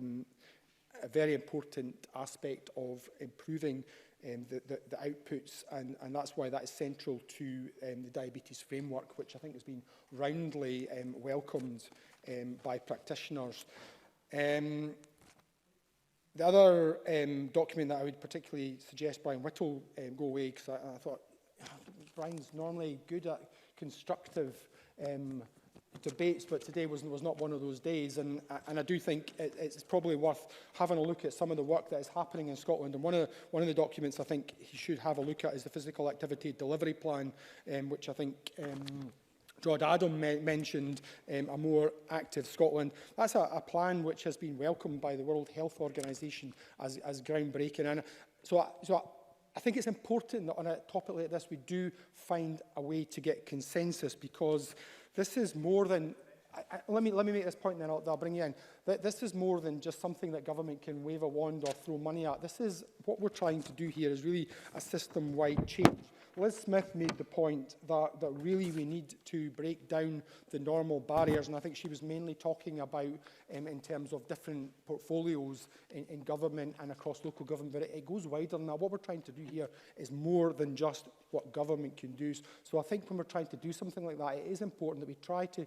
very important aspect of improving the outputs, and that's why that is central to the diabetes framework, which I think has been roundly welcomed by practitioners. The other document that I would particularly suggest Brian Whittle go away, because I thought Brian's normally good at constructive debates, but today was not one of those days, and I do think it's probably worth having a look at some of the work that is happening in Scotland. And one of the documents I think he should have a look at is the Physical Activity Delivery Plan, which I think George Adam mentioned, a more active Scotland. That's a plan which has been welcomed by the World Health Organization as groundbreaking. And so I think it's important that on a topic like this we do find a way to get consensus, because this is more than... Let me make this point and then I'll bring you in. This is more than just something that government can wave a wand or throw money at. This is what we're trying to do here is really a system-wide change. Liz Smith made the point that really we need to break down the normal barriers, and I think she was mainly talking about in terms of different portfolios in government and across local government, but it goes wider than that. What we're trying to do here is more than just what government can do. So I think when we're trying to do something like that, it is important that we try to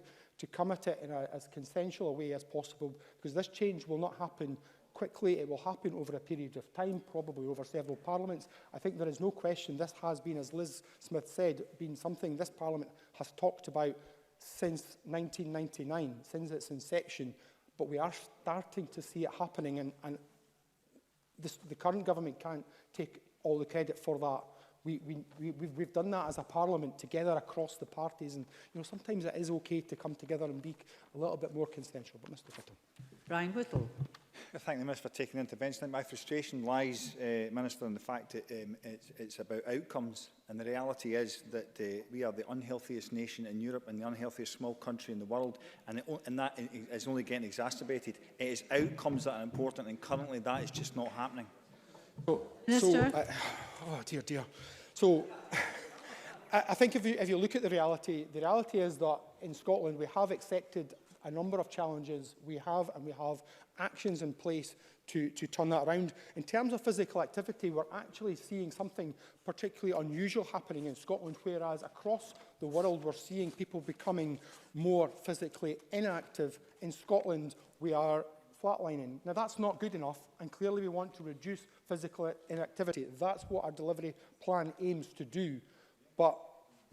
come at it in as consensual a way as possible, because this change will not happen quickly. It will happen over a period of time, probably over several parliaments. I think there is no question this has been, as Liz Smith said, been something this parliament has talked about since 1999, since its inception, but we are starting to see it happening, and the current government can't take all the credit for that. We've done that as a parliament together across the parties, and sometimes it is okay to come together and be a little bit more consensual. But Mr Whittle.
Brian Whittle.
I thank the Minister for taking the intervention. My frustration lies, Minister, in the fact that it's about outcomes, and the reality is that we are the unhealthiest nation in Europe and the unhealthiest small country in the world, and that is only getting exacerbated. It is outcomes that are important, and currently that is just not happening.
Oh dear. So I think if you look at the reality is that in Scotland we have accepted a number of challenges. We have actions in place to turn that around. In terms of physical activity, we're actually seeing something particularly unusual happening in Scotland, whereas across the world we're seeing people becoming more physically inactive. In Scotland, we are flatlining. Now, that's not good enough, and clearly we want to reduce physical inactivity. That's what our delivery plan aims to do. But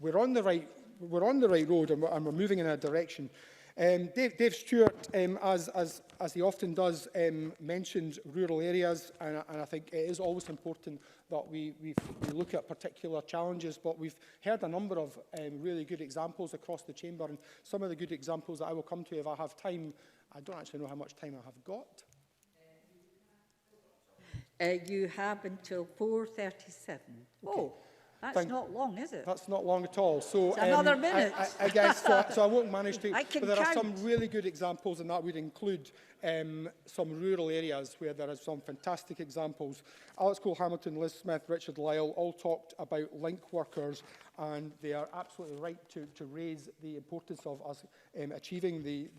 we're on the right road, and we're moving in a direction. Dave Stewart, as he often does, mentioned rural areas, and I think it is always important that we look at particular challenges, but we've heard a number of really good examples across the chamber, and some of the good examples that I will come to if I have time. I don't actually know how much time I have got.
You have until 4:37. Okay. Oh. That's not long, is it?
That's not long at all. So
it's another minute.
I guess so I won't manage to. But there
count.
are some really good examples, and that would include some rural areas where there are some fantastic examples. Alex Cole-Hamilton, Liz Smith, Richard Lyle all talked about link workers, and they are absolutely right to raise the importance of us achieving the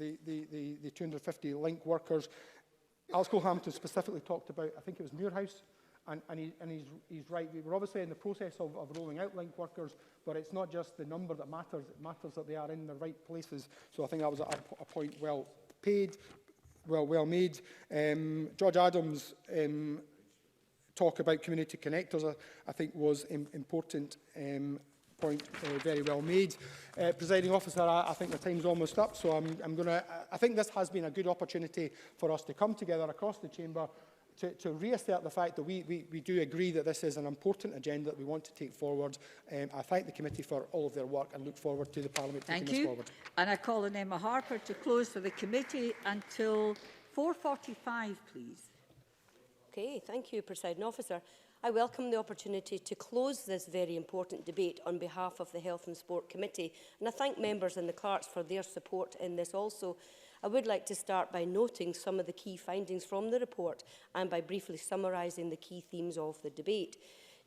250 link workers. Alex Cole-Hamilton specifically talked about, I think it was Muirhouse. And he's right. We're obviously in the process of rolling out link workers, but it's not just the number that matters. It matters that they are in the right places. So I think that was a point well made. George Adams' talk about community connectors, I think, was important. Point very well made. Presiding officer, I think the time's almost up, so I think this has been a good opportunity for us to come together across the chamber, to reassert the fact that we do agree that this is an important agenda that we want to take forward. I thank the committee for all of their work and look forward to the Parliament taking this forward.
And I call on Emma Harper to close for the committee until 4:45, please.
Okay, thank you, Presiding Officer. I welcome the opportunity to close this very important debate on behalf of the Health and Sport Committee, and I thank members and the clerks for their support in this also. I would like to start by noting some of the key findings from the report and by briefly summarising the key themes of the debate.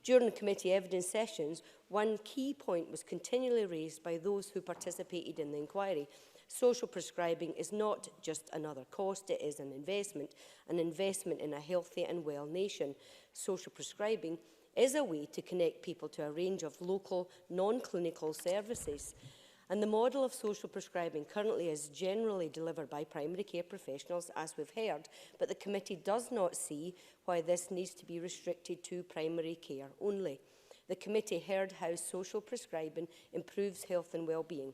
During the committee evidence sessions, one key point was continually raised by those who participated in the inquiry. Social prescribing is not just another cost, it is an investment in a healthy and well nation. Social prescribing is a way to connect people to a range of local, non-clinical services. And the model of social prescribing currently is generally delivered by primary care professionals, as we've heard, but the committee does not see why this needs to be restricted to primary care only. The committee heard how social prescribing improves health and well-being.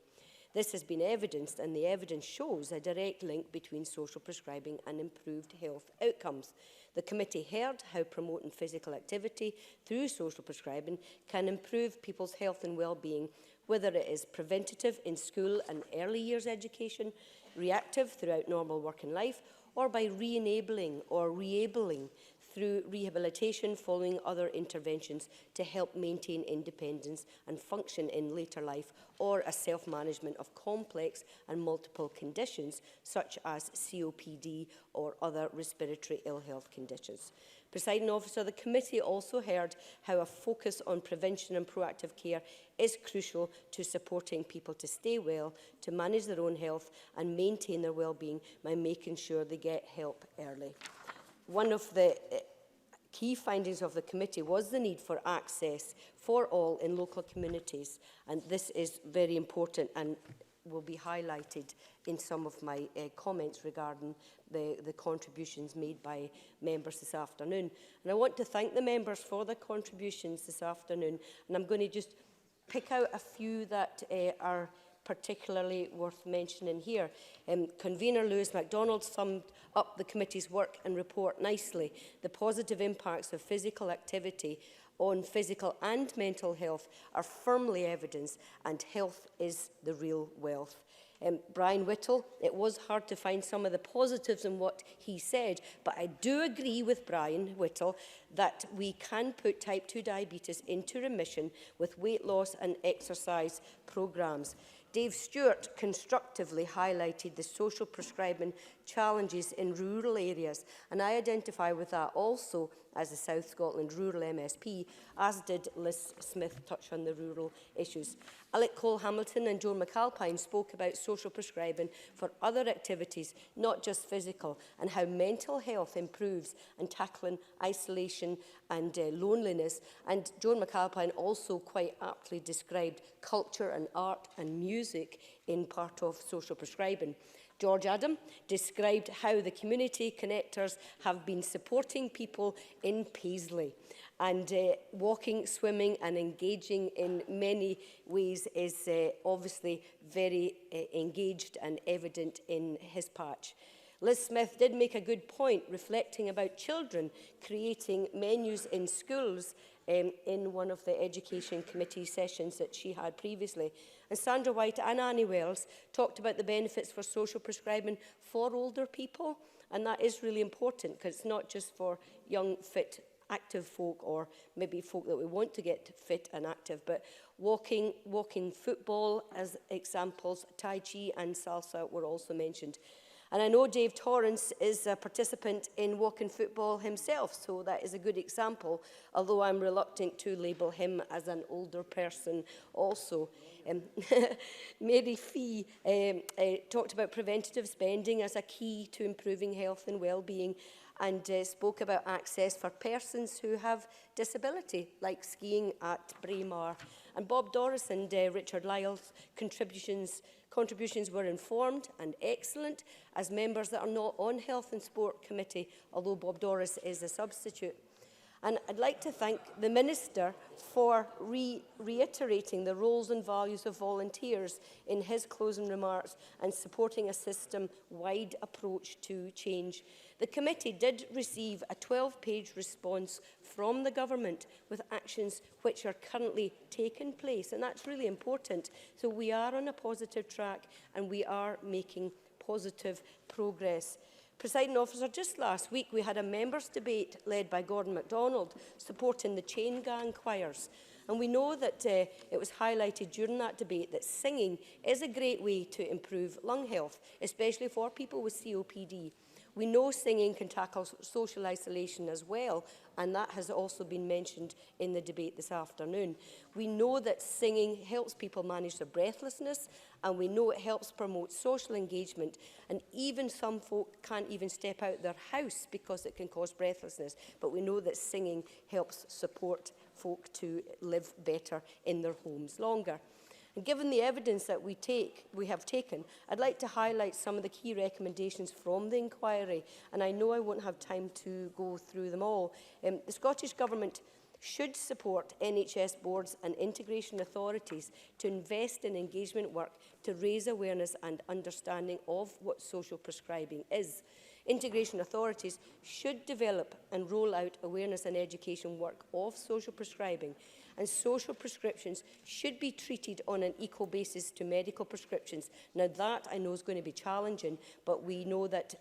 This has been evidenced, and the evidence shows a direct link between social prescribing and improved health outcomes. The committee heard how promoting physical activity through social prescribing can improve people's health and well-being, whether it is preventative in school and early years education, reactive throughout normal working life, or by re-enabling or re-abling through rehabilitation following other interventions to help maintain independence and function in later life, or a self-management of complex and multiple conditions such as COPD or other respiratory ill health conditions. Presiding Officer, the committee also heard how a focus on prevention and proactive care is crucial to supporting people to stay well, to manage their own health and maintain their well-being by making sure they get help early. One of the key findings of the committee was the need for access for all in local communities, and this is very important and will be highlighted in some of my comments regarding the contributions made by members this afternoon. And I want to thank the members for their contributions this afternoon, and I'm going to just pick out a few that are particularly worth mentioning here. Convener Lewis MacDonald summed up the committee's work and report nicely. The positive impacts of physical activity on physical and mental health are firmly evidenced, and health is the real wealth. Brian Whittle, it was hard to find some of the positives in what he said, but I do agree with Brian Whittle that we can put type 2 diabetes into remission with weight loss and exercise programmes. Dave Stewart constructively highlighted the social prescribing challenges in rural areas, and I identify with that also as a South Scotland rural MSP, as did Liz Smith touch on the rural issues. Alec Cole-Hamilton and Joan McAlpine spoke about social prescribing for other activities, not just physical, and how mental health improves and tackling isolation and loneliness. And Joan McAlpine also quite aptly described culture and art and music in part of social prescribing. George Adam described how the community connectors have been supporting people in Paisley, and walking, swimming and engaging in many ways is obviously very engaged and evident in his patch. Liz Smith did make a good point reflecting about children creating menus in schools in one of the Education Committee sessions that she had previously. And Sandra White and Annie Wells talked about the benefits for social prescribing for older people, and that is really important because it's not just for young, fit, active folk, or maybe folk that we want to get fit and active, but walking football as examples, Tai Chi and salsa were also mentioned. And I know Dave Torrance is a participant in walking football himself, so that is a good example, although I'm reluctant to label him as an older person also. Mary Fee talked about preventative spending as a key to improving health and well-being, and spoke about access for persons who have disability, like skiing at Braemar. And Bob Doris and Richard Lyle's contributions were informed and excellent as members that are not on Health and Sport Committee, although Bob Doris is a substitute. And I'd like to thank the Minister for reiterating the roles and values of volunteers in his closing remarks and supporting a system-wide approach to change. The committee did receive a 12-page response from the government with actions which are currently taking place, and that's really important. So we are on a positive track and we are making positive progress. Presiding Officer, just last week we had a members' debate led by Gordon MacDonald supporting the chain gang choirs. And we know that it was highlighted during that debate that singing is a great way to improve lung health, especially for people with COPD. We know singing can tackle social isolation as well, and that has also been mentioned in the debate this afternoon. We know that singing helps people manage their breathlessness, and we know it helps promote social engagement, and even some folk can't even step out their house because it can cause breathlessness, but we know that singing helps support folk to live better in their homes longer. And given the evidence that we have taken, I'd like to highlight some of the key recommendations from the inquiry, and I know I won't have time to go through them all. The Scottish Government should support NHS boards and integration authorities to invest in engagement work to raise awareness and understanding of what social prescribing is. Integration authorities should develop and roll out awareness and education work of social prescribing, and social prescriptions should be treated on an equal basis to medical prescriptions. Now that I know is going to be challenging, but we know that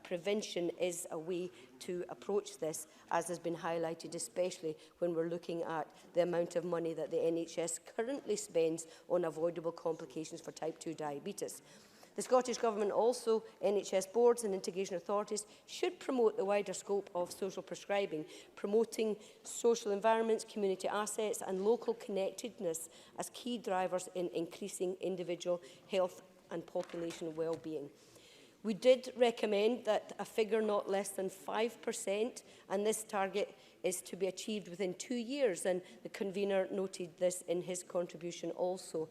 prevention is a way to approach this, as has been highlighted, especially when we're looking at the amount of money that the NHS currently spends on avoidable complications for type 2 diabetes. The Scottish Government also, NHS boards and integration authorities should promote the wider scope of social prescribing, promoting social environments, community assets and local connectedness as key drivers in increasing individual health and population well-being. We did recommend that a figure not less than 5%, and this target is to be achieved within 2 years, and the convener noted this in his contribution also.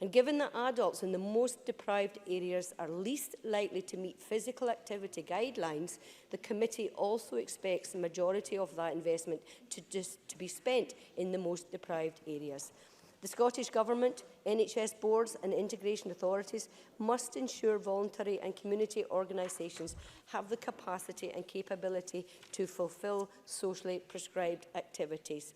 And given that adults in the most deprived areas are least likely to meet physical activity guidelines, the committee also expects the majority of that investment to be spent in the most deprived areas. The Scottish Government, NHS boards and integration authorities must ensure voluntary and community organisations have the capacity and capability to fulfil socially prescribed activities.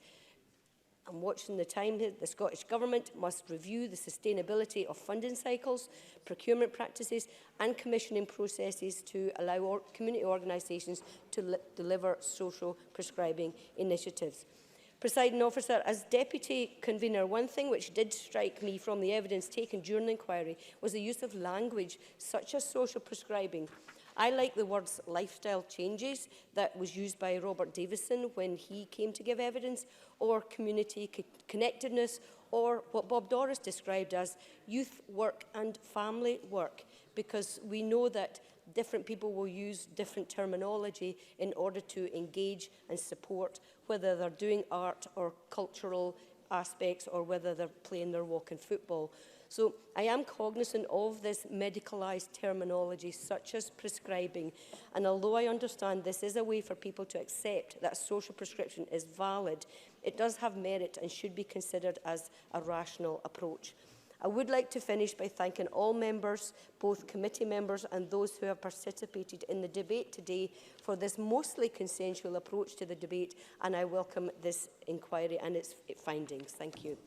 I'm watching the time here. The Scottish Government must review the sustainability of funding cycles, procurement practices and commissioning processes to allow community organisations to deliver social prescribing initiatives. Presiding Officer, as Deputy Convener, one thing which did strike me from the evidence taken during the inquiry was the use of language such as social prescribing. I like the words lifestyle changes that was used by Robert Davison when he came to give evidence, or community connectedness, or what Bob Doris described as youth work and family work, because we know that different people will use different terminology in order to engage and support, whether they're doing art or cultural aspects or whether they're playing their walking football. So I am cognizant of this medicalised terminology such as prescribing, and although I understand this is a way for people to accept that social prescription is valid, it does have merit and should be considered as a rational approach. I would like to finish by thanking all members, both committee members and those who have participated in the debate today, for this mostly consensual approach to the debate, and I welcome this inquiry and its findings. Thank you.